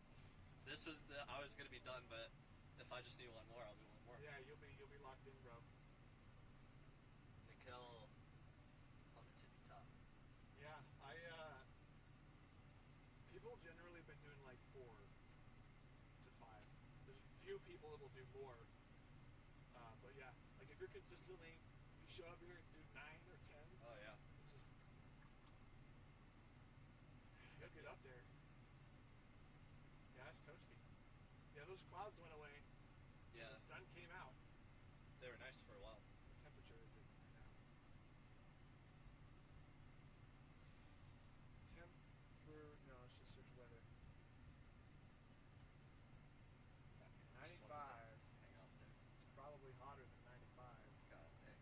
I was going to be done, but if I just need one more, I'll do one more. Yeah, you'll be locked in, bro. Mikkel on the tippy top. Yeah, people generally been doing like 4 to 5. There's a few people that will do more. But yeah, like if you're consistently, you show up here and do 9 or 10. Oh, yeah. Just you'll get up there. Yeah, it's toasty. Yeah, those clouds went away. Yeah, The sun came out. they were nice for a while. What temperature is it right now? No, let's just search weather. 95. Just wants to hang out there. It's probably hotter than 95. God dang.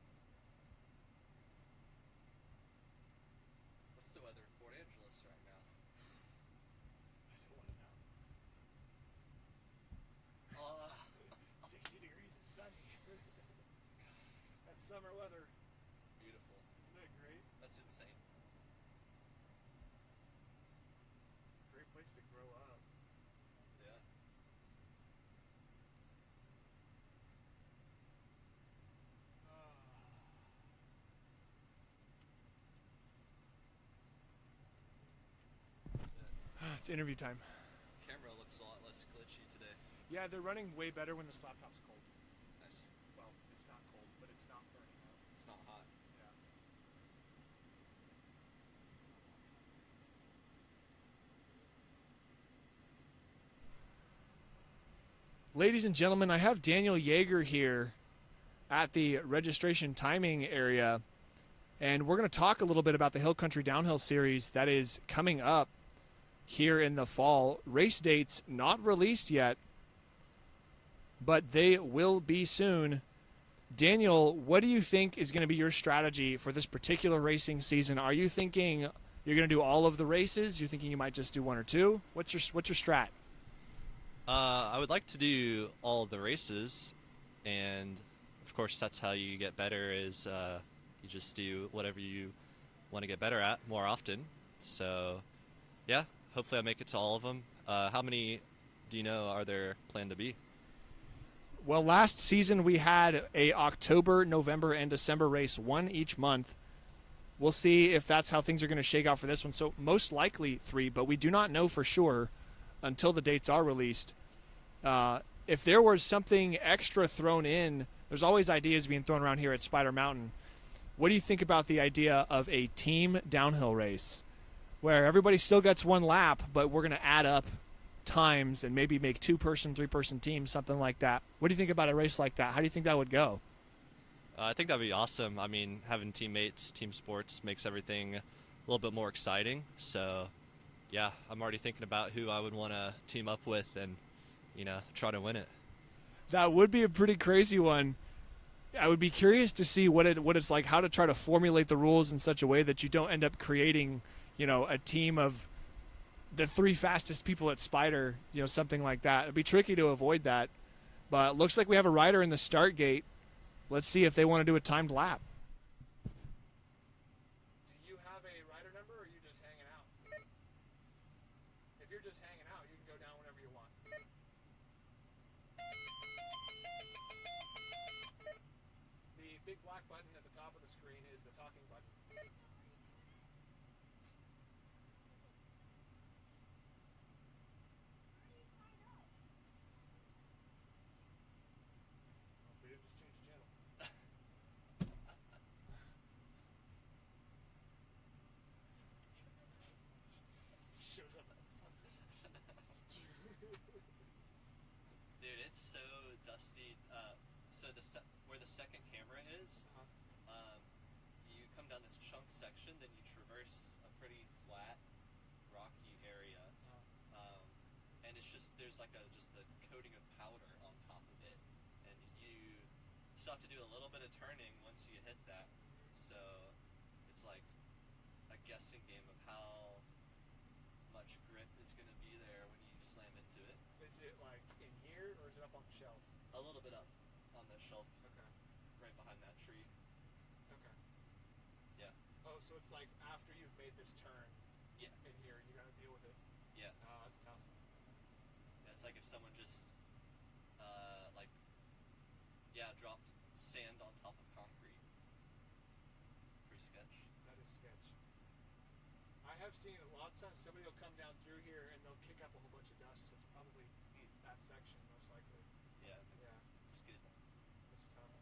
What's the weather in Port Angeles right now? I don't want to know. 60 degrees and sunny. That's summer weather. Beautiful. Isn't that great? That's insane. Great place to grow up. Yeah. It's interview time. Camera looks a lot less glitchy today. Yeah, they're running way better when the slap top's cold. Nice. Well, it's not cold, but it's not burning out. It's not hot. Yeah. Ladies and gentlemen, I have Daniel Yeager here at the registration timing area, and we're going to talk a little bit about the Hill Country Downhill Series that is coming up here in the fall. Race dates not released yet, but they will be soon. Daniel, what do you think is going to be your strategy for this particular racing season? Are you thinking you're going to do all of the races? You're thinking you might just do 1 or 2? What's your strat? I would like to do all of the races, and of course that's how you get better is you just do whatever you want to get better at more often. So yeah, hopefully I make it to all of them. How many do you know are there planned to be? Well, last season we had a October, November, and December race, one each month. we'll see if that's how things are going to shake out for this one. So most likely 3, but we do not know for sure until the dates are released. If there was something extra thrown in, there's always ideas being thrown around here at Spider Mountain. What do you think about the idea of a team downhill race where everybody still gets 1 lap, but we're going to add up times and maybe make 2-person, 3-person teams, something like that? What do you think about a race like that? How do you think that would go? I think that'd be awesome. I mean, having teammates, team sports makes everything a little bit more exciting. So, yeah, I'm already thinking about who I would want to team up with and, try to win it. That would be a pretty crazy one. I would be curious to see what it's like, how to try to formulate the rules in such a way that you don't end up creating, a team of the 3 fastest people at Spider, something like that. It'd be tricky to avoid that. But it looks like we have a rider in the start gate. Let's see if they want to do a timed lap. Do you have a rider number, or are you just hanging out? If you're just hanging out, you can go down whenever you want. The big black button at the top of the screen is the talking button. Well, if we didn't just change the channel. Shows up. Dude, it's so dusty. So where the second camera is, you come down this chunk section, then you traverse a pretty flat, rocky area, and it's just there's like just a coating of powder on top of it, and you still have to do a little bit of turning once you hit that. So it's like a guessing game of how much grip is going to be there when you slam into it. Is it like in here, or is it up on the shelf? A little bit up on the shelf, Okay. right behind that tree. Okay. Yeah. Oh, so it's like after you've made this turn Yeah. in here, you gotta deal with it. Yeah. Oh, that's tough. Yeah, it's like if someone just, dropped sand on top of concrete. Pretty sketch. That is sketch. I have seen a lot of times somebody will come down through here and they'll kick up a whole bunch of dust. So it's probably that section, most likely. Yeah. Yeah, Skid. that's tough.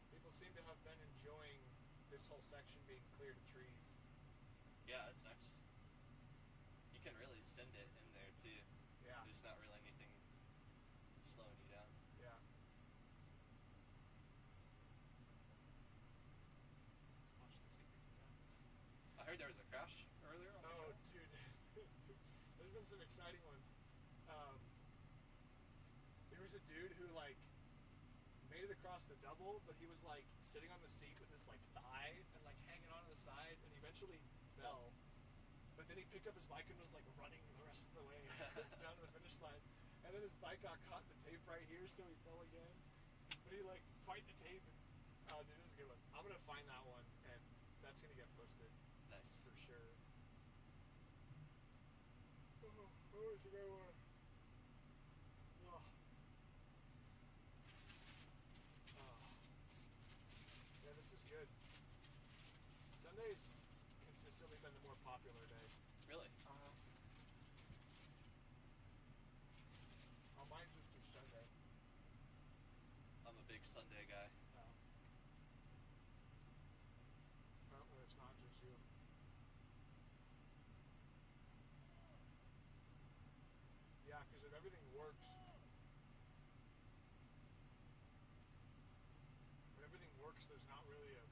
People seem to have been enjoying this whole section being cleared of trees. Yeah, that's nice. You can really send it in there too. Yeah. There's not really anything slowing you down. Yeah. Let's watch this get down. I heard there was a crash earlier on the Oh, show. dude. There's been some exciting ones. There was a dude who, made it across the double, but he was, sitting on the seat with his, thigh and, hanging onto the side, and he eventually fell. But then he picked up his bike and was, running the rest of the way down to the finish line. And then his bike got caught in the tape right here, so he fell again. But he, fight the tape. And, oh, dude, it was a good one. I'm going to find that one, and that's going to get posted. Nice. For sure. Oh, where's the right one? Oh. Oh. Yeah, this is good. Sunday's consistently been the more popular day. Really? Oh, mine just do Sunday. I'm a big Sunday guy. Oh. Apparently it's not just you. Yeah, because if everything works, there's not really a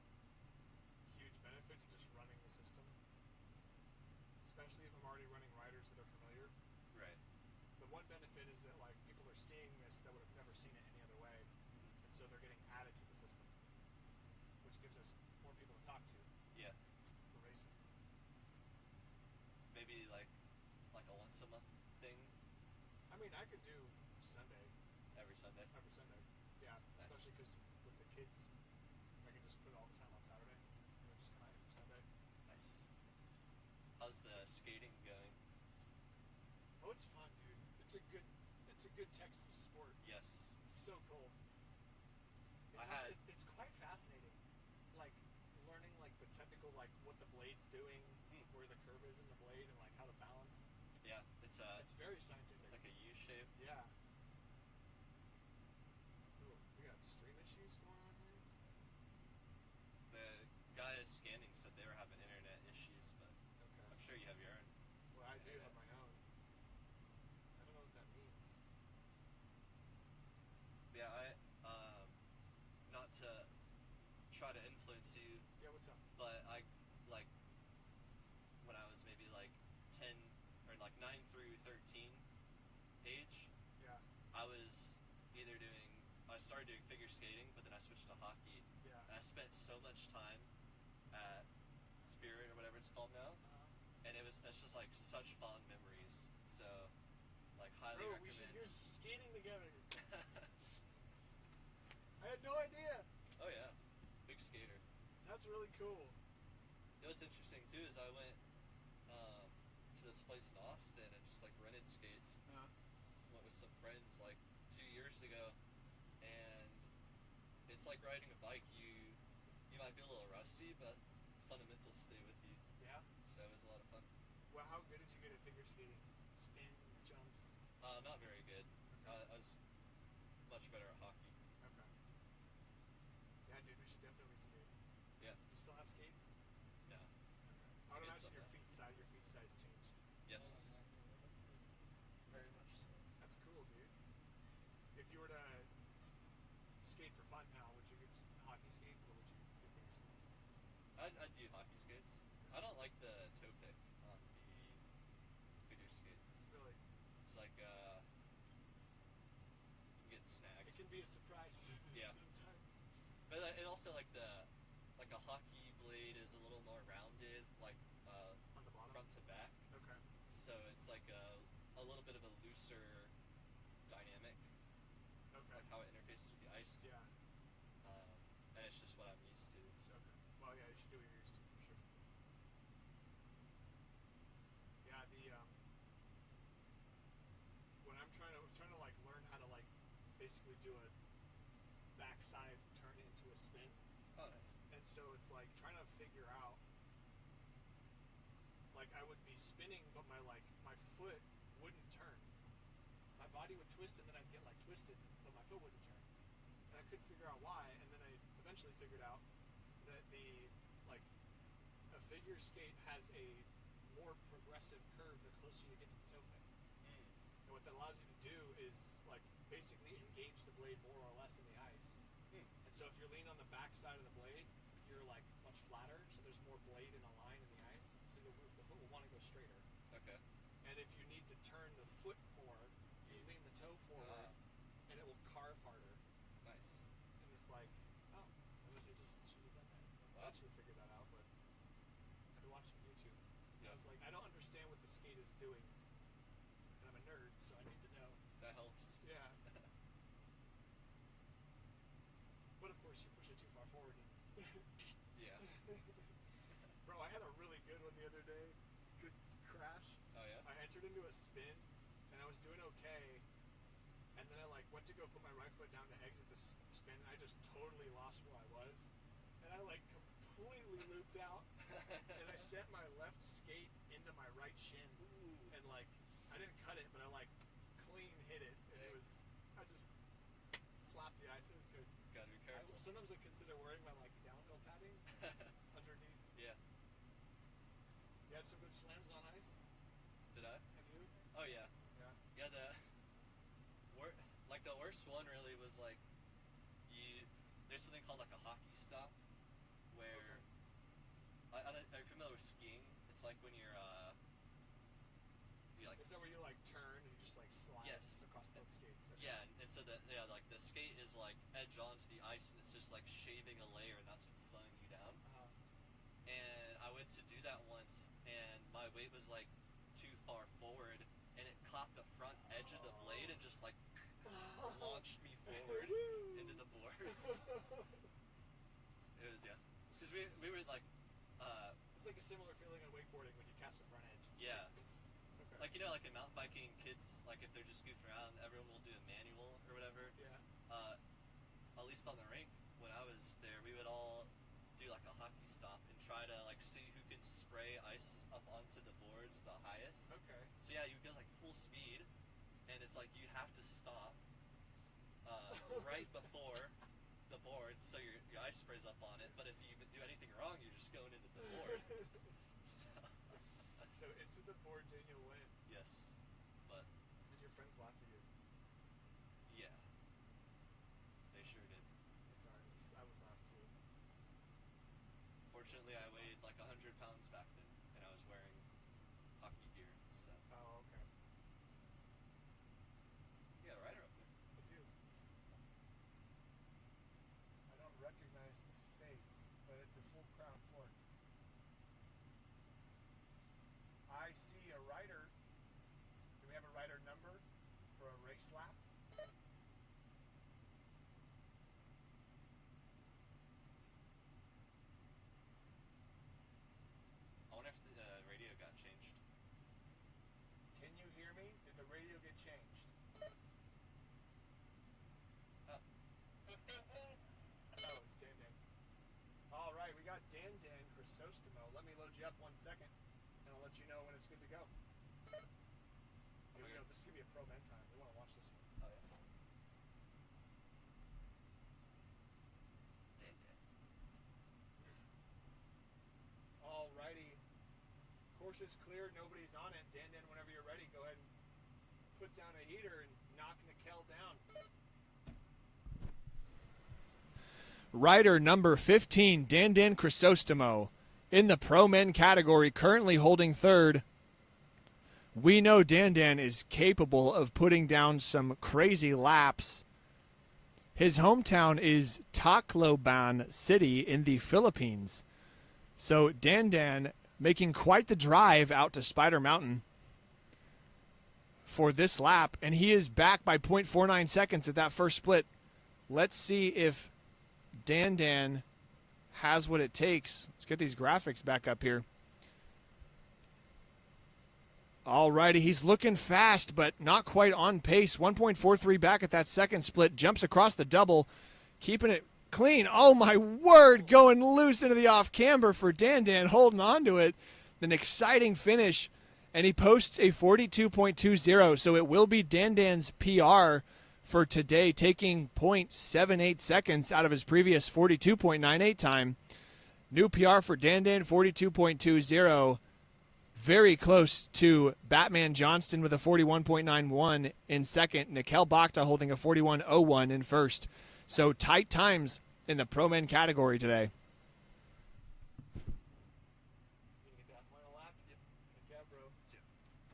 huge benefit to just running the system. Especially if I'm already running riders that are familiar. Right. The one benefit is that people are seeing this that would have never seen it any other way, and so they're getting added to the system, which gives us more people to talk to Yeah. for racing. Maybe like a once a month thing. I mean, I could do Sunday. Every Sunday. Every Sunday. Yeah, Nice. especially because with the kids, I can just put all the time on Saturday, and then just come out every Sunday. Nice. How's the skating going? Oh, it's fun, dude. It's a good Texas sport. Yes. It's so cold. It's quite fascinating, like learning like the technical, like what the blade's doing, where the curve is in the blade, and like how to balance. Yeah, it's very scientific. it's like a U shape. Yeah. Ooh, we got stream issues going on here. The guys scanning said they were having internet issues, but Okay. I'm sure you have your own. Well, I do have my own. I don't know what that means. Yeah, not to try to influence you, Yeah, what's up? but I like when I was maybe like 10 or like 9 through 13 age, Yeah. I started doing figure skating, but then I switched to hockey, Yeah. and I spent so much time at Spirit or whatever it's called now, and it's just like such fond memories. So, like, highly Bro, recommend. we should go skating together. I had no idea. Oh yeah, big skater. That's really cool. You know what's interesting too is I went to this place in Austin and just like rented skates. Went with some friends like 2 years ago, and it's like riding a bike. You might be a little rusty, but fundamentals stay with you. Yeah. So it was a lot of fun. Well, how good did you get at figure skating? Spins, jumps. Not very good. I was much better at hockey. Okay. Yeah, dude, we should definitely skate. Yeah. You still have skates? No. I would Get imagine some your now. feet size changed. Yes. Very much so. That's cool, dude. If you were to skate for fun now, would you get hockey skate or would you get figure skates? I'd do hockey skates. I don't like the toe pick on the figure skates. Really? It's like you can get snagged. It can be a surprise Yeah. sometimes. But it also like a hockey blade is a little more rounded, like On the bottom? front to back. Okay. So it's like a little bit of a looser dynamic, Okay. like how it interfaces with the ice. Yeah. And it's just what I'm used to. So. Okay. Well, yeah, you should do what you're used to for sure. Yeah, when I was trying to like learn how to like basically do a backside turn into a spin, Oh, nice. and so it's like trying to figure out. Like I would be spinning, but my foot wouldn't turn. My body would twist, and then I'd get like twisted, but my foot wouldn't turn. And I couldn't figure out why. And then I eventually figured out that a figure skate has a more progressive curve the closer you get to the toe pick. And what that allows you to do is like basically engage the blade more or less in the ice. And so if you're leaning on the back side of the blade, you're like much flatter, so there's more blade in a line in the ice. So the foot will want to go straighter. Okay. And if you need to turn the foot more, you lean the toe forward, and it will carve harder. Nice. And it's like, oh, I wish I just should have done that. So I Wow. actually figured that out, but I've been watching YouTube. And I Yeah. was like, I don't understand what the skate is doing, and I'm a nerd, so I need to know. That helps. Yeah. But of course, you push it too far forward. And Yeah. Bro, I had a really good one the other day. Good crash. Oh yeah. I entered into a spin, and I was doing okay. And then I like went to go put my right foot down to exit the spin, and I just totally lost where I was. And I like completely looped out, and I sent my left skate into my right shin. And like, I didn't cut it, but I like clean hit it. And it Dang. was, I just slapped the ice. It was good. Gotta be careful. Sometimes I consider wearing my like downhill padding underneath. Yeah. You had some good slams on ice. Did I? Have you? Oh yeah. Yeah. Yeah. The worst one really was like there's something called like a hockey stop where are you familiar with skiing? It's like when you're you like Is that where you like turn and you just like slide Yes. across both skates? Okay. yeah, and so like the skate is like edge onto the ice and it's just like shaving a layer and that's what's slowing you down. And I went to do that once and my weight was like too far forward and it caught the front edge of the blade and just like launched me forward into the boards. It was, yeah. Because we were like It's like a similar feeling in wakeboarding when you catch the front edge. It's yeah. Okay. Like like in mountain biking, kids like if they're just goofing around, everyone will do a manual or whatever. Yeah. At least on the rink, when I was there, we would all do like a hockey stop and try to like see who can spray ice up onto the boards the highest. Okay. So yeah, you get like full speed, and it's like you have to stop right before the board, so your ice sprays up on it. But if you do anything wrong, you're just going into the board. So into the board, then you'll win. Yes, but And your friends laugh at you. yeah, they sure did. It's alright. I would laugh too. Fortunately, I weighed like 100 pounds back then, and I was wearing hockey gear. So Oh, okay. you got a rider up there. I do. I don't recognize the face, but it's a full crown fork. I see a rider. Do we have a rider number for a race lap? I wonder if the radio got changed. Can you hear me? Did the radio get changed? Oh, Oh, it's Dan Dan. All right, we got Dan Dan Chrysostimo. Let me load you up 1 second, and I'll let you know when it's good to go. Here we go. This is gonna be a pro men time. We want to watch this one. oh yeah. Dan Dan. All righty. Course is clear. Nobody's on it. Dan Dan, whenever you're ready, go ahead and put down a heater and knock Nikel down. Rider number 15, Dan Dan Chrysostimo, in the pro men category, currently holding third. We know Dan Dan is capable of putting down some crazy laps. His hometown is Tacloban City in the Philippines. So Dan Dan making quite the drive out to Spider Mountain for this lap, and he is back by 0.49 seconds at that first split. Let's see if Dan Dan has what it takes. Let's get these graphics back up here. Alrighty, he's looking fast, but not quite on pace. 1.43 back at that second split. Jumps across the double, keeping it clean. Oh my word, going loose into the off camber for Dan Dan, holding on to it. An exciting finish, and he posts a 42.20, so it will be Dan Dan's PR for today, taking 0.78 seconds out of his previous 42.98 time. New PR for Dan Dan, 42.20. Very close to Batman Johnston with a 41.91 in second. Nikel Bakhta holding a 41.01 in first. So tight times in the pro men category today. You gonna get that final lap? Yep. Okay, bro. Yep.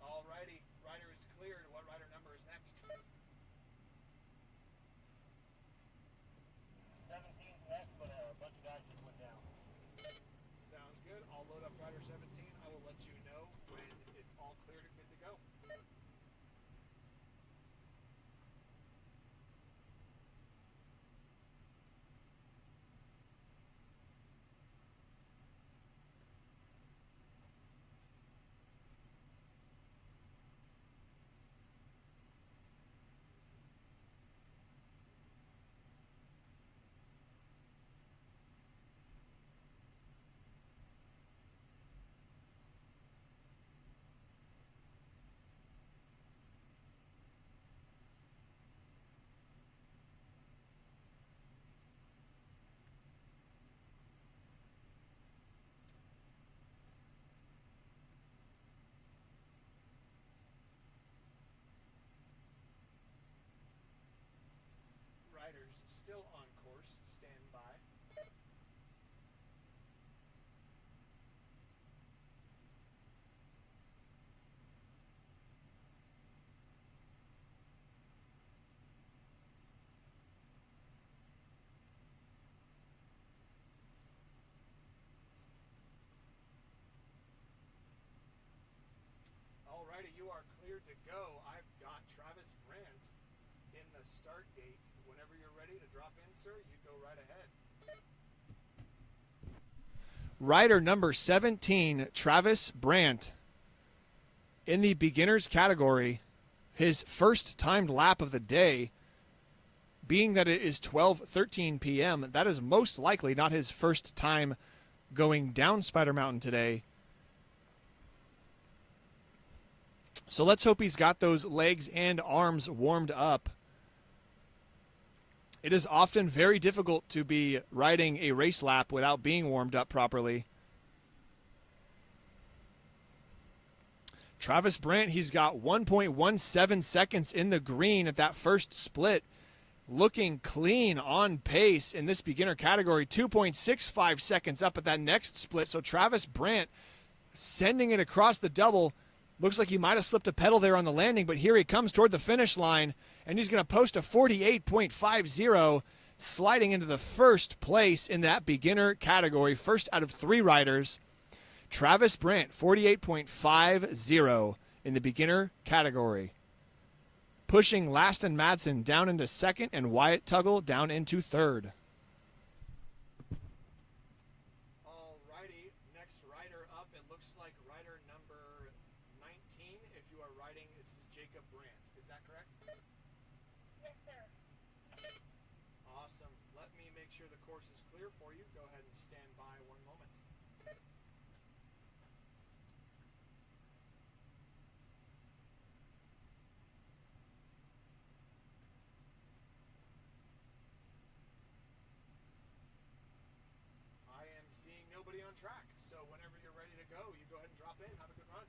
All righty. Rider is cleared. What rider number is next? 17's next, but a bunch of guys just went down. Sounds good. I'll load up rider 17. I will let you know when it's all cleared and good to go. Riders still on course. Stand by. Alrighty, you are cleared to go. I've got Travis Brandt in the start gate. Whenever you're ready to drop in, sir, you go right ahead. Rider number 17, Travis Brandt, in the beginners category, his first timed lap of the day, being that it is 12:13 p.m., that is most likely not his first time going down Spider Mountain today. So let's hope he's got those legs and arms warmed up. It is often very difficult to be riding a race lap without being warmed up properly. Travis Brandt, he's got 1.17 seconds in the green at that first split. Looking clean, on pace in this beginner category. 2.65 seconds up at that next split. So Travis Brandt sending it across the double. Looks like he might have slipped a pedal there on the landing, but here he comes toward the finish line, and he's going to post a 48.50, sliding into the first place in that beginner category. First out of 3 riders. Travis Brandt, 48.50 in the beginner category. Pushing Laston Madsen down into second and Wyatt Tuggle down into third. Alrighty, next rider up, it looks like rider number 19. If you are riding, this is Jacob Brandt. Is that correct? Yes, sir. Awesome. Let me make sure the course is clear for you. Go ahead and stand by one moment. I am seeing nobody on track, so whenever you're ready to go, you go ahead and drop in. Have a good run.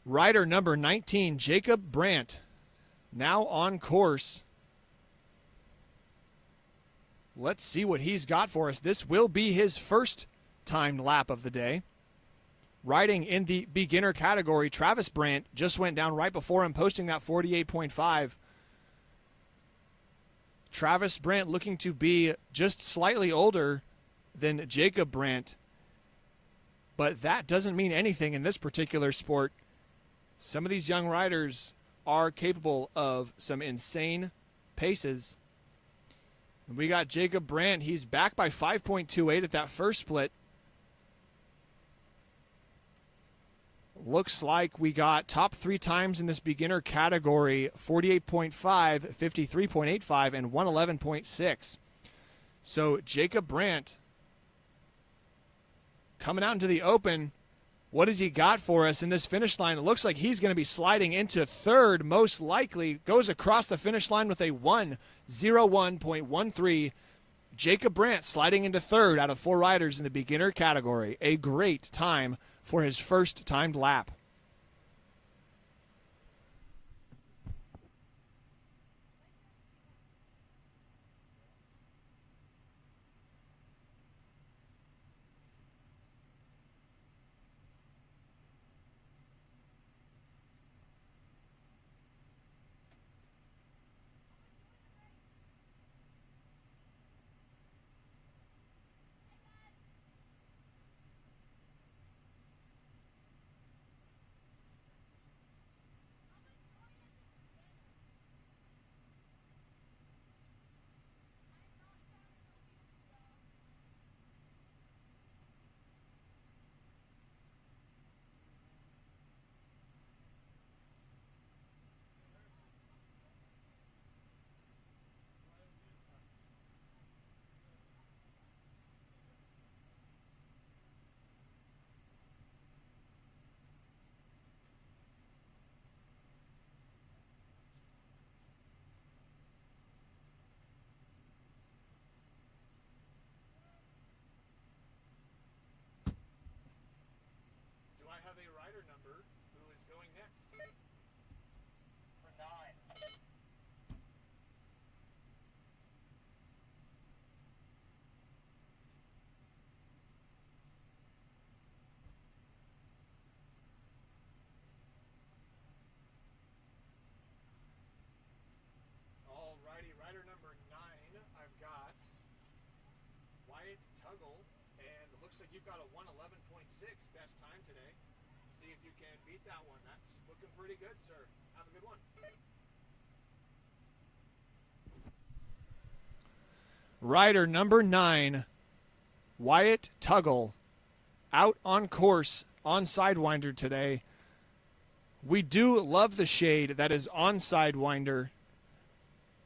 Rider number 19, Jacob Brandt, now on course. Let's see what he's got for us. This will be his first timed lap of the day. Riding in the beginner category, Travis Brandt just went down right before him, posting that 48.5. Travis Brandt looking to be just slightly older than Jacob Brandt, but that doesn't mean anything in this particular sport. Some of these young riders are capable of some insane paces. We got Jacob Brandt. He's back by 5.28 at that first split. Looks like we got top 3 times in this beginner category, 48.5, 53.85, and 111.6. So Jacob Brandt coming out into the open. What has he got for us in this finish line? It looks like he's going to be sliding into third, most likely. Goes across the finish line with a 1:01.13. Jacob Brandt sliding into third out of 4 riders in the beginner category. A great time for his first timed lap. Do I have a rider number who is going next? For 9. Alrighty, rider number 9, I've got Wyatt Tuggle, and it looks like you've got a 111.6 best time today. See if you can beat that one. That's looking pretty good, sir. Have a good one. Rider number 9, Wyatt Tuggle, out on course on Sidewinder today. We do love the shade that is on Sidewinder.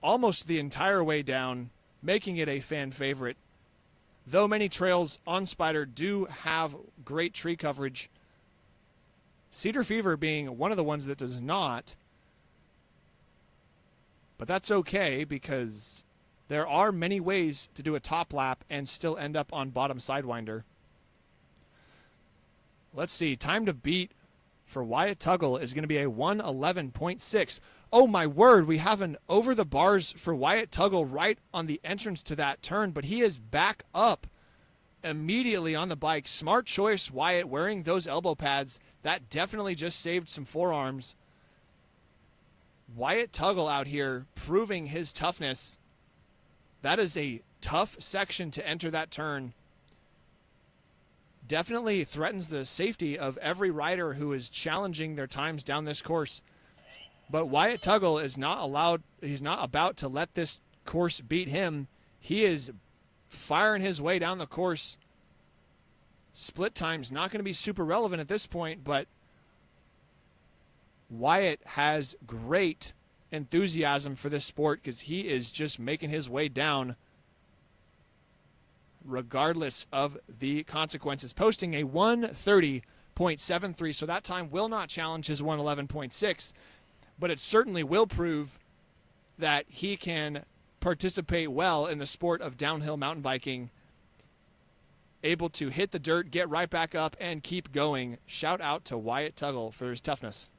almost the entire way down, making it a fan favorite. Though many trails on Spider do have great tree coverage, Cedar Fever being one of the ones that does not. But that's okay because there are many ways to do a top lap and still end up on bottom Sidewinder. Let's see. Time to beat for Wyatt Tuggle is going to be a 1:11.6. Oh my word, we have an over the bars for Wyatt Tuggle right on the entrance to that turn, but he is back up immediately on the bike. Smart choice, Wyatt, wearing those elbow pads. That definitely just saved some forearms. Wyatt Tuggle out here proving his toughness. That is a tough section to enter that turn. Definitely threatens the safety of every rider who is challenging their times down this course. But Wyatt Tuggle is not allowed, he's not about to let this course beat him. He is firing his way down the course. Split time's not going to be super relevant at this point, but Wyatt has great enthusiasm for this sport because he is just making his way down regardless of the consequences, posting a 1:30.73, so that time will not challenge his 1:11.6, but it certainly will prove that he can participate well in the sport of downhill mountain biking, able to hit the dirt, get right back up, and keep going. Shout out to Wyatt Tuggle for his toughness.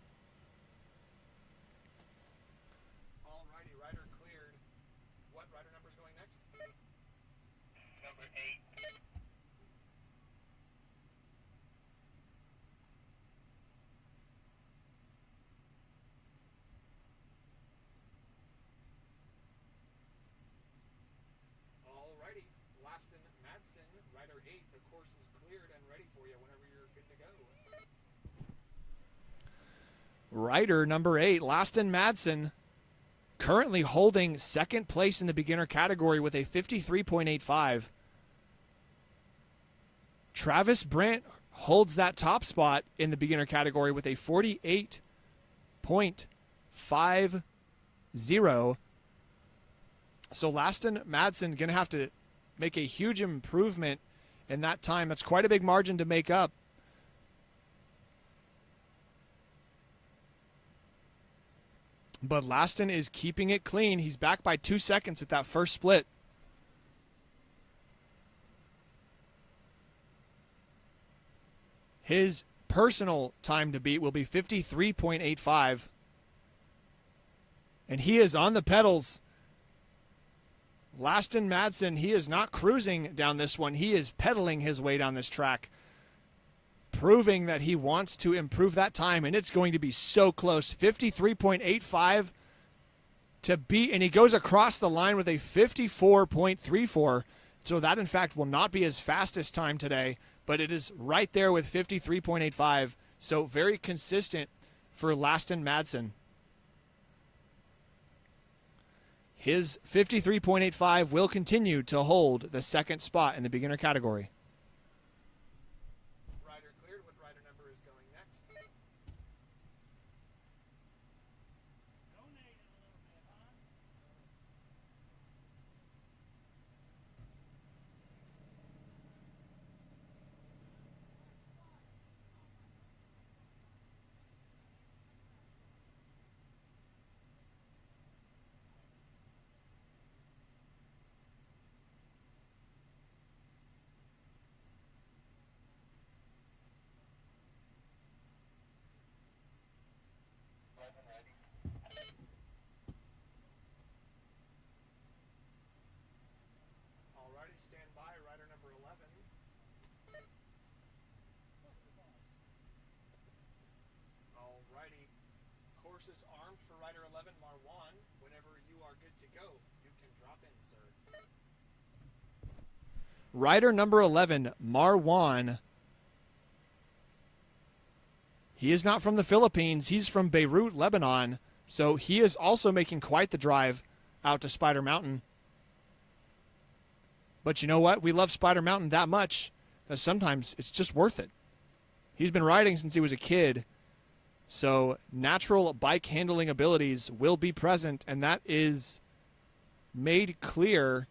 Alrighty, rider cleared. What rider number is going next? Number 8. Alrighty, Laston Madsen, rider 8. The course is cleared and ready for you whenever you're good to go. Rider number 8, Laston Madsen, currently holding second place in the beginner category with a 53.85. Travis Brandt holds that top spot in the beginner category with a 48.50. So Laston Madsen going to have to make a huge improvement in that time. That's quite a big margin to make up. But Laston is keeping it clean. He's back by 2 seconds at that first split. His personal time to beat will be 53.85. And he is on the pedals. Laston Madsen, he is not cruising down this one. He is pedaling his way down this track, proving that he wants to improve that time, and it's going to be so close. 53.85 to beat, and he goes across the line with a 54.34. So that, in fact, will not be his fastest time today, but it is right there with 53.85. So very consistent for Laston Madsen. His 53.85 will continue to hold the second spot in the beginner category. Rider cleared. What rider number is going next? Alrighty, stand by. Rider number 11. Alrighty. Course is armed for rider 11, Marwan. Whenever you are good to go, you can drop in, sir. Rider number 11, Marwan. He is not from the Philippines. He's from Beirut, Lebanon. So he is also making quite the drive out to Spider Mountain. But you know what? We love Spider Mountain that much that sometimes it's just worth it. He's been riding since he was a kid. So natural bike handling abilities will be present, and that is made clear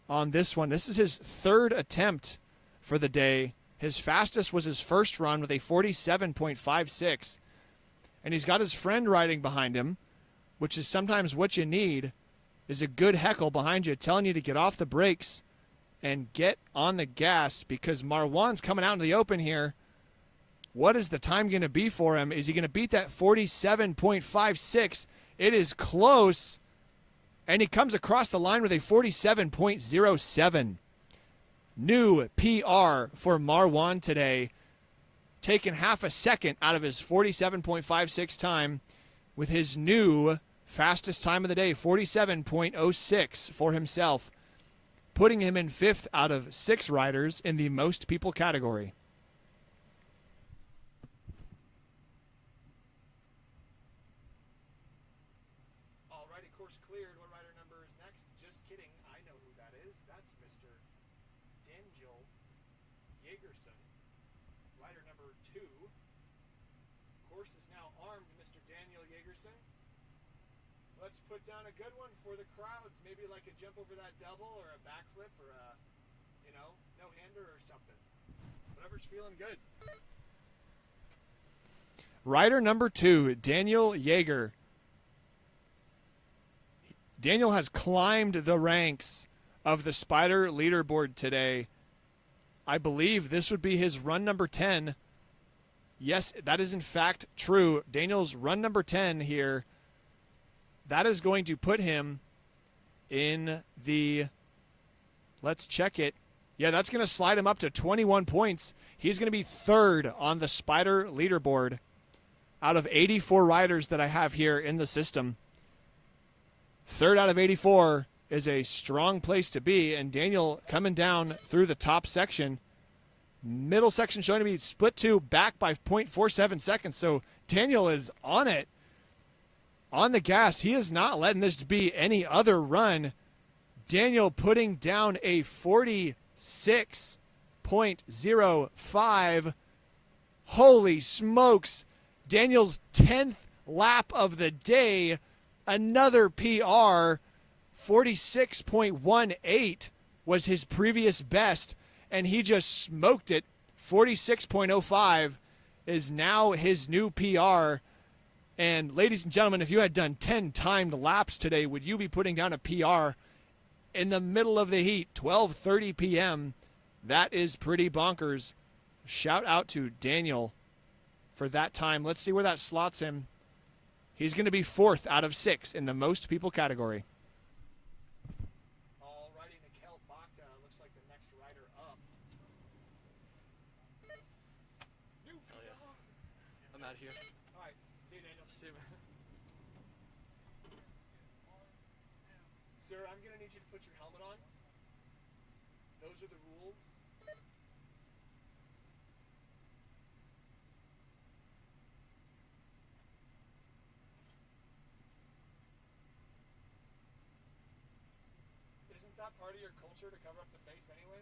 on this one. This is his third attempt for the day. His fastest was his first run with a 47.56. And he's got his friend riding behind him, which is sometimes what you need, is a good heckle behind you telling you to get off the brakes and get on the gas, because Marwan's coming out in the open here. What is the time going to be for him? Is he going to beat that 47.56? It is close, and he comes across the line with a 47.07. New PR for Marwan today, taking half a second out of his 47.56 time with his new fastest time of the day, 47.06 for himself, putting him in 5th out of 6 riders in the most people category. Alrighty, course cleared. What rider number is next? Just kidding. I know who that is. That's Mr. Daniel Jagerson, rider number 2. Course is now armed, Mr. Daniel Jagerson. Let's put down a good one for the crowds. Maybe like a jump over that double or a backflip or a, no-hander or something. Whatever's feeling good. Rider number 2, Daniel Jaeger. Daniel has climbed the ranks of the Spider leaderboard today. I believe this would be his run number 10. Yes, that is in fact true. Daniel's run number 10 here. That is going to put him in the, let's check it. Yeah, that's going to slide him up to 21 points. He's going to be 3rd on the Spider leaderboard out of 84 riders that I have here in the system. 3rd out of 84 is a strong place to be, and Daniel coming down through the top section. Middle section showing to be split 2, back by 0.47 seconds. So Daniel is on it, on the gas. He is not letting this be any other run. Daniel putting down a 46.05. Holy smokes. Daniel's 10th lap of the day. Another PR. 46.18 was his previous best, and he just smoked it. 46.05 is now his new PR. And ladies and gentlemen, if you had done 10 timed laps today, would you be putting down a PR in the middle of the heat, 12:30 p.m.? That is pretty bonkers. Shout out to Daniel for that time. Let's see where that slots him. He's going to be 4th out of 6 in the most people category. Alrighty, Nikhil Bhakta looks like the next rider up. Hell yeah. I'm out of here. Alright, see you, Daniel. See you, man. Sir, I'm going to need you to put your helmet on. Those are the rules. Isn't that part of your culture to cover up the face anyway?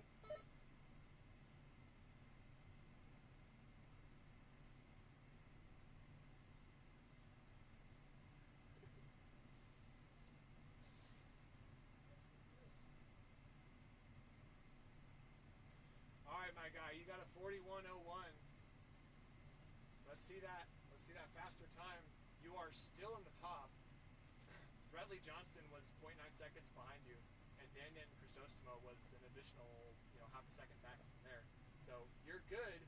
Alright, my guy, you got a 41.01. Let's see that. Let's see that faster time. You are still in the top. Bradley Johnson was 0.9 seconds behind you, and Daniel Chrysostomo was an additional, half a second back from there. So you're good,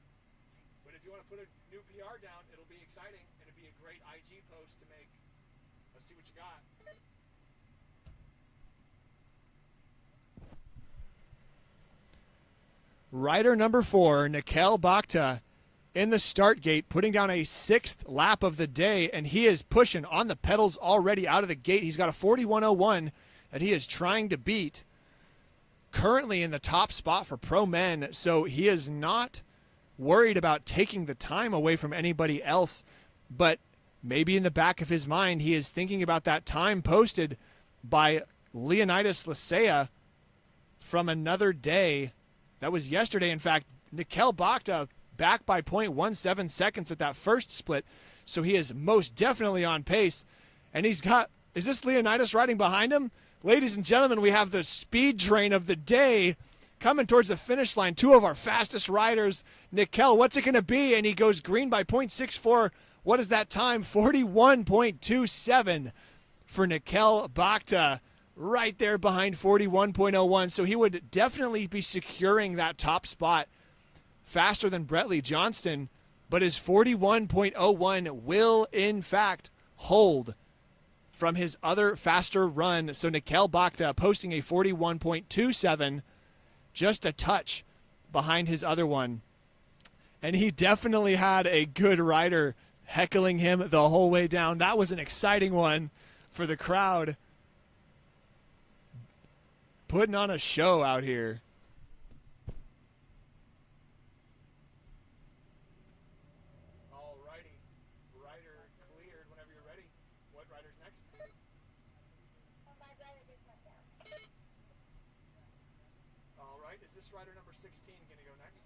but if you want to put a new PR down, it'll be exciting, and it'll be a great IG post to make. Let's see what you got. Rider number 4, Nikhil Bhakta, in the start gate, putting down a 6th lap of the day, and he is pushing on the pedals already out of the gate. He's got a 41.01 that he is trying to beat. Currently in the top spot for pro men, so he is not worried about taking the time away from anybody else, but maybe in the back of his mind he is thinking about that time posted by Leonidas Lasea from another day. That was yesterday, in fact. Nikhil Bhakta back by 0.17 seconds at that first split, so he is most definitely on pace, and he's got Is this Leonidas riding behind him? Ladies and gentlemen, we have the speed train of the day coming towards the finish line. Two of our fastest riders. Nickel, what's it going to be? And he goes green by 0.64. What is that time? 41.27 for Nickel Bakhta, right there behind 41.01. So he would definitely be securing that top spot faster than Brettley Johnston, but his 41.01 will, in fact, hold from his other faster run. So Nickel Bakhta posting a 41.27, just a touch behind his other one. And he definitely had a good rider heckling him the whole way down. That was an exciting one for the crowd. Putting on a show out here. Alrighty. Rider cleared whenever you're ready. What rider's next? Alright, is this rider number 16 going to go next?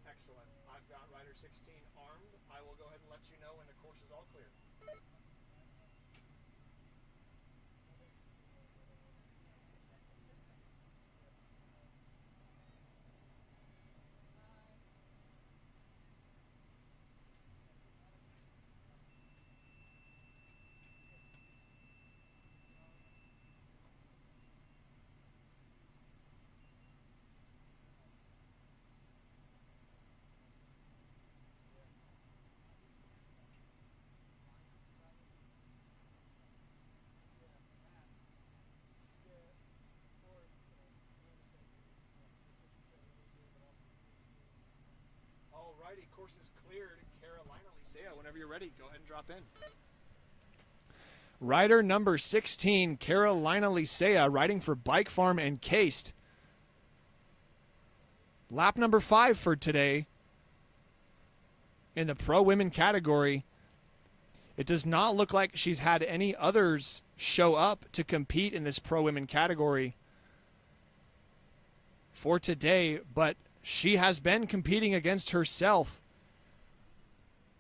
Excellent. I've got rider 16 armed. I will go ahead and let you know when the course is all clear. Alrighty, course is cleared. Carolina Lisea, whenever you're ready, go ahead and drop in. Rider number 16, Carolina Lisea, riding for Bike Farm and Cased. Lap number 5 for today in the Pro Women category. It does not look like she's had any others show up to compete in this Pro Women category for today, but she has been competing against herself.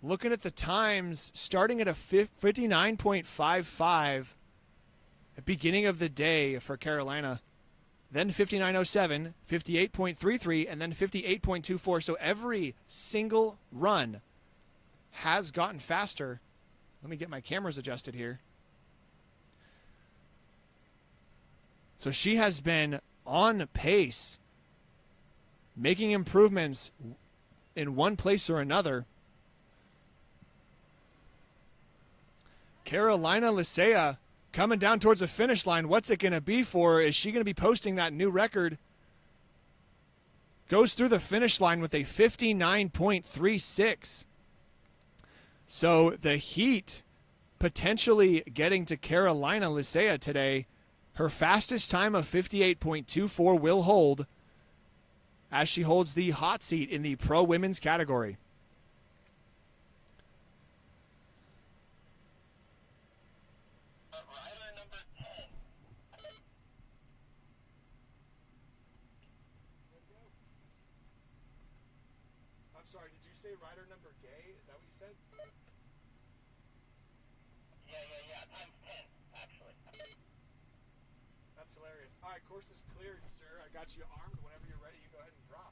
Looking at the times, starting at a 59.55 at beginning of the day for Carolina, then 59.07, 58.33, and then 58.24. So every single run has gotten faster. Let me get my cameras adjusted here. So she has been on pace, making improvements in one place or another. Carolina Lisea coming down towards the finish line. What's it going to be for? Is she going to be posting that new record? Goes through the finish line with a 59.36. So the heat potentially getting to Carolina Lisea today. Her fastest time of 58.24 will hold as she holds the hot seat in the Pro Women's category. Rider number 10. I'm sorry, did you say rider number gay? Is that what you said? Yeah. Time's 10, actually. That's hilarious. Alright, course is cleared, sir. I got you armed. Whenever you're ready, you go ahead and drop.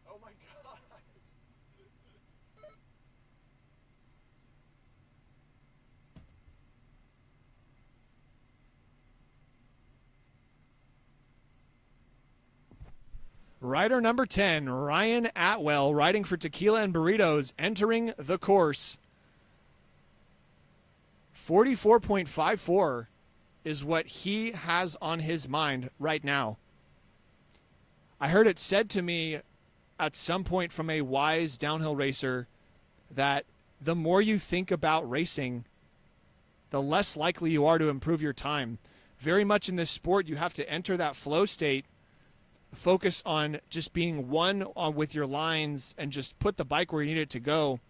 Oh my god! Rider number 10, Ryan Atwell, riding for Tequila and Burritos, entering the course. 44.54 is what he has on his mind right now. I heard it said to me at some point from a wise downhill racer that the more you think about racing, the less likely you are to improve your time. Very much in this sport, you have to enter that flow state, focus on just being one with your lines, and just put the bike where you need it to go.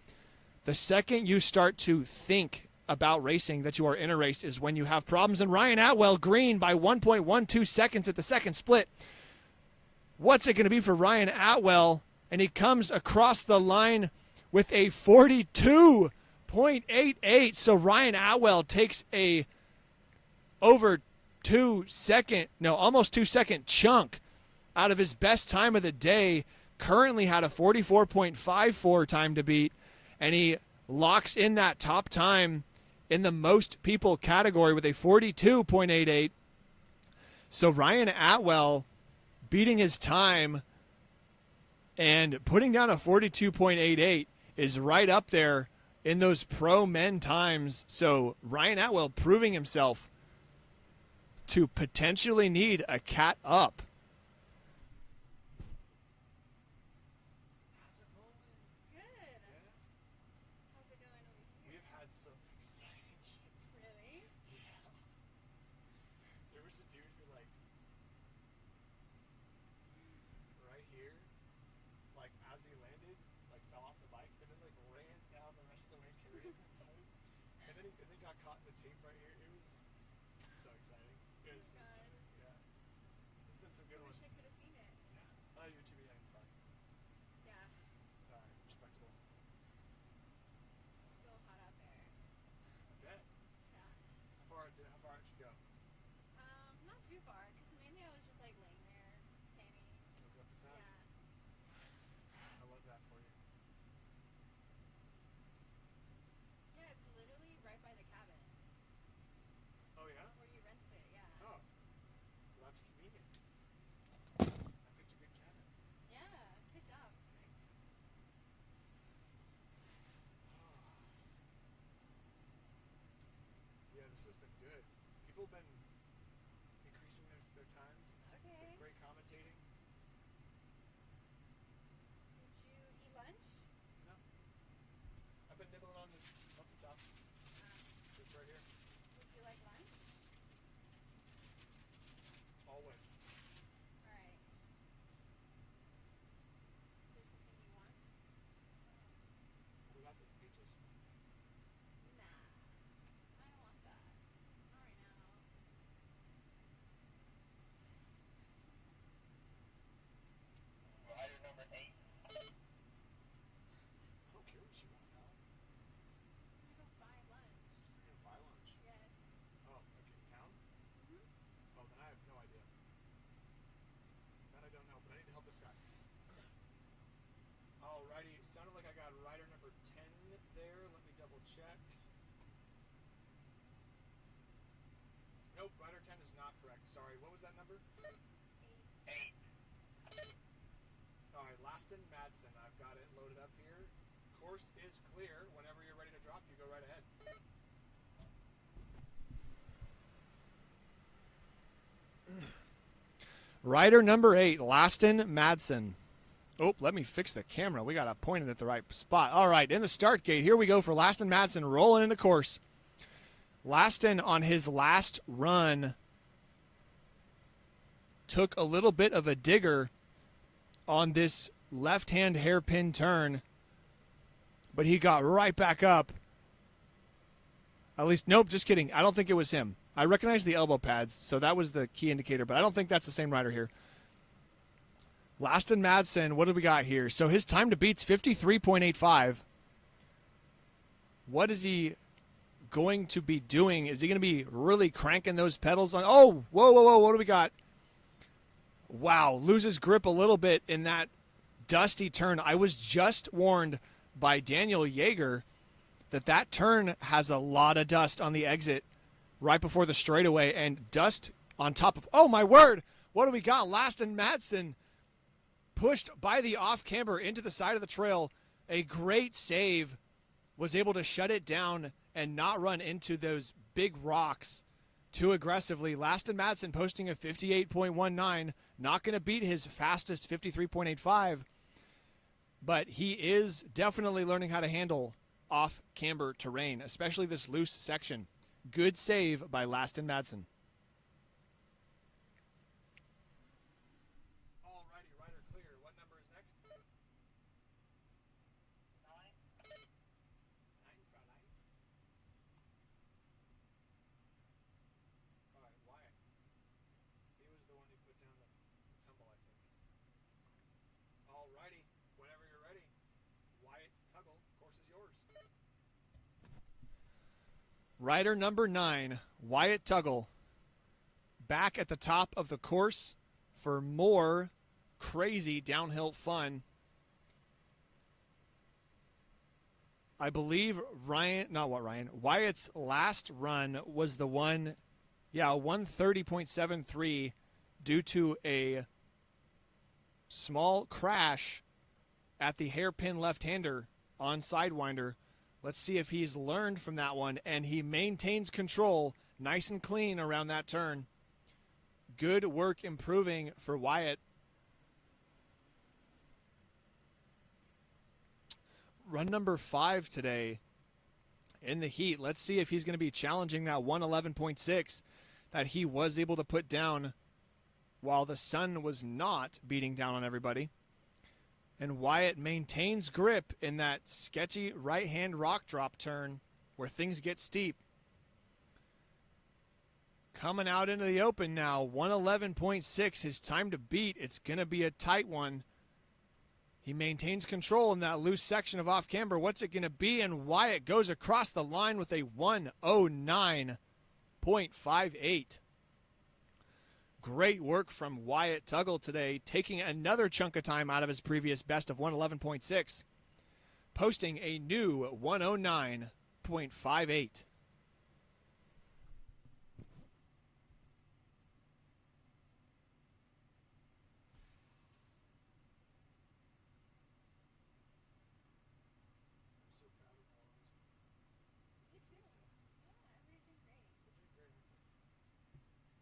The second you start to think about racing that you are in a race is when you have problems. And Ryan Atwell green by 1.12 seconds at the second split. What's it going to be for Ryan Atwell? And he comes across the line with a 42.88. So Ryan Atwell takes a over almost 2 second chunk out of his best time of the day. Currently had a 44.54 time to beat, and he locks in that top time in the most people category with a 42.88. So Ryan Atwell beating his time and putting down a 42.88 is right up there in those pro men times. So Ryan Atwell proving himself to potentially need a cat up. Good. How's it going over here? We've had some exciting shit. Really? There was a dude who like right here, like as he landed, like fell off the bike and then like ran down the rest of the way carrying the bike. And then he got caught in the tape right here. It was so exciting. It was so God. exciting. Yeah. There's been some good I ones. wish I could have seen it. Yeah. Oh, you're too big having fun. Yeah. It's alright, respectable. So hot out there. I bet. Yeah. How far out you go? Not too far, because mainly I was just like laying there, tanning. Soak up the sun. Yeah. I love that for you. Yeah, it's literally right by the cabin Oh yeah? where you rent it. Yeah. Oh. Well, that's convenient. I picked a good cabin. Yeah. Good job. Thanks. Yeah, this has been good. People have been increasing their times. Okay. Great commentating. Did you eat lunch? No. I've been nibbling on this muffin top. It's right here. Would you like lunch? Always. All right. Is there something you want? What about those peaches? Nah. I don't want that. Not right now. Rider number 8. I don't care what you want now. Let's go buy lunch. You're gonna buy lunch. Yes. Oh, okay. Town? Mm-hmm. Oh, then I have no idea. That I don't know, but I need to help this guy. Alrighty, sounded like I got rider number 10 there. Let me double check. Nope, rider 10 is not correct. Sorry, what was that number? 8. Alright, Laston Madsen. I've got it loaded up here. Course is clear. Whenever you're ready to drop, you go right ahead. Rider number 8, Laston Madsen. Oh, let me fix the camera. We got to point it at the right spot. All right, in the start gate, here we go for Laston Madsen rolling into course. Laston on his last run took a little bit of a digger on this left-hand hairpin turn, but he got right back up. At least, nope, just kidding. I don't think it was him. I recognize the elbow pads, so that was the key indicator, but I don't think that's the same rider here. Laston Madsen, what do we got here? So his time to beat's 53.85. What is he going to be doing? Is he going to be really cranking those pedals on? Oh, whoa, whoa, whoa, what do we got? Wow, loses grip a little bit in that dusty turn. I was just warned by Daniel Yeager that turn has a lot of dust on the exit right before the straightaway, and dust on top of, oh my word, what do we got? Laston Madsen pushed by the off camber into the side of the trail. A great save, was able to shut it down and not run into those big rocks too aggressively. Laston Madsen posting a 58.19, not going to beat his fastest 53.85, but he is definitely learning how to handle off camber terrain, especially this loose section. Good save by Laston Madsen. Alrighty, rider clear. What number is next? 9. 9, Fräulein. Alright, Wyatt. He was the one who put down the tumble, I think. Alrighty, whenever you're ready. Wyatt Tuggle. Rider number 9, Wyatt Tuggle, back at the top of the course for more crazy downhill fun. I believe Wyatt's last run was the one, 130.73 due to a small crash at the hairpin left-hander on Sidewinder. Let's see if he's learned from that one, and he maintains control nice and clean around that turn. Good work improving for Wyatt. Run number 5 today in the heat. Let's see if he's going to be challenging that 111.6 that he was able to put down while the sun was not beating down on everybody. And Wyatt maintains grip in that sketchy right-hand rock drop turn where things get steep. Coming out into the open now, 111.6, his time to beat. It's going to be a tight one. He maintains control in that loose section of off-camber. What's it going to be? And Wyatt goes across the line with a 109.58. Great work from Wyatt Tuggle today, taking another chunk of time out of his previous best of 111.6, posting a new 109.58.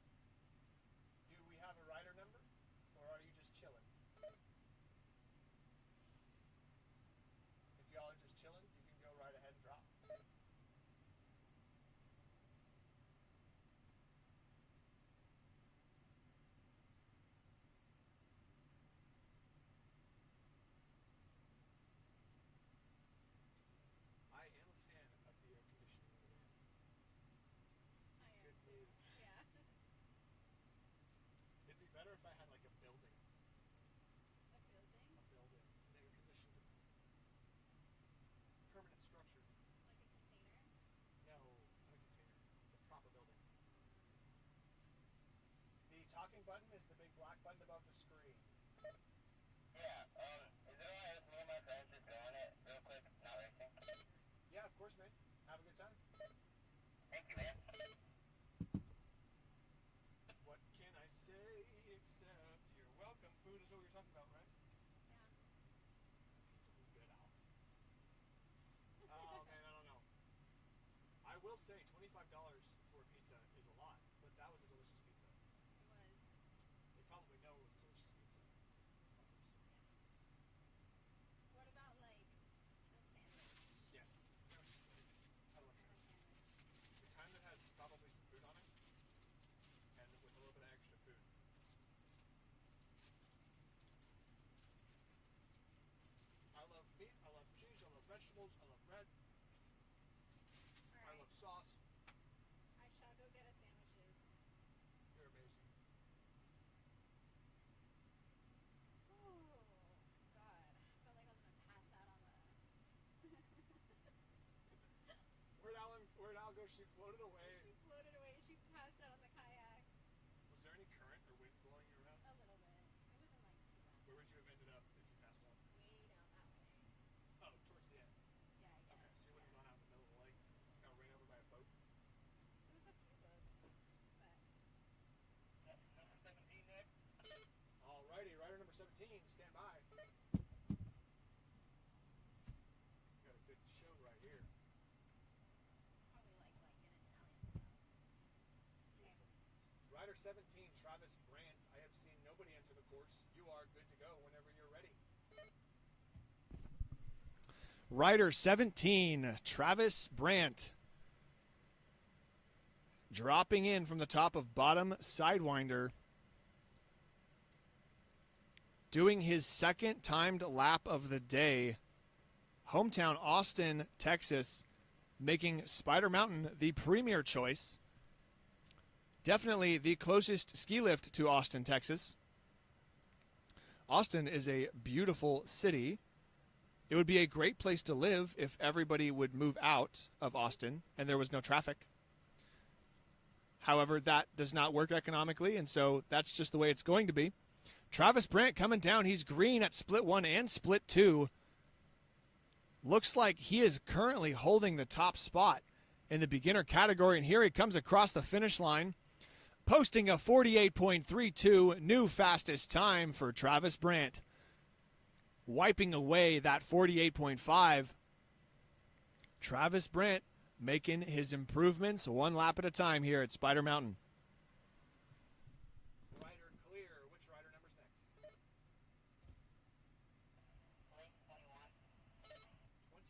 Do we have a rider number, or are you just chilling? If y'all are just chilling, you can go right ahead and drop. I am a fan of the air conditioning in the van. I am Good too. move. Yeah. It'd be better if I had like a building. A building? A building. An air conditioned permanent structure. Like a container? No, not a container. A proper building. The talking button is the big black button above the screen. Yeah, is it alright if me and my friends just go on it real quick? Not racing. Yeah, of course, man. Have a good time. Thank you, man. What can I say except you're welcome? Food is what you're talking about, right? Yeah. Pizza will good out. Oh man, I don't know. I will say $25 for a pizza is a lot, but that was a delicious pizza. It was. They probably know it was a delicious pizza. What about like a sandwich? Yes, sandwich is great. I love What kind of sandwiches. sandwich? The kind that has probably some food on it, and with a little bit of extra food. I love meat, I love cheese, I love vegetables, I love bread, I Alright. love sauce. I shall go get us sandwiches. You're amazing. Oh, God. I felt like I was going to pass out on the. Where'd Al go? She floated away. She floated away. She passed out on the kayak. Was there any current or wind blowing you around? A little bit. It wasn't like too bad. Where would you have ended up if you passed out? Way down that way. Oh, towards the end. Yeah, I guess. Okay, so you wouldn't have gone out in the middle of the lake, got ran over by a boat. It was a few boats, but Number 17, Nick. Alrighty, rider number 17, stand by. We got a good show right here. probably like an Italian stuff. Beautiful. Rider 17, Travis Brandt. I have seen nobody enter the course. You are good to go whenever you're ready. Rider 17, Travis Brandt, dropping in from the top of bottom Sidewinder, doing his second timed lap of the day. Hometown Austin, Texas, making Spider Mountain the premier choice. Definitely the closest ski lift to Austin, Texas. Austin is a beautiful city. It would be a great place to live if everybody would move out of Austin and there was no traffic. However, that does not work economically, and so that's just the way it's going to be. Travis Brandt coming down. He's green at split 1 and split 2. Looks like he is currently holding the top spot in the beginner category, and here he comes across the finish line, posting a 48.32 new fastest time for Travis Brandt, wiping away that 48.5. Travis Brandt making his improvements one lap at a time here at Spider Mountain. Rider clear. Which rider number's next? Link 21. 21.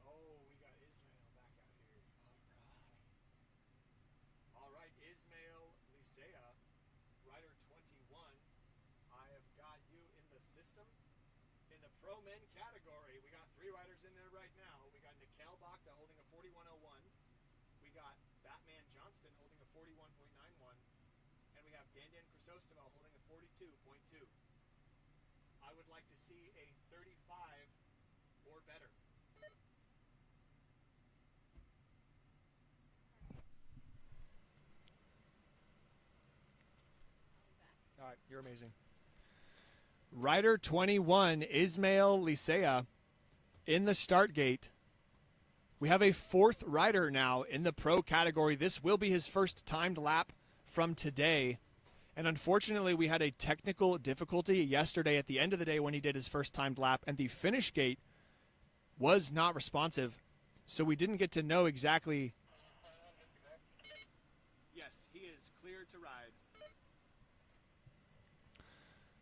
Oh, we got Ismail back out here. All right, Ismail Licea, rider 21. I have got you in the system. In the pro men category, we got 3 riders in there right now. We got Nikel Bakta holding a 41.01. We got Batman Johnston holding a 41.91. And we have Dandan Chrysostamo holding a 42.2. I would like to see a 35 or better. All right, you're amazing. Rider 21, Ismail Licea, in the start gate. We have a 4th rider now in the pro category. This will be his first timed lap from today. And unfortunately, we had a technical difficulty yesterday at the end of the day when he did his first timed lap, and the finish gate was not responsive. So we didn't get to know exactly. Yes, he is cleared to ride.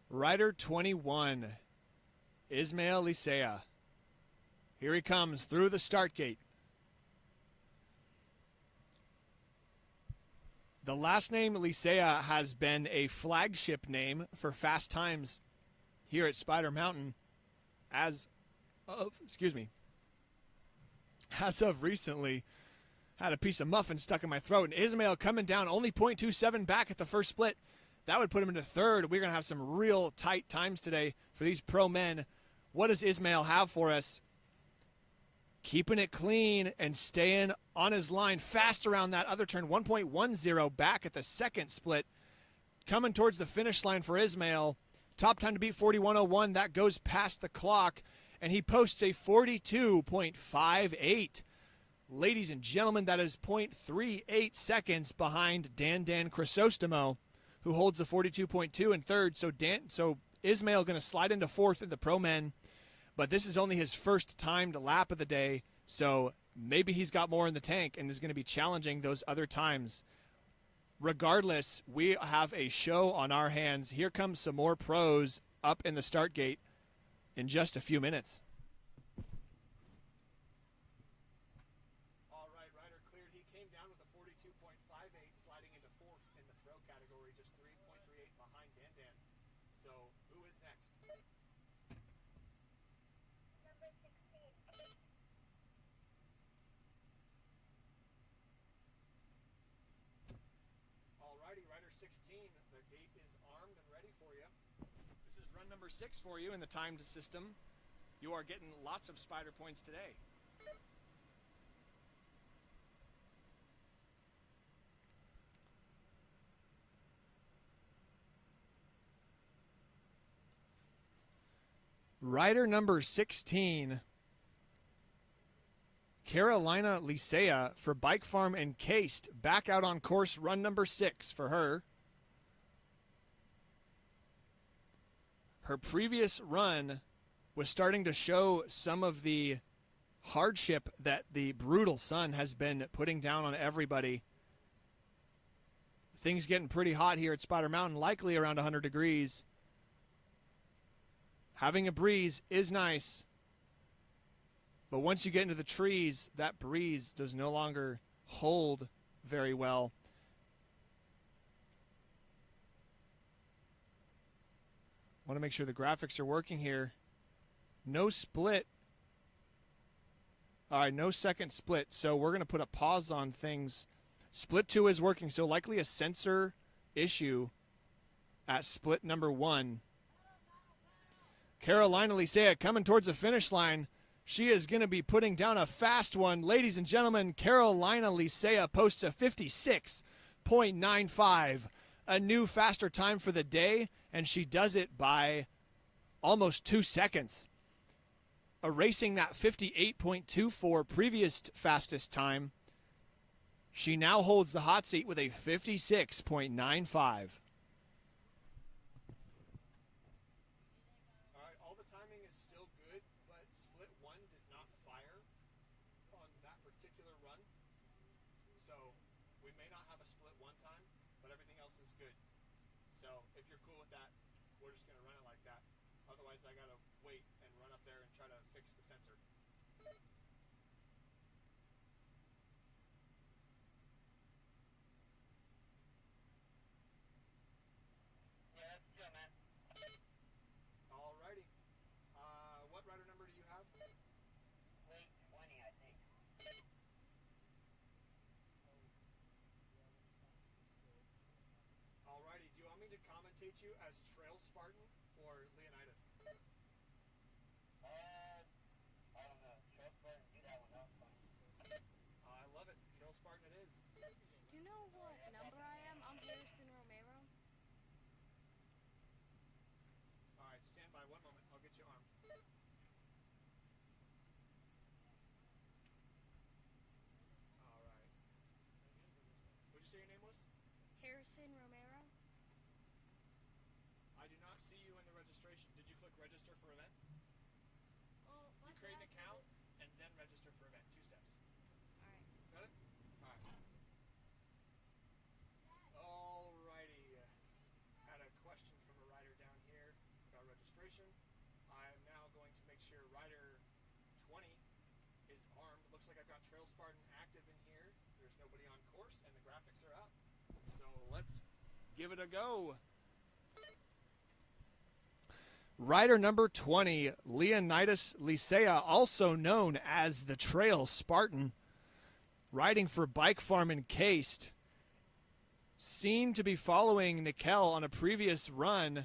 Rider 21, Ismail Licea. Here he comes through the start gate. The last name Licea has been a flagship name for fast times here at Spider Mountain as of recently. Had a piece of muffin stuck in my throat, and Ismail coming down only 0.27 back at the first split. That would put him into 3rd. We're going to have some real tight times today for these pro men. What does Ismail have for us? Keeping it clean and staying on his line fast around that other turn. 1.10 back at the second split. Coming towards the finish line for Ismail. Top time to beat 41.01. That goes past the clock, and he posts a 42.58. Ladies and gentlemen, that is 0.38 seconds behind Dandan Chrysostamo, who holds a 42.2 in 3rd. So Ismail going to slide into 4th in the pro men, but this is only his first timed lap of the day, so maybe he's got more in the tank and is going to be challenging those other times. Regardless, we have a show on our hands. Here comes some more pros up in the start gate in just a few minutes. All right, rider cleared. He came down with a 42.58, sliding into 4th in the pro category, just 3.38 behind Dandan. So, who is next? Number 16. Alrighty, rider 16. The gate is armed and ready for you. This is run number 6 for you in the timed system. You are getting lots of spider points today. Rider number 16, Carolina Licea for Bike Farm Encased, back out on course, run number 6 for her. Her previous run was starting to show some of the hardship that the brutal sun has been putting down on everybody. Things getting pretty hot here at Spider Mountain, likely around 100 degrees. Having a breeze is nice, but once you get into the trees, that breeze does no longer hold very well. Want to make sure the graphics are working here. No split. All right, no second split, so we're going to put a pause on things. Split 2 is working, so likely a sensor issue at split number 1. Carolina Licea coming towards the finish line. She is going to be putting down a fast one. Ladies and gentlemen, Carolina Lisea posts a 56.95, a new faster time for the day, and she does it by almost 2 seconds, erasing that 58.24 previous fastest time. She now holds the hot seat with a 56.95. All right, all the timing is still good, but split one did not fire on that particular run. So we may not have a split one time, but everything else is good. So if you're cool with that, we're just going to run it like that. Otherwise, I got to wait and run up there and try to fix the sensor. Yeah, that's chill, man. Alrighty. What rider number do you have? Late 20, I think. Alrighty. Do you want me to commentate you as Trail Spartan or Leonidas? I don't know. Trail Spartan, do that one. That was fun. I love it. Trail Spartan it is. Do you know what number I am? I'm Harrison Romero. Alright, stand by 1 moment. I'll get you armed. Alright. What'd you say your name was? Harrison Romero. I do not see you in the registration. Did you click register for event? Oh, You create an account and then register for event. 2 steps. Alright. Got it? Alright. Alrighty. Had a question from a rider down here about registration. I'm now going to make sure rider 20 is armed. Looks like I've got Trail Spartan active in here. There's nobody on course and the graphics are up. So let's give it a go. Rider number 20, Leonidas Lisea, also known as the Trail Spartan, riding for Bike Farm Encased, seen to be following Nickel on a previous run.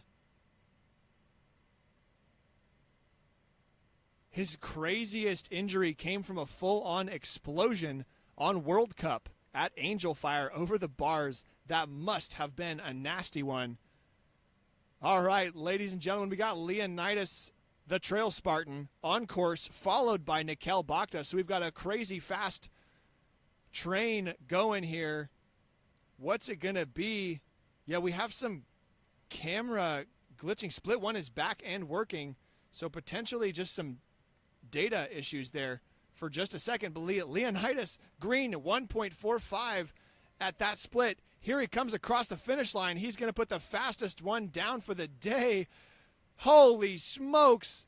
His craziest injury came from a full-on explosion on World Cup at Angel Fire over the bars. That must have been a nasty one. All right, ladies and gentlemen, we got Leonidas, the Trail Spartan, on course, followed by Nickel Bakhta. So we've got a crazy fast train going here. What's it going to be? Yeah, we have some camera glitching. Split one is back and working, so potentially just some data issues there for just a second. But Leonidas, green, 1.45 at that split. Here he comes across the finish line. He's going to put the fastest one down for the day. Holy smokes.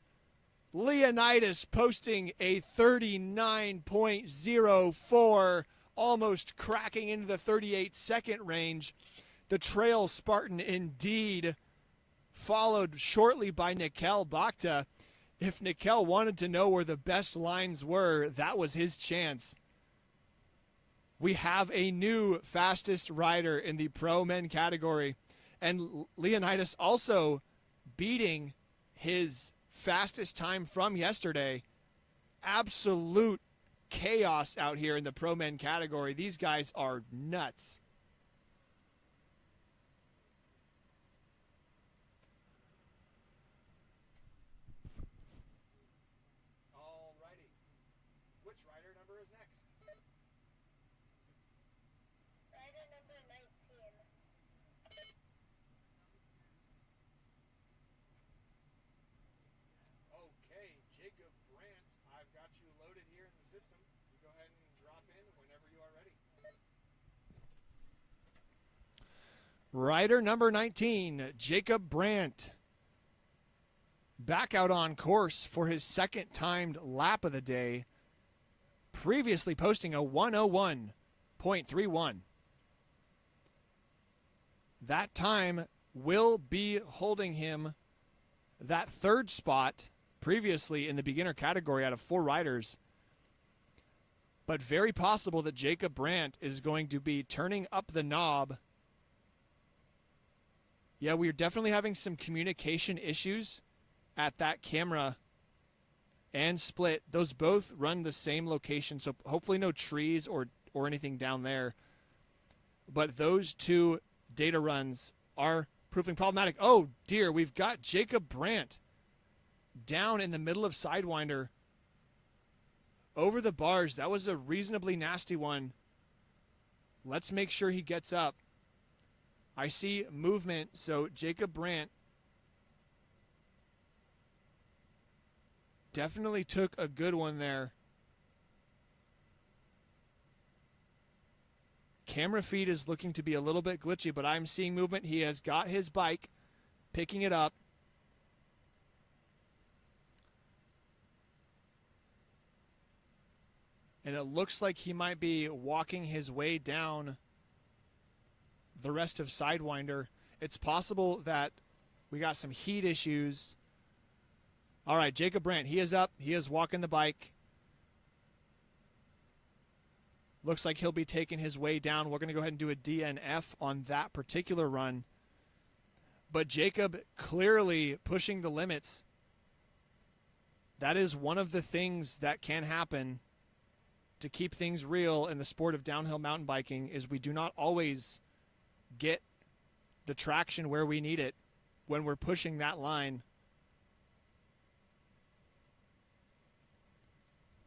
Leonidas posting a 39.04, almost cracking into the 38-second range. The Trail Spartan indeed, followed shortly by Nickel Bakhta. If Nickel wanted to know where the best lines were, that was his chance. We have a new fastest rider in the pro men category, and Leonidas also beating his fastest time from yesterday. Absolute chaos out here in the pro men category. These guys are nuts. Alrighty. Which rider number is next? Rider number 19. Okay, Jacob Brandt, I've got you loaded here in the system. You go ahead and drop in whenever you are ready. Rider number 19, Jacob Brandt, back out on course for his second timed lap of the day, previously posting a 101.31. That time will be holding him that third spot previously in the beginner category out of 4 riders. But very possible that Jacob Brandt is going to be turning up the knob. Yeah, we're definitely having some communication issues at that camera and Split. Those both run the same location, so hopefully no trees or anything down there. But those two data runs are proving problematic. Oh dear, we've got Jacob Brandt down in the middle of Sidewinder over the bars. That was a reasonably nasty one. Let's make sure he gets up. I see movement, so Jacob Brandt definitely took a good one there. Camera feed is looking to be a little bit glitchy, but I'm seeing movement. He has got his bike, picking it up. And it looks like he might be walking his way down the rest of Sidewinder. It's possible that we got some heat issues. All right, Jacob Brandt, he is up. He is walking the bike. Looks like he'll be taking his way down. We're going to go ahead and do a DNF on that particular run. But Jacob clearly pushing the limits. That is one of the things that can happen to keep things real in the sport of downhill mountain biking, is we do not always get the traction where we need it when we're pushing that line.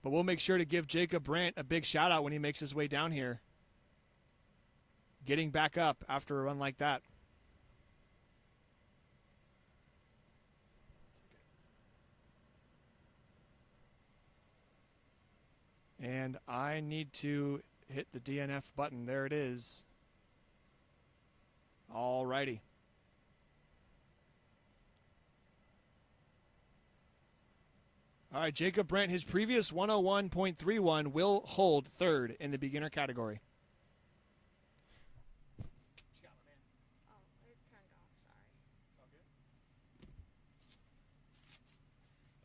But we'll make sure to give Jacob Brandt a big shout out when he makes his way down here, getting back up after a run like that. And I need to hit the DNF button. There it is. All righty. All right, Jacob Brandt, his previous 101.31 will hold third in the beginner category. Oh, it turned off. Sorry. It's all good.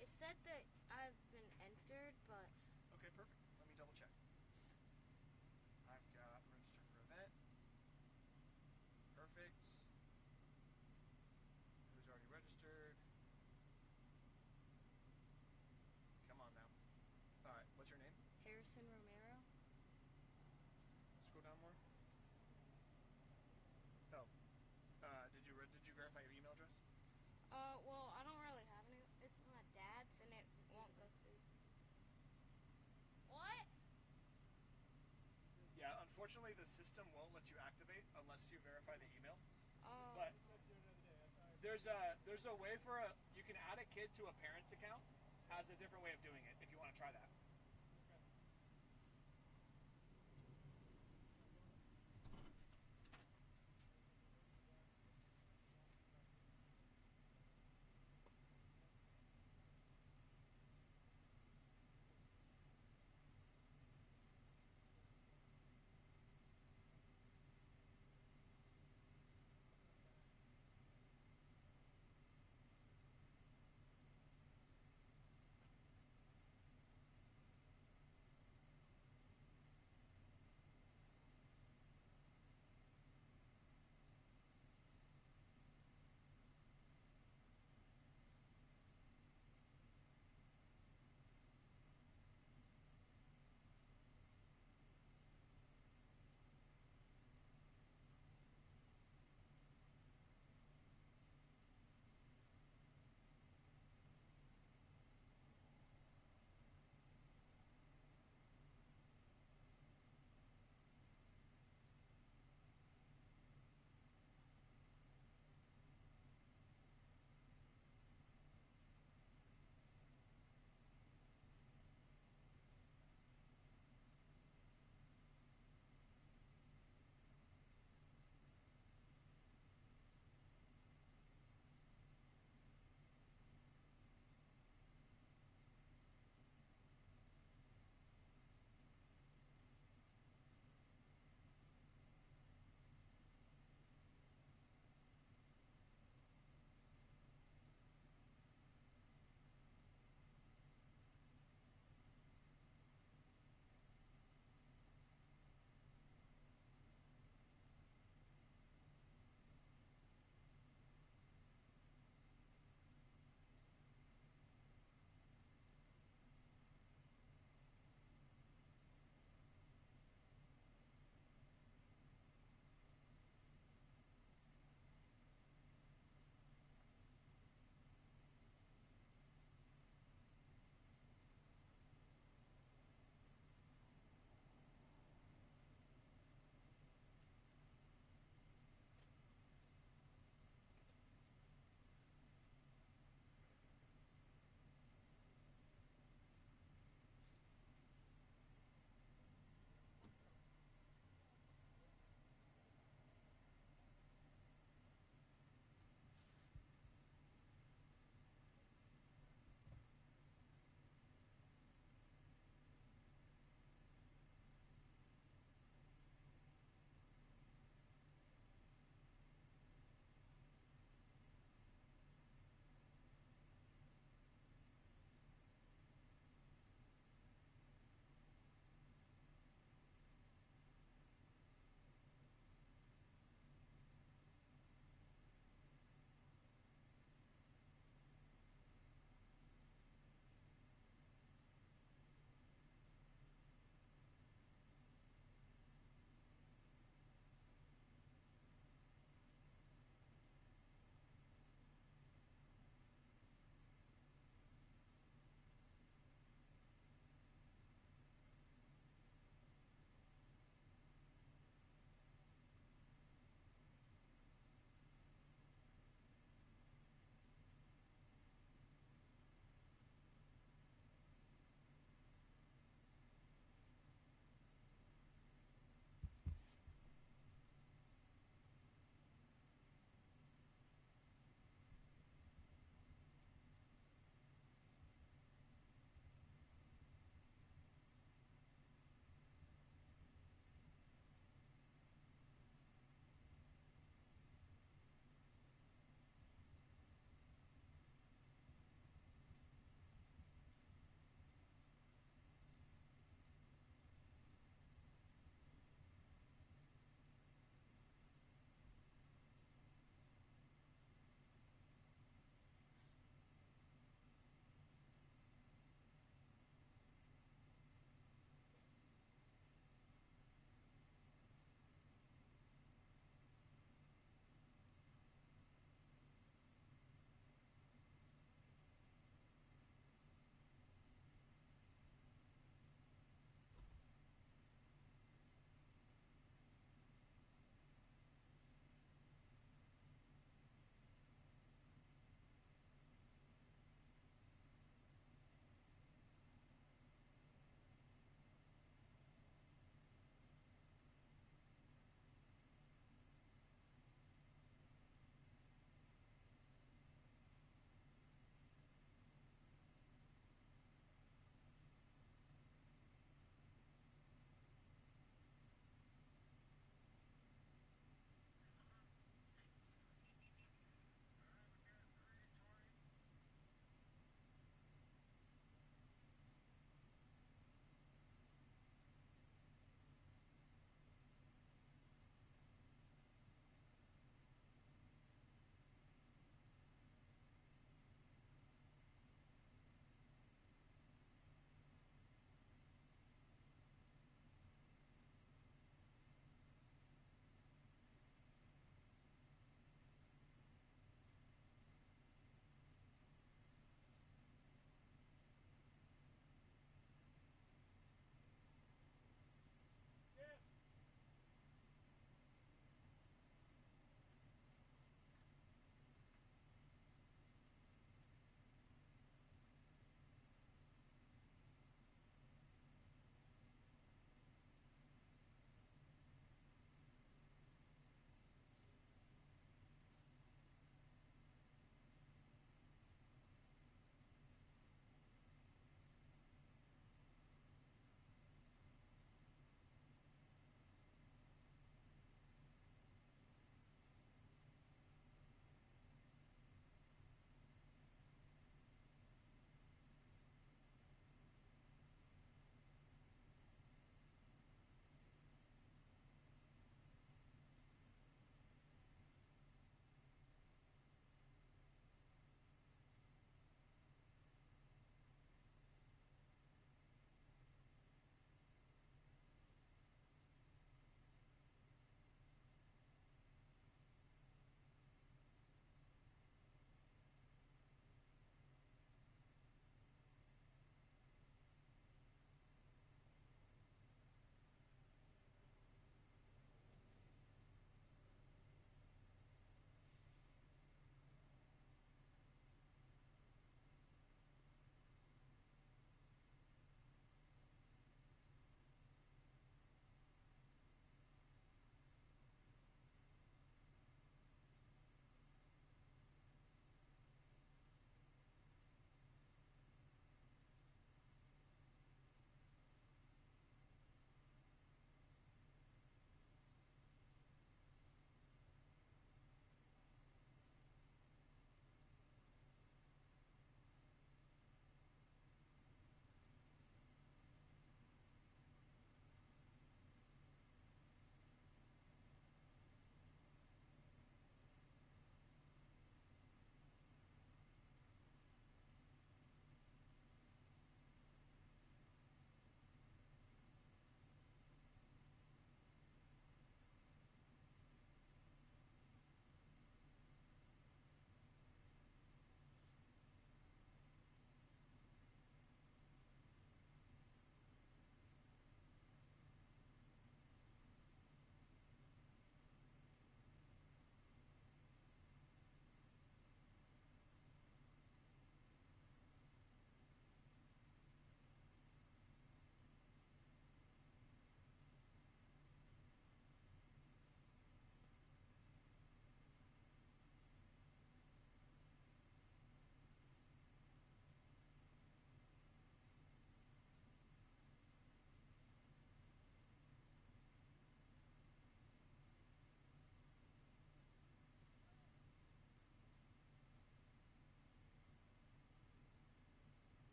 It said that I've been entered, but Okay, perfect. Let me double check. I've got register for event. Perfect. Who's already registered? Come on now. All right, what's your name? Harrison Romero. Scroll down more. Oh, did you verify your email address? Well, I don't really have any. It's my dad's, and it won't go through. What? Yeah, unfortunately, the system won't let you activate unless you verify the email. Oh. But there's a way for you can add a kid to a parent's account. Has a different way of doing it if you want to try that.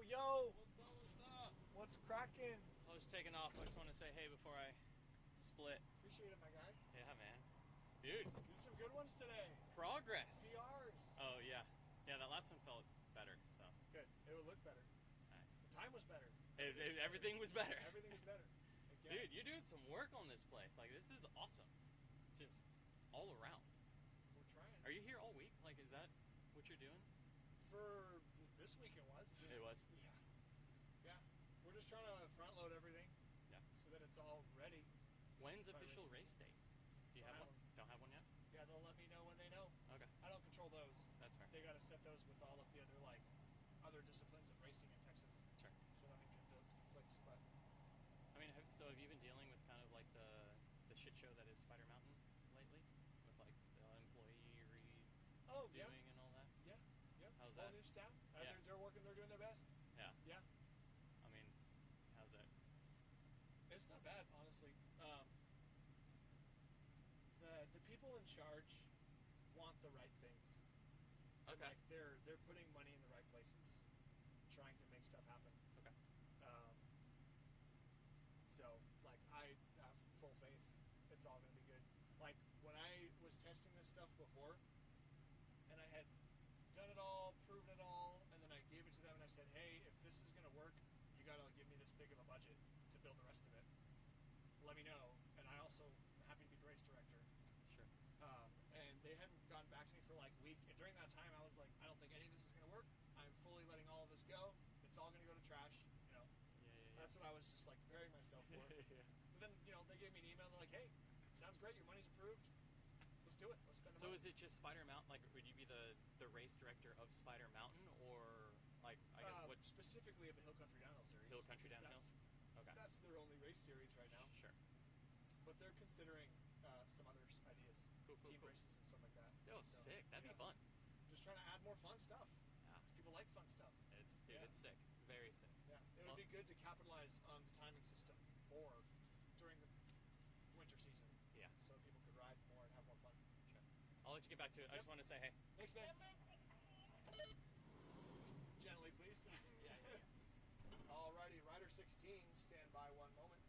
yo. What's up? What's up? What's cracking? I was taking off. I just want to say hey before I split. Appreciate it, my guy. Yeah, man. Dude, Did some good ones today. progress. PRs. Oh yeah, yeah. That last one felt better. So Good. It would look better. nice. The time was better. Everything was better. Everything was better. Again. Dude, you're doing some work on this place. Like this is awesome. Just all around. We're trying. Are you here all week? Like, is that what you're doing? For this week it was. It was. Yeah. Yeah. We're just trying to front load everything. Yeah. So that it's all ready. When's By official races. race date? Do you Don't have have one? Don't have one yet? Yeah, they'll let me know when they know. Okay, I don't control those. that's fair. They got to set those with all of the other other disciplines of racing in Texas. Sure. So nothing conflicts. But I mean, so have you been dealing with kind of like the shit show that is Spider Mountain lately, with like the employee oh redoing and all that? yeah. How's All that? new staff. Yeah. They're working. They're doing their best. Yeah. Yeah. I mean, how's that? It's not bad, honestly. The people in charge want the right things. Okay. Like they're putting money in the right places, trying to make stuff happen. Okay. So like I have full faith it's all gonna be good. Like when I was testing this stuff before, and I had done it all, proven it all, and then I gave it to them and I said, hey, if this is gonna work, you gotta give me this big of a budget to build the rest of it. Let me know. And I also am happy to be the race director. Sure. And they hadn't gotten back to me for like a week. And during that time, I was like, I don't think any of this is going to work. I'm fully letting all of this go. It's all going to go to trash. You know, Yeah. that's what I was just like preparing myself for. Yeah. But then, they gave me an email. They're like, hey, sounds great. Your money's approved. Let's do it. Let's spend the So money. is it just Spider Mountain? Like, would you be the race director of Spider Mountain, or like I guess what Specifically of the Hill Country Downhill series. Hill Country because Downhill? Okay. That's their only race series right now. Sure. But they're considering some other ideas. Cool. Team races and stuff like that. Yo, So, sick. That'd be yeah. fun. Just trying to add more fun stuff. Yeah. 'Cause people like fun stuff. Dude, Yeah. it's sick. Very sick. Yeah, it Well- would be good to capitalize on the timing system more during the winter season. Yeah. So people could ride more and have more fun. Sure. I'll let you get back to it. I Yep. just want to say hey. Thanks, man. Gently, please. Yeah. Alrighty, rider 16, stand by one moment.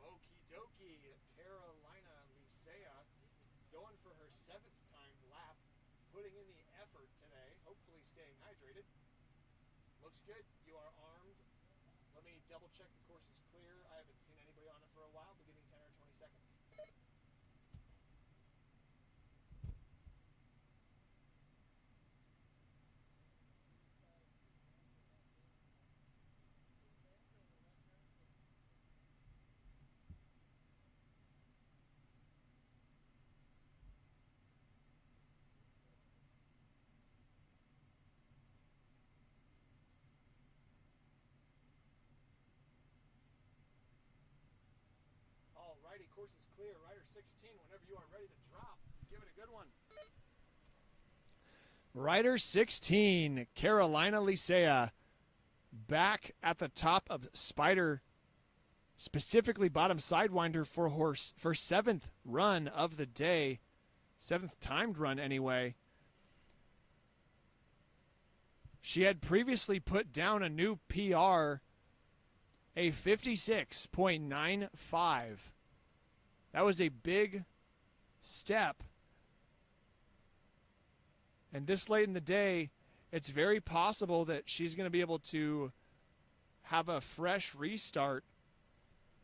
Okie dokie, Carolina Licea going for her 7th timed lap, putting in the effort today, hopefully staying hydrated. Looks good. You are armed. Let me double check the course is clear. I haven't seen anybody on it for a while, but give me 10 or 20 seconds. Alrighty, course is clear. Rider 16, whenever you are ready to drop, give it a good one. Rider 16, Carolina Licea, back at the top of Spider, specifically bottom sidewinder for horse for 7th run of the day, 7th timed run anyway. She had previously put down a new PR, a 56.95. That was a big step. And this late in the day, it's very possible that she's going to be able to have a fresh restart.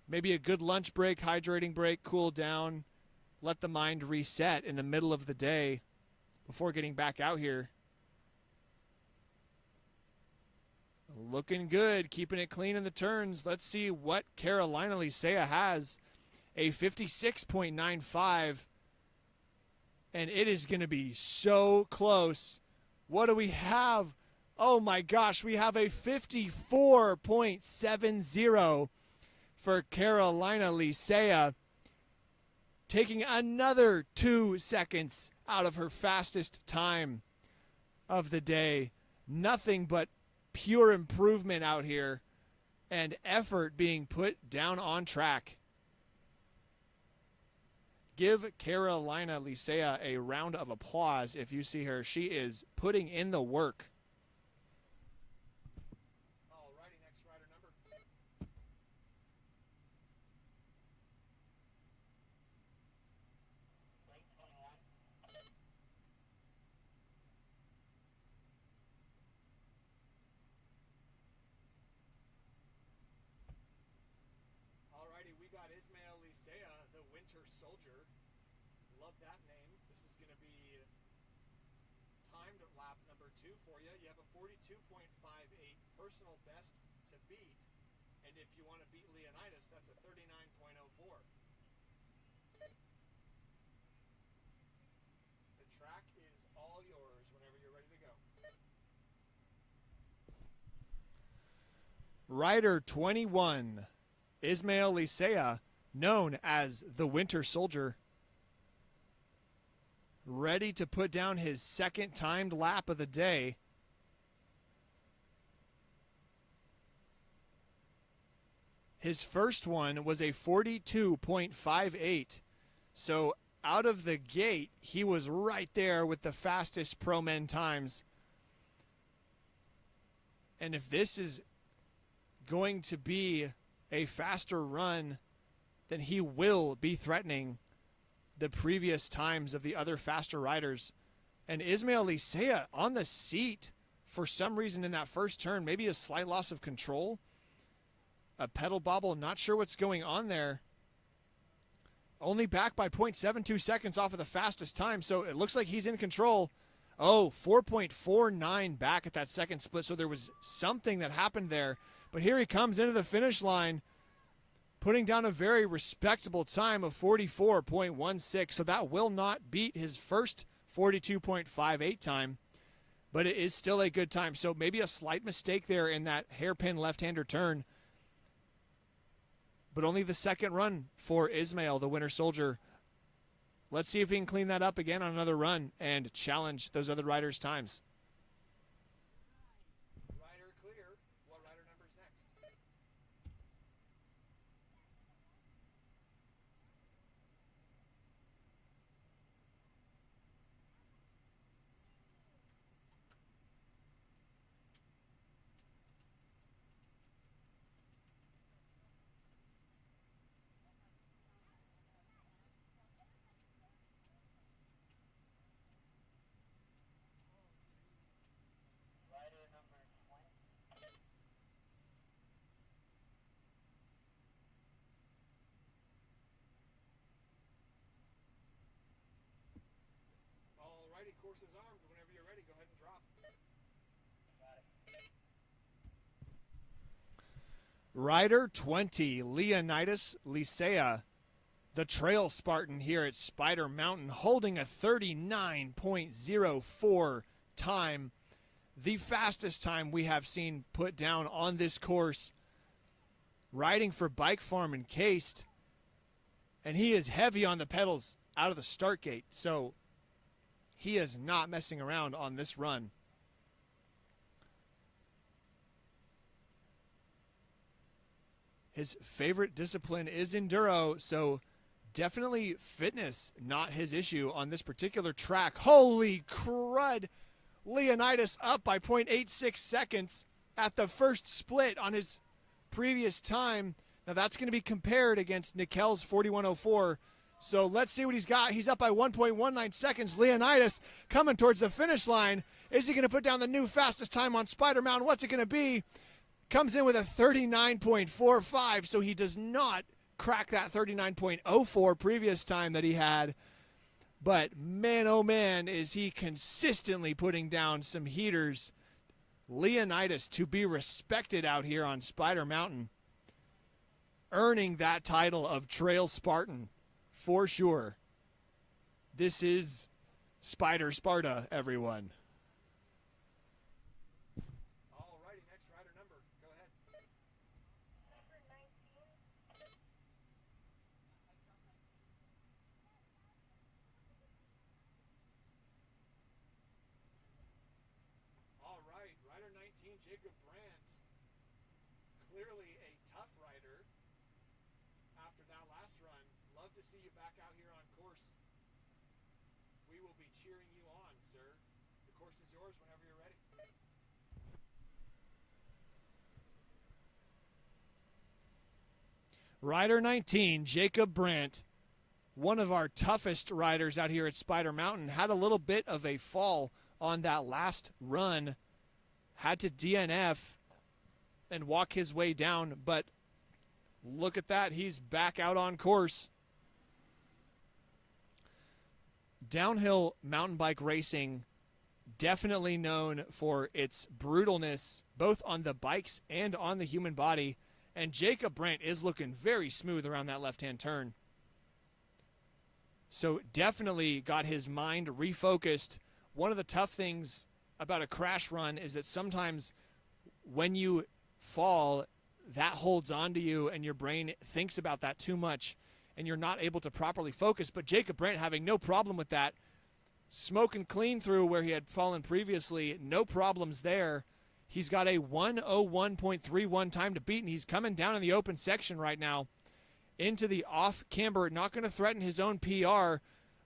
Maybe a good lunch break, hydrating break, cool down, let the mind reset in the middle of the day before getting back out here. Looking good, keeping it clean in the turns. Let's see what Carolina Licea has. A 56.95. And it is going to be so close. What do we have? Oh my gosh, we have a 54.70 for Carolina Licea. Taking another 2 seconds out of her fastest time of the day. Nothing but pure improvement out here. and effort being put down on track. Give Carolina Licea a round of applause if you see her. She is putting in the work. Alrighty, next rider number. Late 21. Alrighty, we got Ismail Licea, the Winter Soldier. Love that name. This is going to be timed lap number 2 for you. You have a 42.58 personal best to beat. And if you want to beat Leonidas, that's a 39.04. The track is all yours whenever you're ready to go. Rider 21, Ismail Licea, known as the Winter Soldier, ready to put down his second timed lap of the day. His first one was a 42.58. So out of the gate, he was right there with the fastest pro men times. And if this is going to be a faster run, then he will be threatening the previous times of the other faster riders. And Ismail Licea on the seat for some reason in that first turn, maybe a slight loss of control, a pedal bobble, not sure what's going on there. Only back by 0.72 seconds off of the fastest time, so it looks like he's in control. Oh, 4.49 back at that second split, so there was something that happened there. But here he comes into the finish line, putting down a very respectable time of 44.16, so that will not beat his first 42.58 time, but it is still a good time. So maybe a slight mistake there in that hairpin left-hander turn, but only the second run for Ismail, the Winter Soldier. Let's see if he can clean that up again on another run and challenge those other riders' times. Rider clear. What rider number's next? Rider number 20. Alrighty, course is armed. Whenever you're ready, go ahead and drop. Got it. Rider 20, Leonidas Licea, the Trail Spartan here at Spider Mountain, holding a 39.04 time, the fastest time we have seen put down on this course, riding for Bike Farm Encased, and he is heavy on the pedals out of the start gate, so he is not messing around on this run. His favorite discipline is enduro, so definitely fitness not his issue on this particular track. Holy crud! Leonidas up by 0.86 seconds at the first split on his previous time. Now that's going to be compared against Nikel's 41.04. So let's see what he's got. He's up by 1.19 seconds. Leonidas coming towards the finish line. Is he going to put down the new fastest time on Spider Mountain? What's it going to be? Comes in with a 39.45, so he does not crack that 39.04 previous time that he had. But man, oh man, is he consistently putting down some heaters. Leonidas to be respected out here on Spider Mountain, earning that title of Trail Spartan for sure. This is Spider Sparta, everyone. Alrighty, next rider number. Go ahead. Number 19. Alright, rider 19, Jacob Brandt. Clearly a to see you back out here on course. We will be cheering you on, sir. The course is yours whenever you're ready. Rider 19, Jacob Brandt, one of our toughest riders out here at Spider Mountain, had a little bit of a fall on that last run, had to DNF and walk his way down, but look at that, he's back out on course. Downhill mountain bike racing, definitely known for its brutalness, both on the bikes and on the human body. And Jacob Brandt is looking very smooth around that left-hand turn. So definitely got his mind refocused. One of the tough things about a crash run is that sometimes when you fall, that holds on to you and your brain thinks about that too much and you're not able to properly focus. But Jacob Brandt having no problem with that, smoking clean through where he had fallen previously, no problems there. He's got a 1:01.31 time to beat, and he's coming down in the open section right now into the off camber. Not going to threaten his own PR,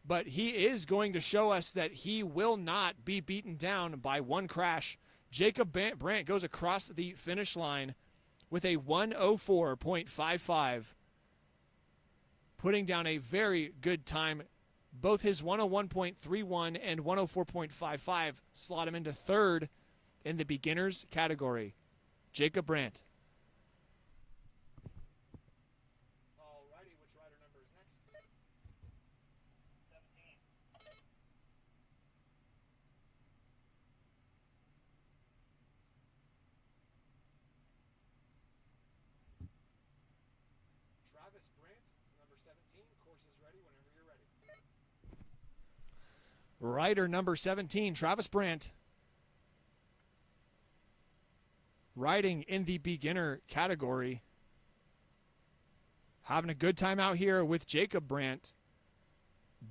but he is going to show us that he will not be beaten down by one crash. Jacob Brandt goes across the finish line with a 1:04.55, putting down a very good time. Both his 1:01.31 and 1:04.55 slot him into third in the beginners category. Jacob Brandt. Alrighty, which rider number is next? 17. Travis Brandt, number 17. Course is ready whenever you're ready. Rider number 17, Travis Brandt, riding in the beginner category. Having a good time out here with Jacob Brandt,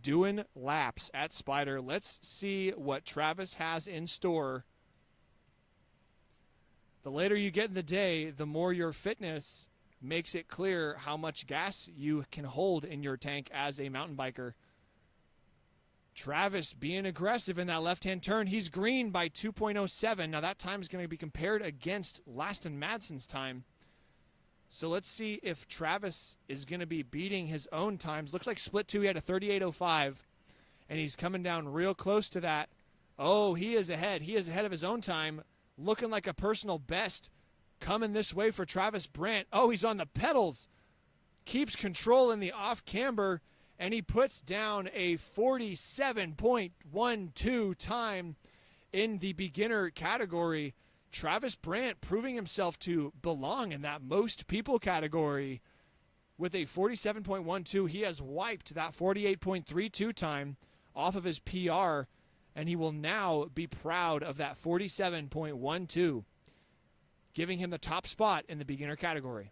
doing laps at Spider. Let's see what Travis has in store. The later you get in the day, the more your fitness makes it clear how much gas you can hold in your tank as a mountain biker. Travis being aggressive in that left-hand turn. He's green by 2.07. Now that time is going to be compared against Laston Madsen's time. So let's see if Travis is going to be beating his own times. Looks like split two, he had a 38.05, and he's coming down real close to that. Oh, he is ahead. He is ahead of his own time, looking like a personal best coming this way for Travis Brandt. Oh, he's on the pedals. Keeps control in the off camber, and he puts down a 47.12 time in the beginner category. Travis Brandt proving himself to belong in that most people category with a 47.12. He has wiped that 48.32 time off of his PR, and he will now be proud of that 47.12, giving him the top spot in the beginner category.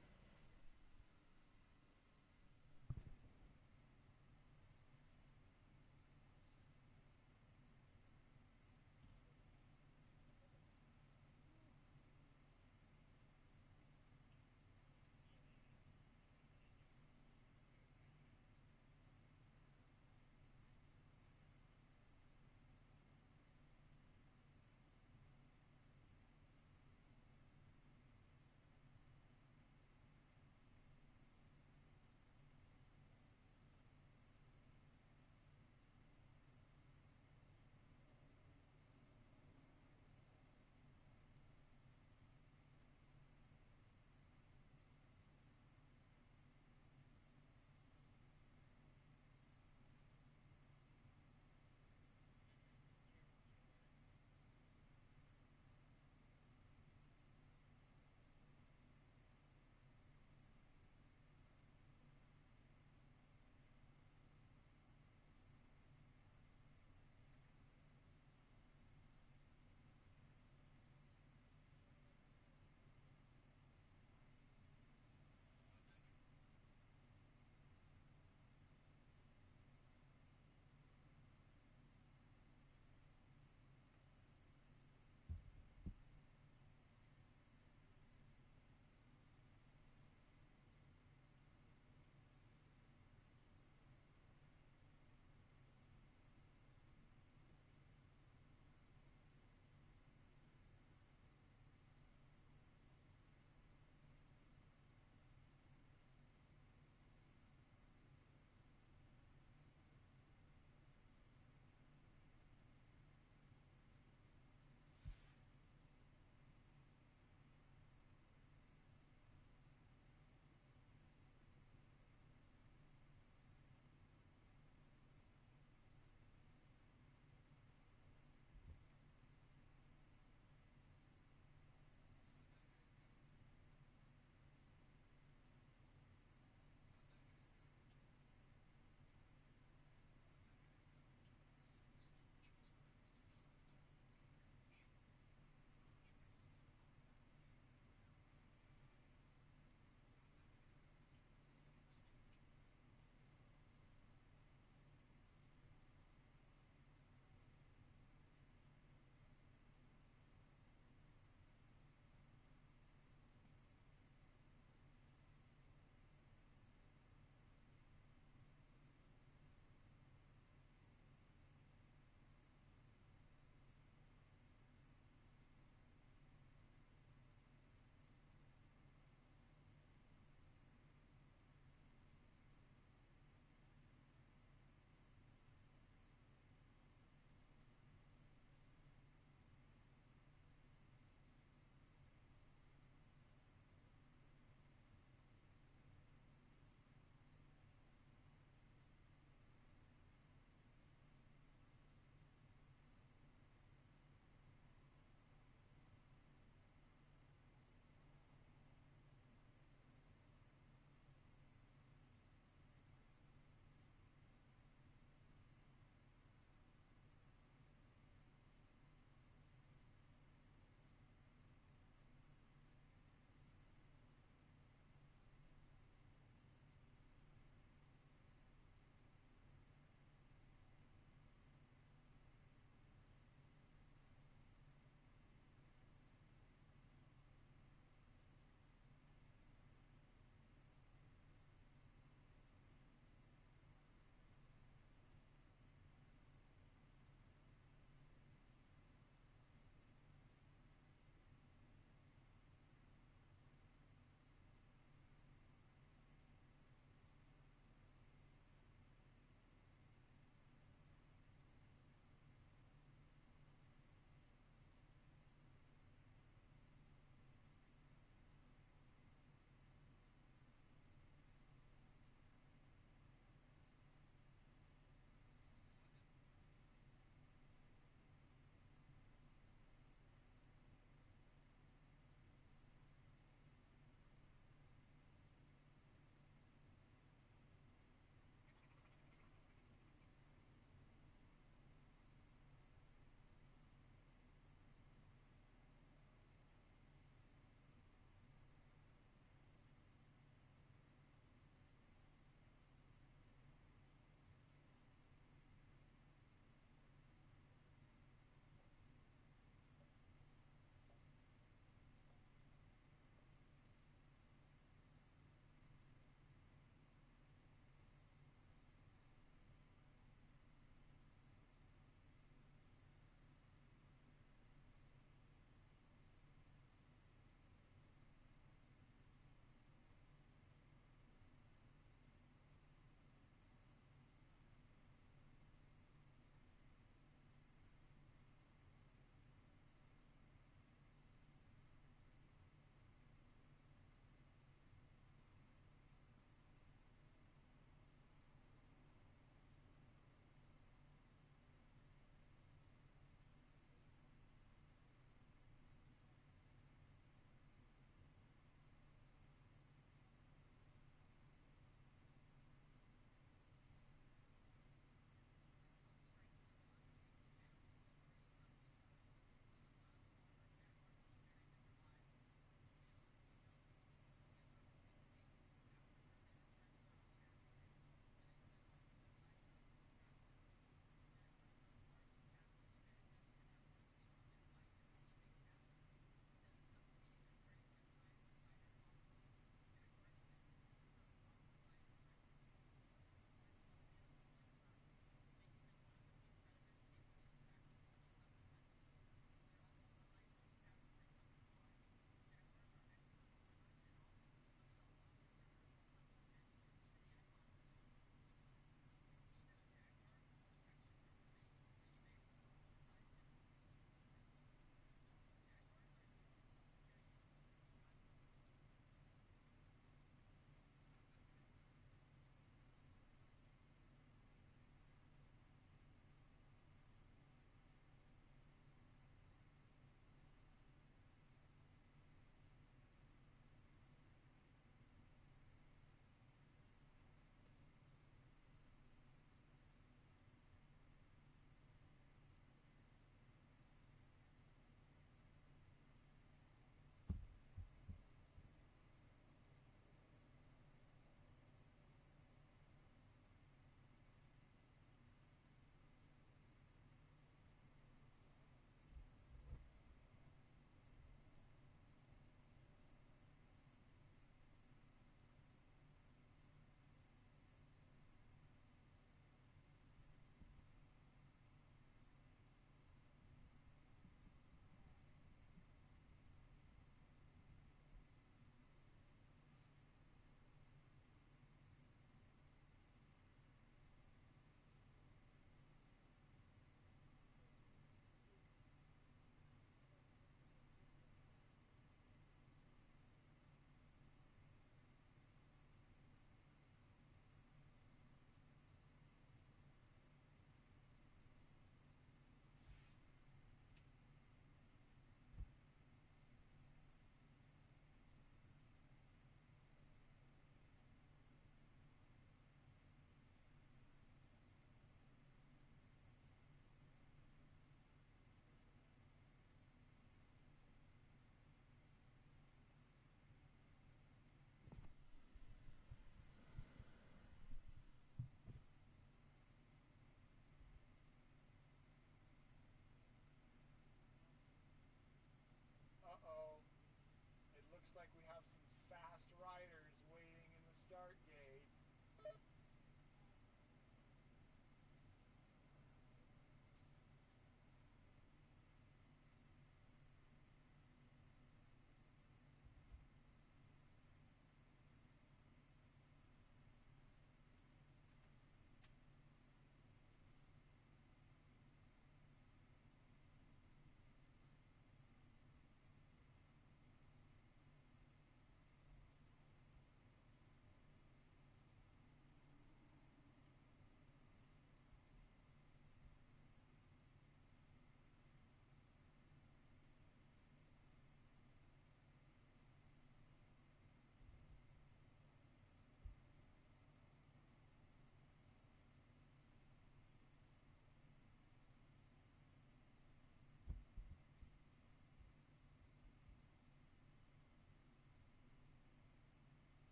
looks like we have some fast riders waiting in the start gate.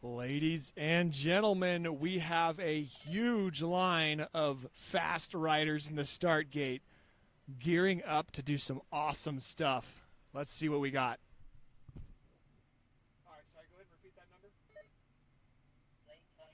Ladies and gentlemen, we have a huge line of fast riders in the start gate gearing up to do some awesome stuff. Let's see what we got. All right, sorry, go ahead and repeat that number. Lane 21.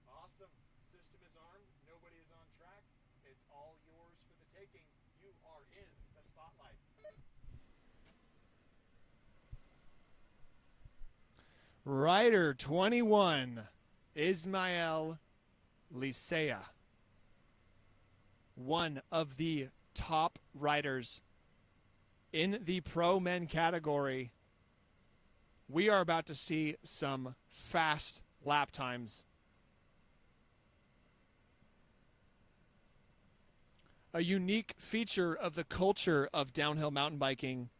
Awesome. System is armed. Nobody is on track. It's all yours for the taking. You are in the spotlight. Rider 21, Ismael Licea. One of the top riders in the pro men category. We are about to see some fast lap times. A unique feature of the culture of downhill mountain biking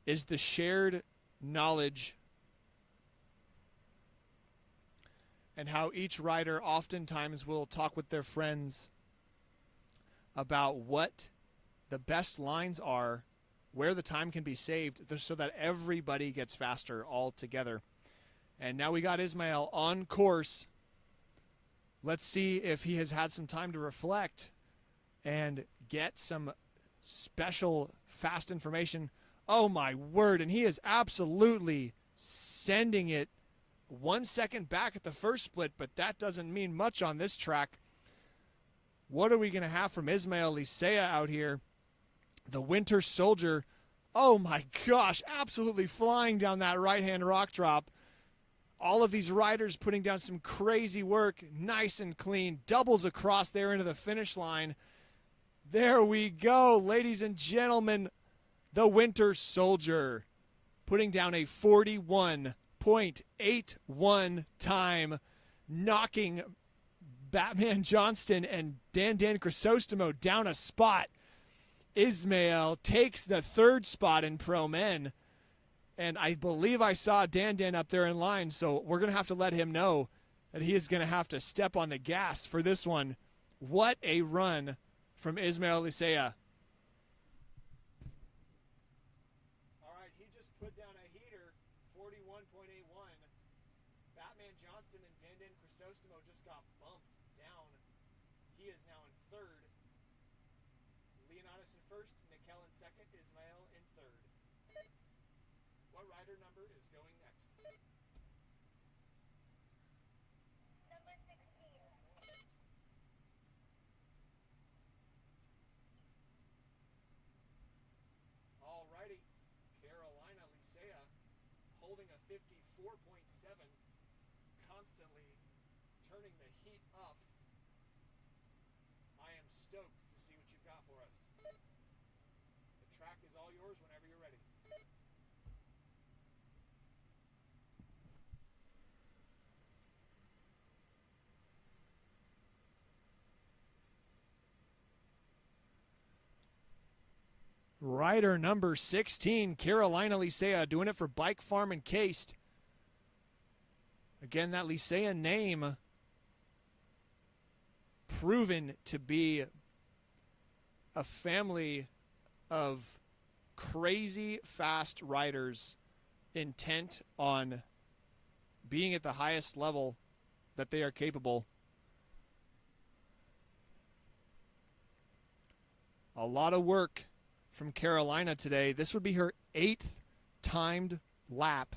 is the shared knowledge and how each rider oftentimes will talk with their friends about what the best lines are, where the time can be saved, so that everybody gets faster all together. And now we got Ismael on course. Let's see if he has had some time to reflect and get some special fast information. Oh my word, and he is absolutely sending it 1 second back at the first split, but that doesn't mean much on this track. What are we going to have from Ismael Licea out here? The Winter Soldier. Oh my gosh, absolutely flying down that right-hand rock drop. All of these riders putting down some crazy work, nice and clean, doubles across there into the finish line. There we go, ladies and gentlemen, the Winter Soldier putting down a 41.81 time, knocking Batman Johnston and Dan Crisostomo down a spot. Ismael takes the third spot in Pro Men, and I believe I saw Dan up there in line, so we're going to have to let him know that he is going to have to step on the gas for this one. What a run from Ismael Licea. All right, he just put down a heater, 41.81. Batman Johnston and Dan Crisostomo just got bumped down. He is now in third. Leonidas in first, Nikel in second, Ismael in third. What rider number is going next? Number 16. Alrighty, Carolina Licea holding a 54.7, constantly turning the heat up. I am stoked to see what you've got for us. The track is all yours whenever you're ready. Rider number 16, Carolina Licea, doing it for Bike Farm Encased. Again, that Licea name proven to be a family of crazy fast riders intent on being at the highest level that they are capable. A lot of work from Carolina today. This would be her 8th timed lap.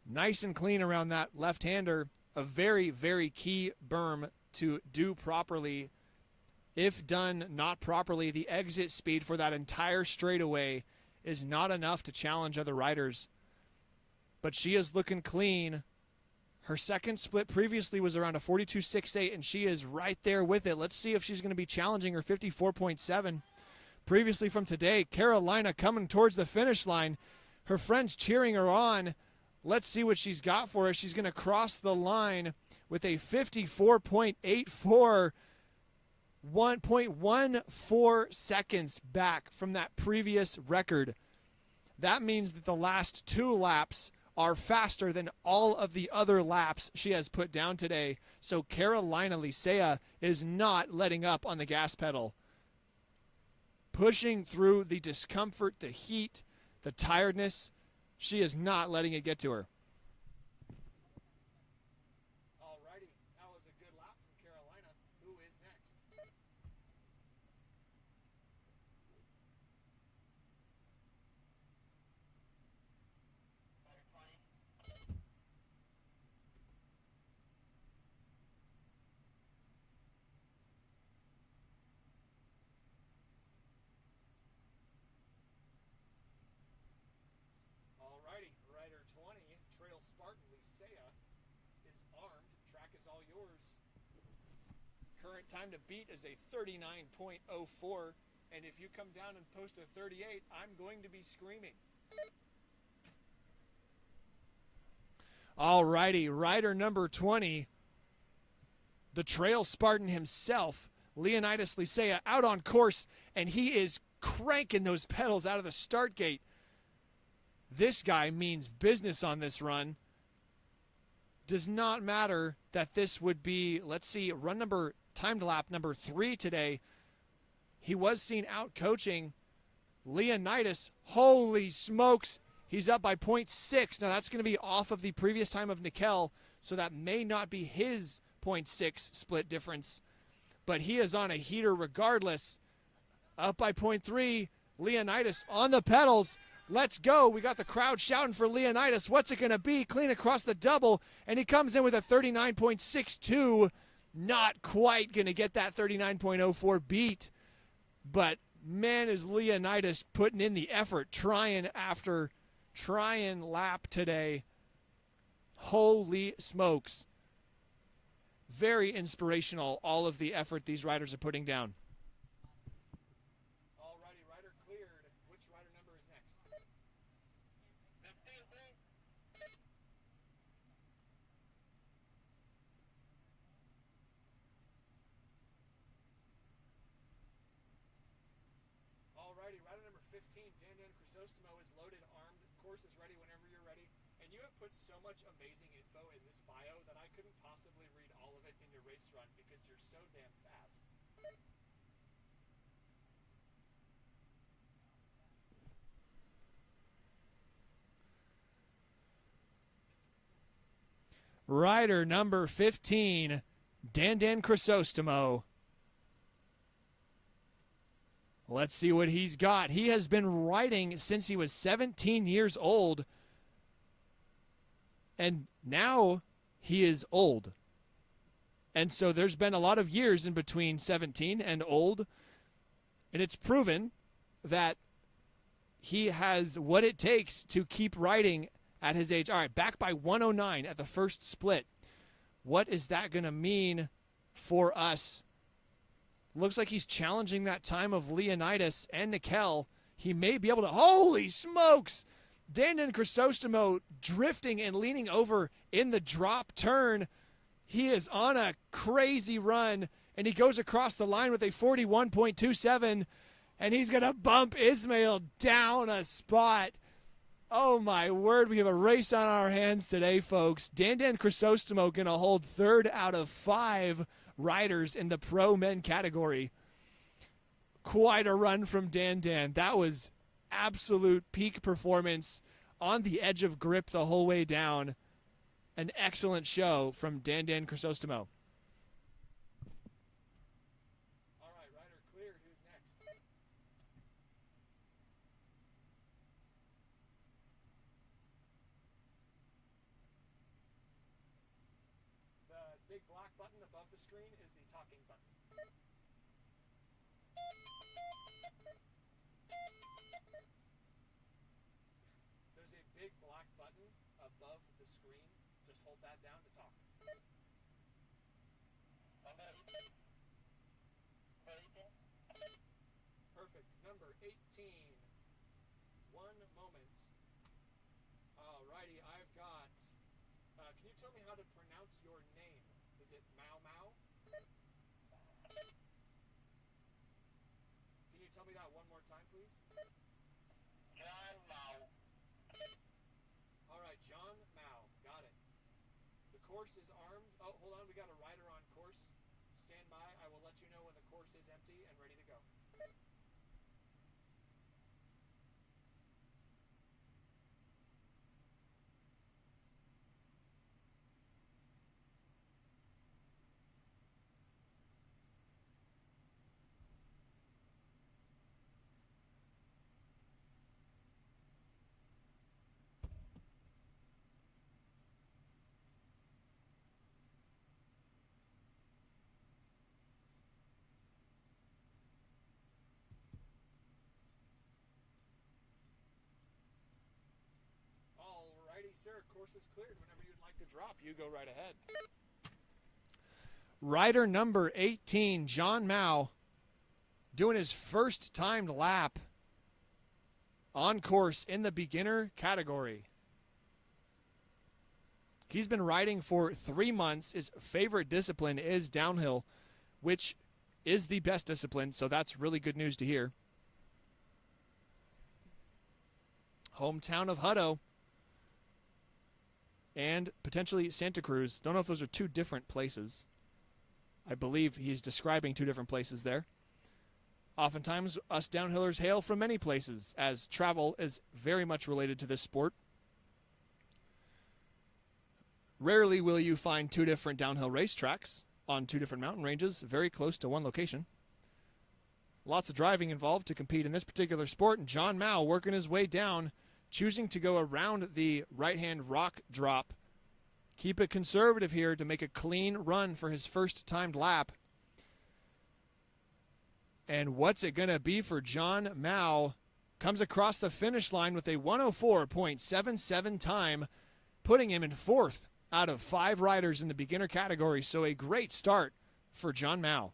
Nice and clean around that left-hander. A very, very key berm to do properly. If done not properly, the exit speed for that entire straightaway is not enough to challenge other riders. But she is looking clean. Her second split previously was around a 42.68, and she is right there with it. Let's see if she's going to be challenging her 54.7. Previously from today, Carolina coming towards the finish line. Her friends cheering her on. Let's see what she's got for us. She's going to cross the line with a 54.84, 1.14 seconds back from that previous record. That means that the last 2 laps are faster than all of the other laps she has put down today. So Carolina Licea is not letting up on the gas pedal. Pushing through the discomfort, the heat, the tiredness, she is not letting it get to her. Alrighty, that was a good lap from Carolina. Who is next? Alrighty, Rider 20, Trail Spartan Licea is armed. Track is all yours. Current time to beat is a 39.04, and if you come down and post a 38, I'm going to be screaming. Alrighty, rider number 20, the Trail Spartan himself, Leonidas Licea, out on course, and he is cranking those pedals out of the start gate. This guy means business on this run. Does not matter that this would be, let's see, timed lap number 3 today. He was seen out coaching Leonidas. Holy smokes. He's up by 0.6. Now that's going to be off of the previous time of Nickel, so that may not be his 0.6 split difference. But he is on a heater regardless. Up by 0.3. Leonidas on the pedals. Let's go. We got the crowd shouting for Leonidas. What's it going to be? Clean across the double, and he comes in with a 39.62. Not quite going to get that 39.04 beat. But, man, is Leonidas putting in the effort, trying lap today. Holy smokes. Very inspirational, all of the effort these riders are putting down. Alrighty, rider cleared. Which rider number is next? Alrighty, rider number 15, Dan Chrysostomo, is loaded, armed. Course is ready whenever you're ready. And you have put so much amazing info in this bio that I couldn't possibly read all of it in your race run because you're so damn fast. Rider number 15, Dan Chrysostomo. Let's see what he's got. He has been riding since he was 17 years old, and now he is old. And so there's been a lot of years in between 17 and old, and it's proven that he has what it takes to keep riding at his age. All right, back by 109 at the first split. What is that going to mean for us? Looks like he's challenging that time of Leonidas and Nickel. He may be able to. Holy smokes! Dan Chrysostomo drifting and leaning over in the drop turn. He is on a crazy run, and he goes across the line with a 41.27. And he's going to bump Ismail down a spot. Oh, my word. We have a race on our hands today, folks. Dan Crisostomo going to hold third out of 5 riders in the pro men category. Quite a run from Dan. That was absolute peak performance on the edge of grip the whole way down. An excellent show from Dan Crisostomo. All right, rider cleared. Who's next? The big black button above the screen is the talking button. There's a big black button above the screen. Just hold that down to talk. Perfect. Number 18. 1 moment. Alrighty, I've got... can you tell me how to pronounce your name? Is it Mao Mao? Can you tell me that one more time, please? John Mao. Alright, John Mao. Got it. The course is armed. Oh, hold on. We got a rider on course. Stand by. I will let you know when the course is empty and ready to go. Alrighty, sir. Course is cleared. Whenever you'd like to drop, you go right ahead. Rider number 18, John Mao, doing his first timed lap on course in the beginner category. He's been riding for 3 months. His favorite discipline is downhill, which is the best discipline, so that's really good news to hear. Hometown of Hutto and potentially Santa Cruz. Don't know if those are 2 different places. I believe he's describing 2 different places there. Oftentimes, us downhillers hail from many places, as travel is very much related to this sport. Rarely will you find 2 different downhill racetracks on 2 different mountain ranges, very close to one location. Lots of driving involved to compete in this particular sport, and John Mao working his way down, choosing to go around the right-hand rock drop. Keep it conservative here to make a clean run for his first timed lap. And what's it going to be for John Mao? Comes across the finish line with a 104.77 time, putting him in 4th out of 5 riders in the beginner category. So a great start for John Mao.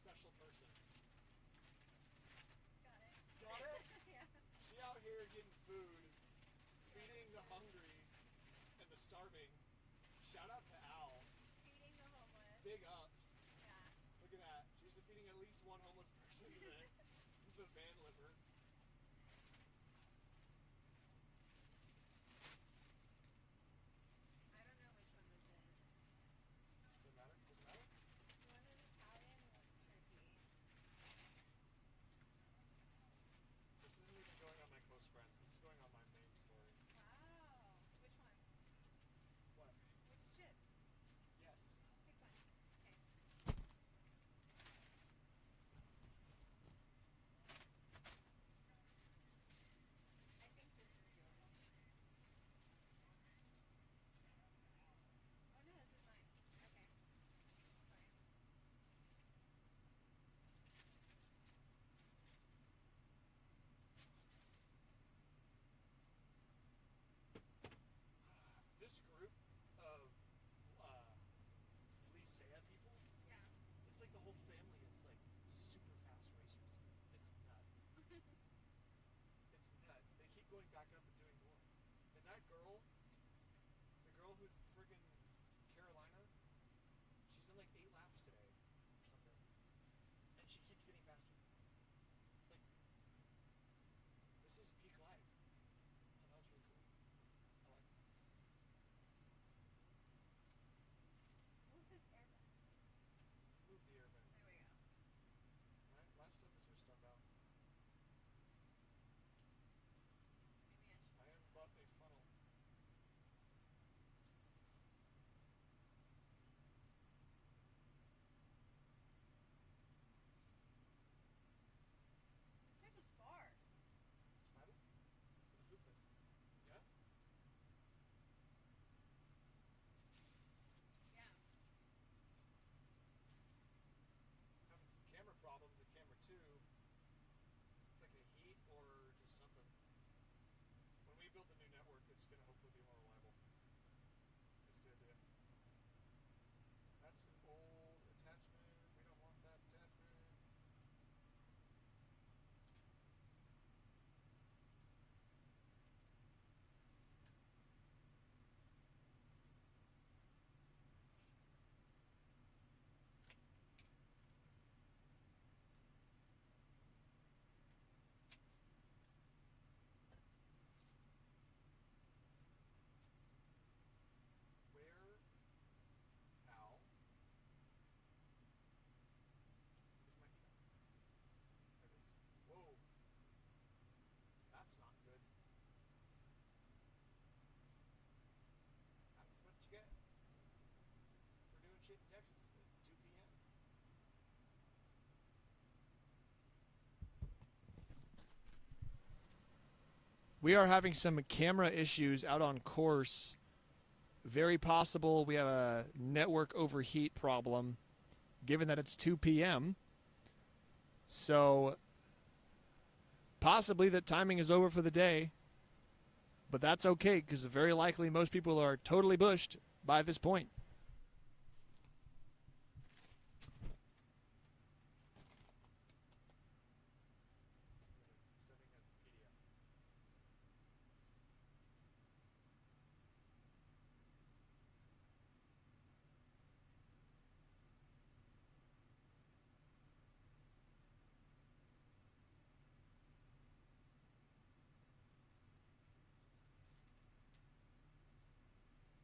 special person. Got it. Got it? Yeah. She out here getting food, feeding the hungry and the starving. Shout out to Al. Feeding the homeless. Big ups. Yeah. Look at that. She's feeding at least one homeless person today. The van liver. I don't know which one this is. Does it matter? Does it matter? One is Italian and one's turkey. This isn't even going on my close friends. This is going on my main story. Wow. Which one? What? Which chip? Yes. Pick one. Okay. I think this one's yours. Oh no, this is mine. Okay. It's fine. This group of Lysaea people, Yeah. it's like the whole family is like super fast racers. It's nuts. It's nuts. They keep going back up and doing more. And that girl, the girl who's friggin' Carolina, she's done like 8 laps today or something. And she keeps getting faster. It's like, this is peak life. Oh, that was really cool. I like it. Move this air back. Move the air vent. There we go. My stuff is your stuff out. Maybe I should. I am but a funnel. This place was far. What's the matter? For the food place. Yeah? Yeah. Having some camera problems at camera 2. It's like a heat or just something. When we build the new network, it's going to hopefully be more reliable. That's the idea. That's an old attachment. We don't want that attachment. Where, Al, is my email? There it is. Whoa. That's not good. That's what you get for doing shit in Texas at 2 p.m. We are having some camera issues out on course. Very possible we have a network overheat problem, given that it's 2 p.m. So, possibly that timing is over for the day. But that's okay, because very likely most people are totally bushed by this point. Sending a PDF.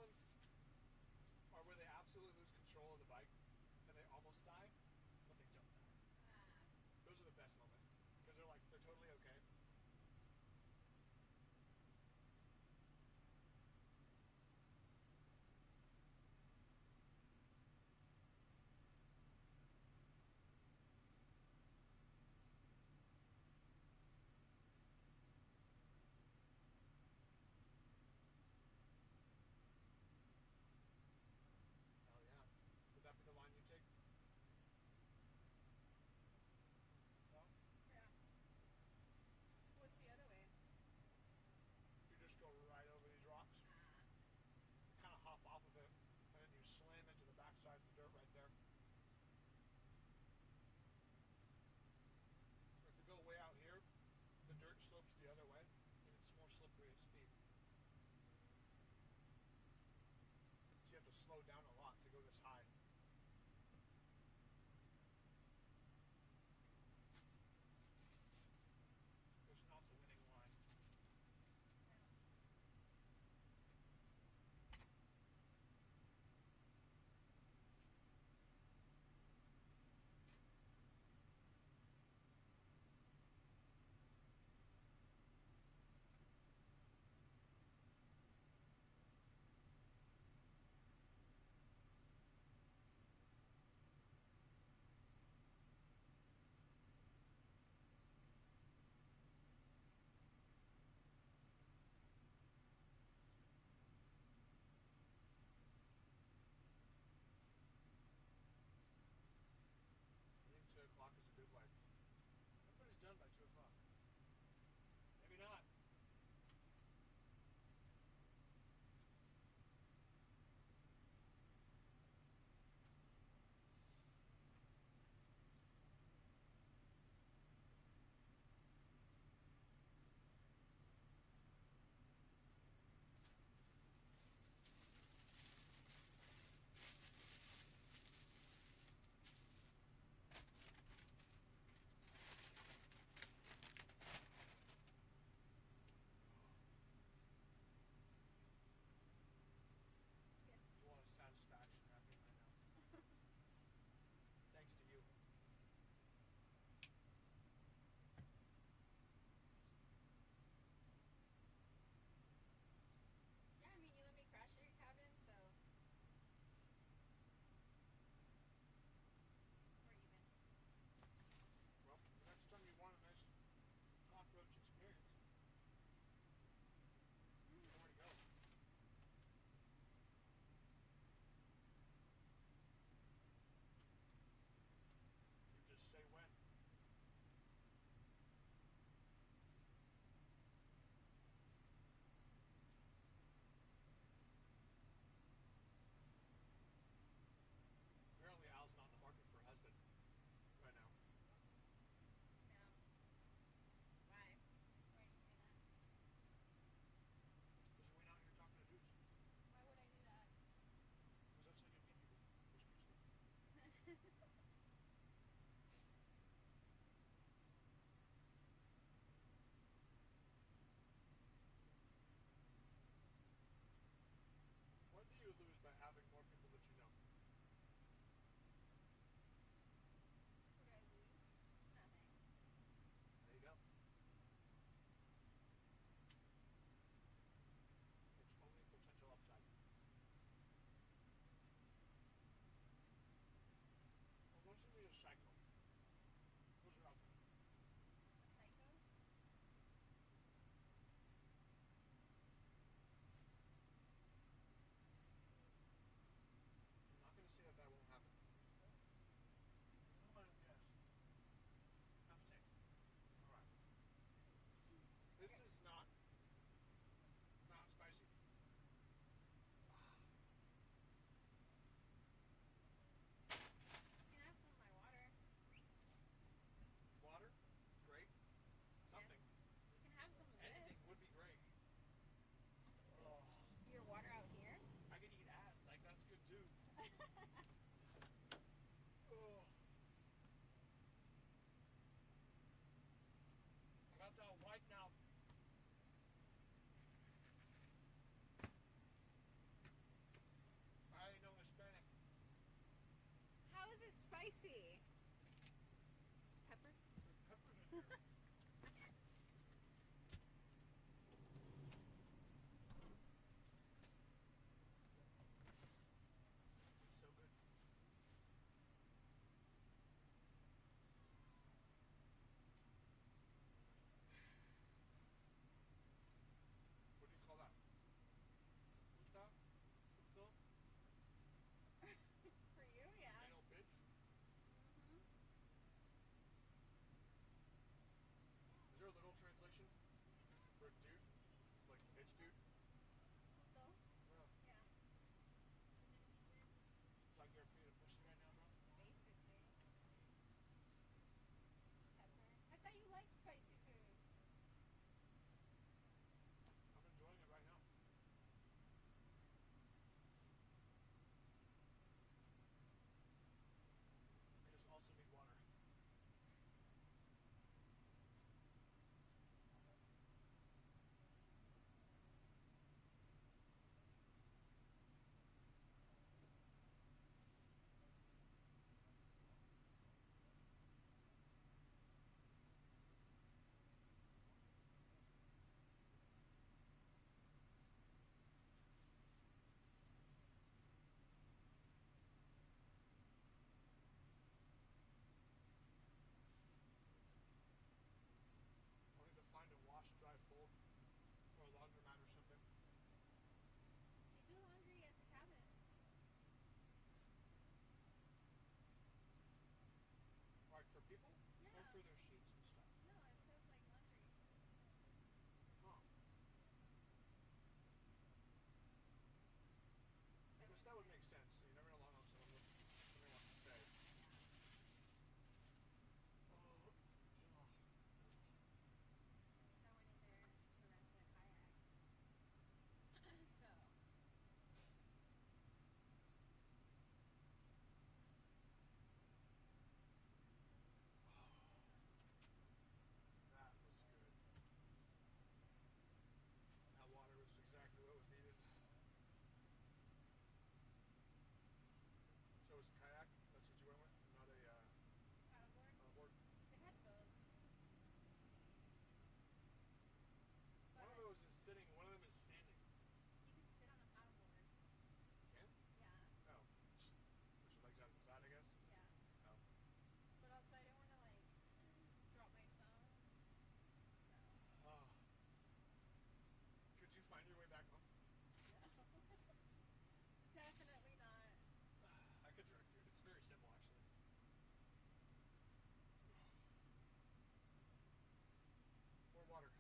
ones are where they absolutely lose control of the bike and they almost die, but they don't die. Those are the best moments because they're totally okay. Hell yeah. Would that be the line you take? No? Yeah. spicy. Pepper? Peppers in here. It's so good. What do you call that? Puta? Puto? For you, yeah. Anal bitch? Mm-hmm. Is there a little translation for dude? It's like bitch dude? Puto? Yeah. Yeah, It's like you're being a pussy right now, bro? basically. Just pepper. I thought you liked spicy food. I'm enjoying it right now. I just also need water. I need to find a wash, dry, fold, or a laundromat or something. They do laundry at the cabins. Like for people? Yeah. Or for their sheets and stuff? No, it says like laundry. Huh. So I guess that would make sense. You never know how long someone wants to stay. Oh, yeah. So I went in there to rent the kayak. So That was good. That water was exactly what was needed. So it was a kayak? That's what you went with? Not a paddleboard. board? They had both. One of those is sitting, one of them is standing. You can sit on a paddleboard. You can? Yeah. Oh. Just put your legs out to the side, I guess? Yeah. Oh. But also I didn't want to like drop my phone. So Oh. Could you find your way back home? no. Definitely not. I could direct you. It's very simple, actually. More water.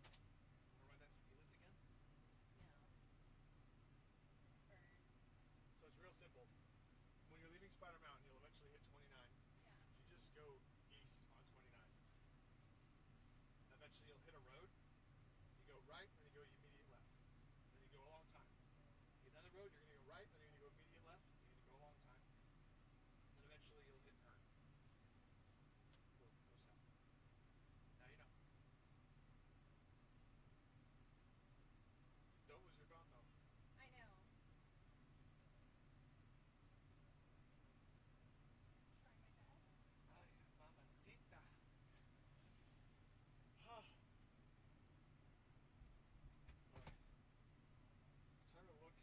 Wanna ride that ski lift again? No. Burn. So it's real simple. When you're leaving Spider Mountain, you'll eventually hit 29. Yeah. You just go east on 29. Eventually you'll hit a road. You go right, then you go immediate left. Then you go a long time. You hit another road, you're going to go right, then you're going to go immediate left. You're going to go a long time. Then eventually you'll hit turn. Go south. Now you know. Don't lose your phone though. I know. Try my best. Ay, mamacita. Huh. Alright. It's time to look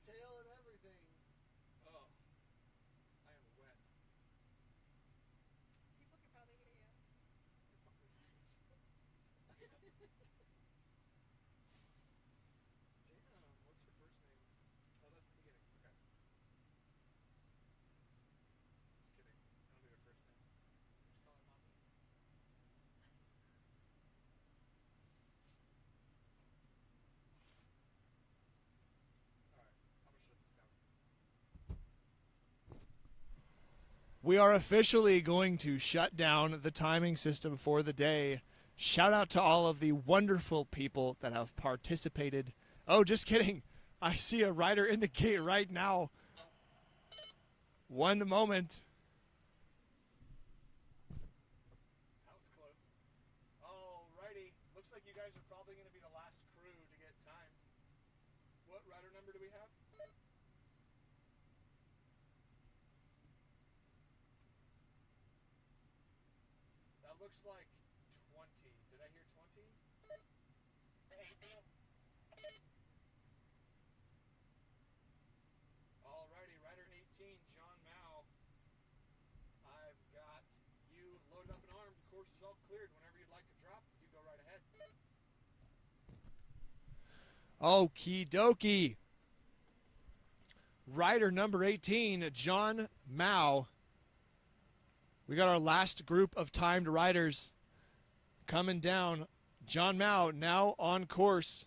tail and everything. Oh, I am wet. People can probably hear you. Damn, what's your first name? Oh, that's the beginning. Okay. Just kidding. I don't know your first name. Would you call her mommy? Alright, I'm gonna shut this down. We are officially going to shut down the timing system for the day. Shout out to all of the wonderful people that have participated. Oh, just kidding. I see a rider in the gate right now. One moment. That was close. Alrighty. Looks like you guys are probably going to be the last crew to get timed. What rider number do we have? That looks like 20. Did I hear 20? 18. Alrighty, rider 18, John Mao. I've got you loaded up and armed. Course is all cleared. Whenever you'd like to drop, you go right ahead. Okie dokie. Rider number 18, John Mao. We got our last group of timed riders coming down. John Mao now on course.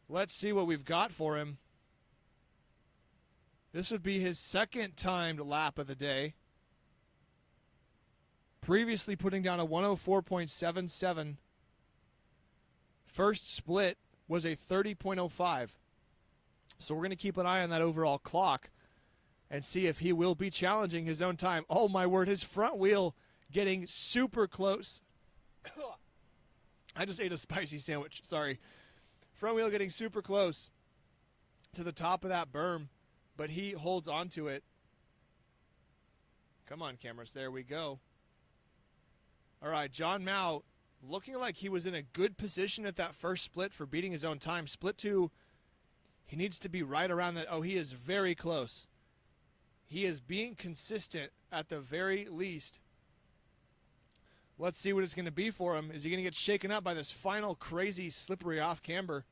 Let's see what we've got for him. This would be his second timed lap of the day. Previously putting down a 104.77. First split was a 30.05. So we're going to keep an eye on that overall clock and see if he will be challenging his own time. Oh, my word, his front wheel getting super close. I just ate a spicy sandwich, sorry. Front wheel getting super close to the top of that berm, but he holds on to it. Come on, cameras, there we go. All right, John Mao looking like he was in a good position at that first split for beating his own time. Split 2, he needs to be right around that. Oh, he is very close. He is being consistent at the very least. Let's see what it's going to be for him. Is he going to get shaken up by this final crazy slippery off camber?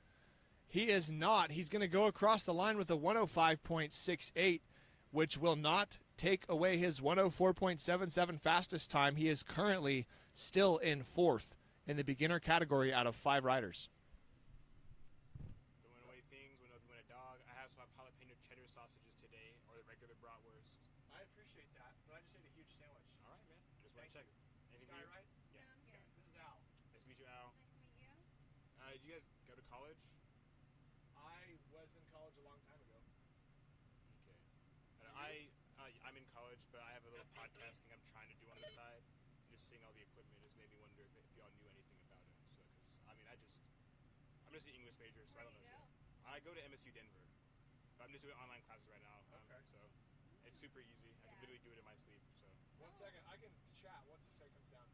He is not. He's going to go across the line with a 105.68, which will not take away his 104.77 fastest time. He is currently still in 4th in the beginner category out of 5 riders. Throwing away things, when you want a dog. I also have jalapeno cheddar sausages today, or the regular bratwurst. I appreciate that, but I just ate a huge sandwich. All right, man. Just want to check. Anything Sky, new? right? Yeah. No, I'm Sky. good. This is Al. Nice to meet you, Al. Nice to meet you. Did you guys go to college? I was in college a long time ago. Okay. I'm in college, but I have a little podcast thing I'm trying to do on the side. Just seeing all the equipment just made me wonder if y'all knew anything about it. So, because I'm just an English major, so Where I don't do you know. go? I go to MSU Denver. But I'm just doing online classes right now. Okay. So it's super easy. I can literally do it in my sleep. So 1 second, I can chat once this guy comes down.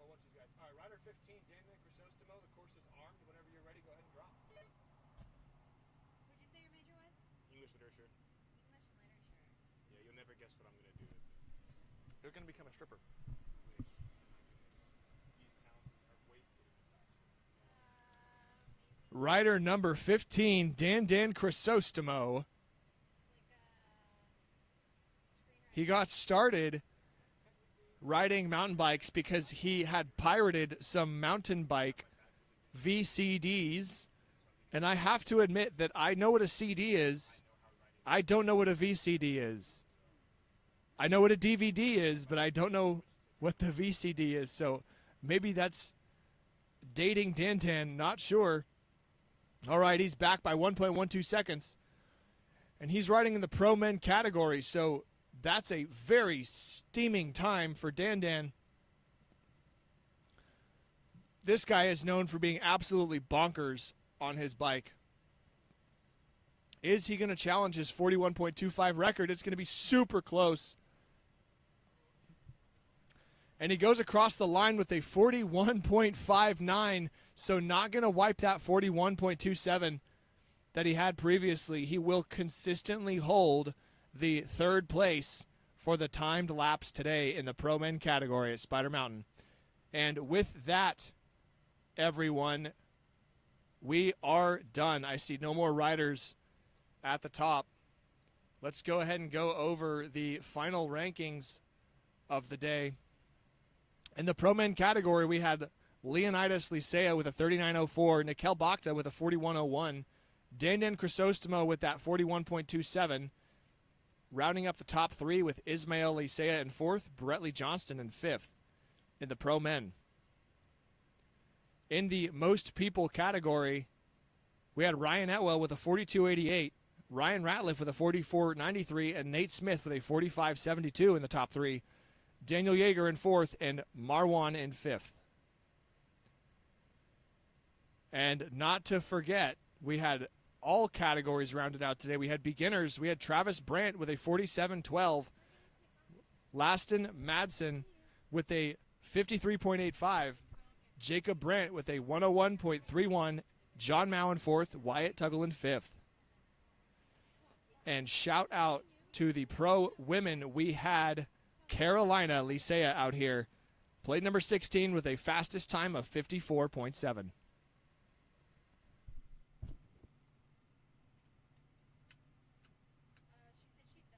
Or once these guys. All right, rider 15, Daniel Chrysostemo. The course is armed. Whenever you're ready, go ahead and drop. What'd you say your major was? English literature. English literature. Yeah, you'll never guess what I'm gonna do. You're going to become a stripper. Wish. My goodness. These towns are wasted in the classroom. Maybe Rider number 15, Dan Chrysostemo. like screenwriting. He got started riding mountain bikes because he had pirated some mountain bike VCDs. And I have to admit that I know what a CD is. I don't know what a VCD is. I know what a DVD is, but I don't know what the VCD is. So maybe that's dating Dan, not sure. All right, he's back by 1.12 seconds. And he's riding in the pro men category, so that's a very steaming time for Dan. This guy is known for being absolutely bonkers on his bike. Is he going to challenge his 41.25 record? It's going to be super close. And he goes across the line with a 41.59, so not going to wipe that 41.27. that he had previously, he will consistently hold the third place for the timed laps today in the Pro Men category at Spider Mountain. And with that, everyone, we are done. I see no more riders at the top. Let's go ahead and go over the final rankings of the day. In the Pro Men category, we had Leonidas Licea with a 39.04, Nikel Bakhta with a 41.01, Dandan Chrysostomo with that 41.27, rounding up the top three with Ismail Licea in fourth, Brettley Johnston in fifth in the Pro Men. In the most people category, we had Ryan Etwell with a 42.88, Ryan Ratliff with a 44.93, and Nate Smith with a 45.72 in the top three, Daniel Yeager in fourth, and Marwan in fifth. And not to forget, we had all categories rounded out today. We had beginners. We had Travis Brandt with a 47.12, Laston Madsen with a 53.85, Jacob Brandt with a 101.31, John Mao in fourth, Wyatt Tuggle in fifth. And shout out to the pro women. We had Carolina Licea out here, played number 16 with a fastest time of 54.7.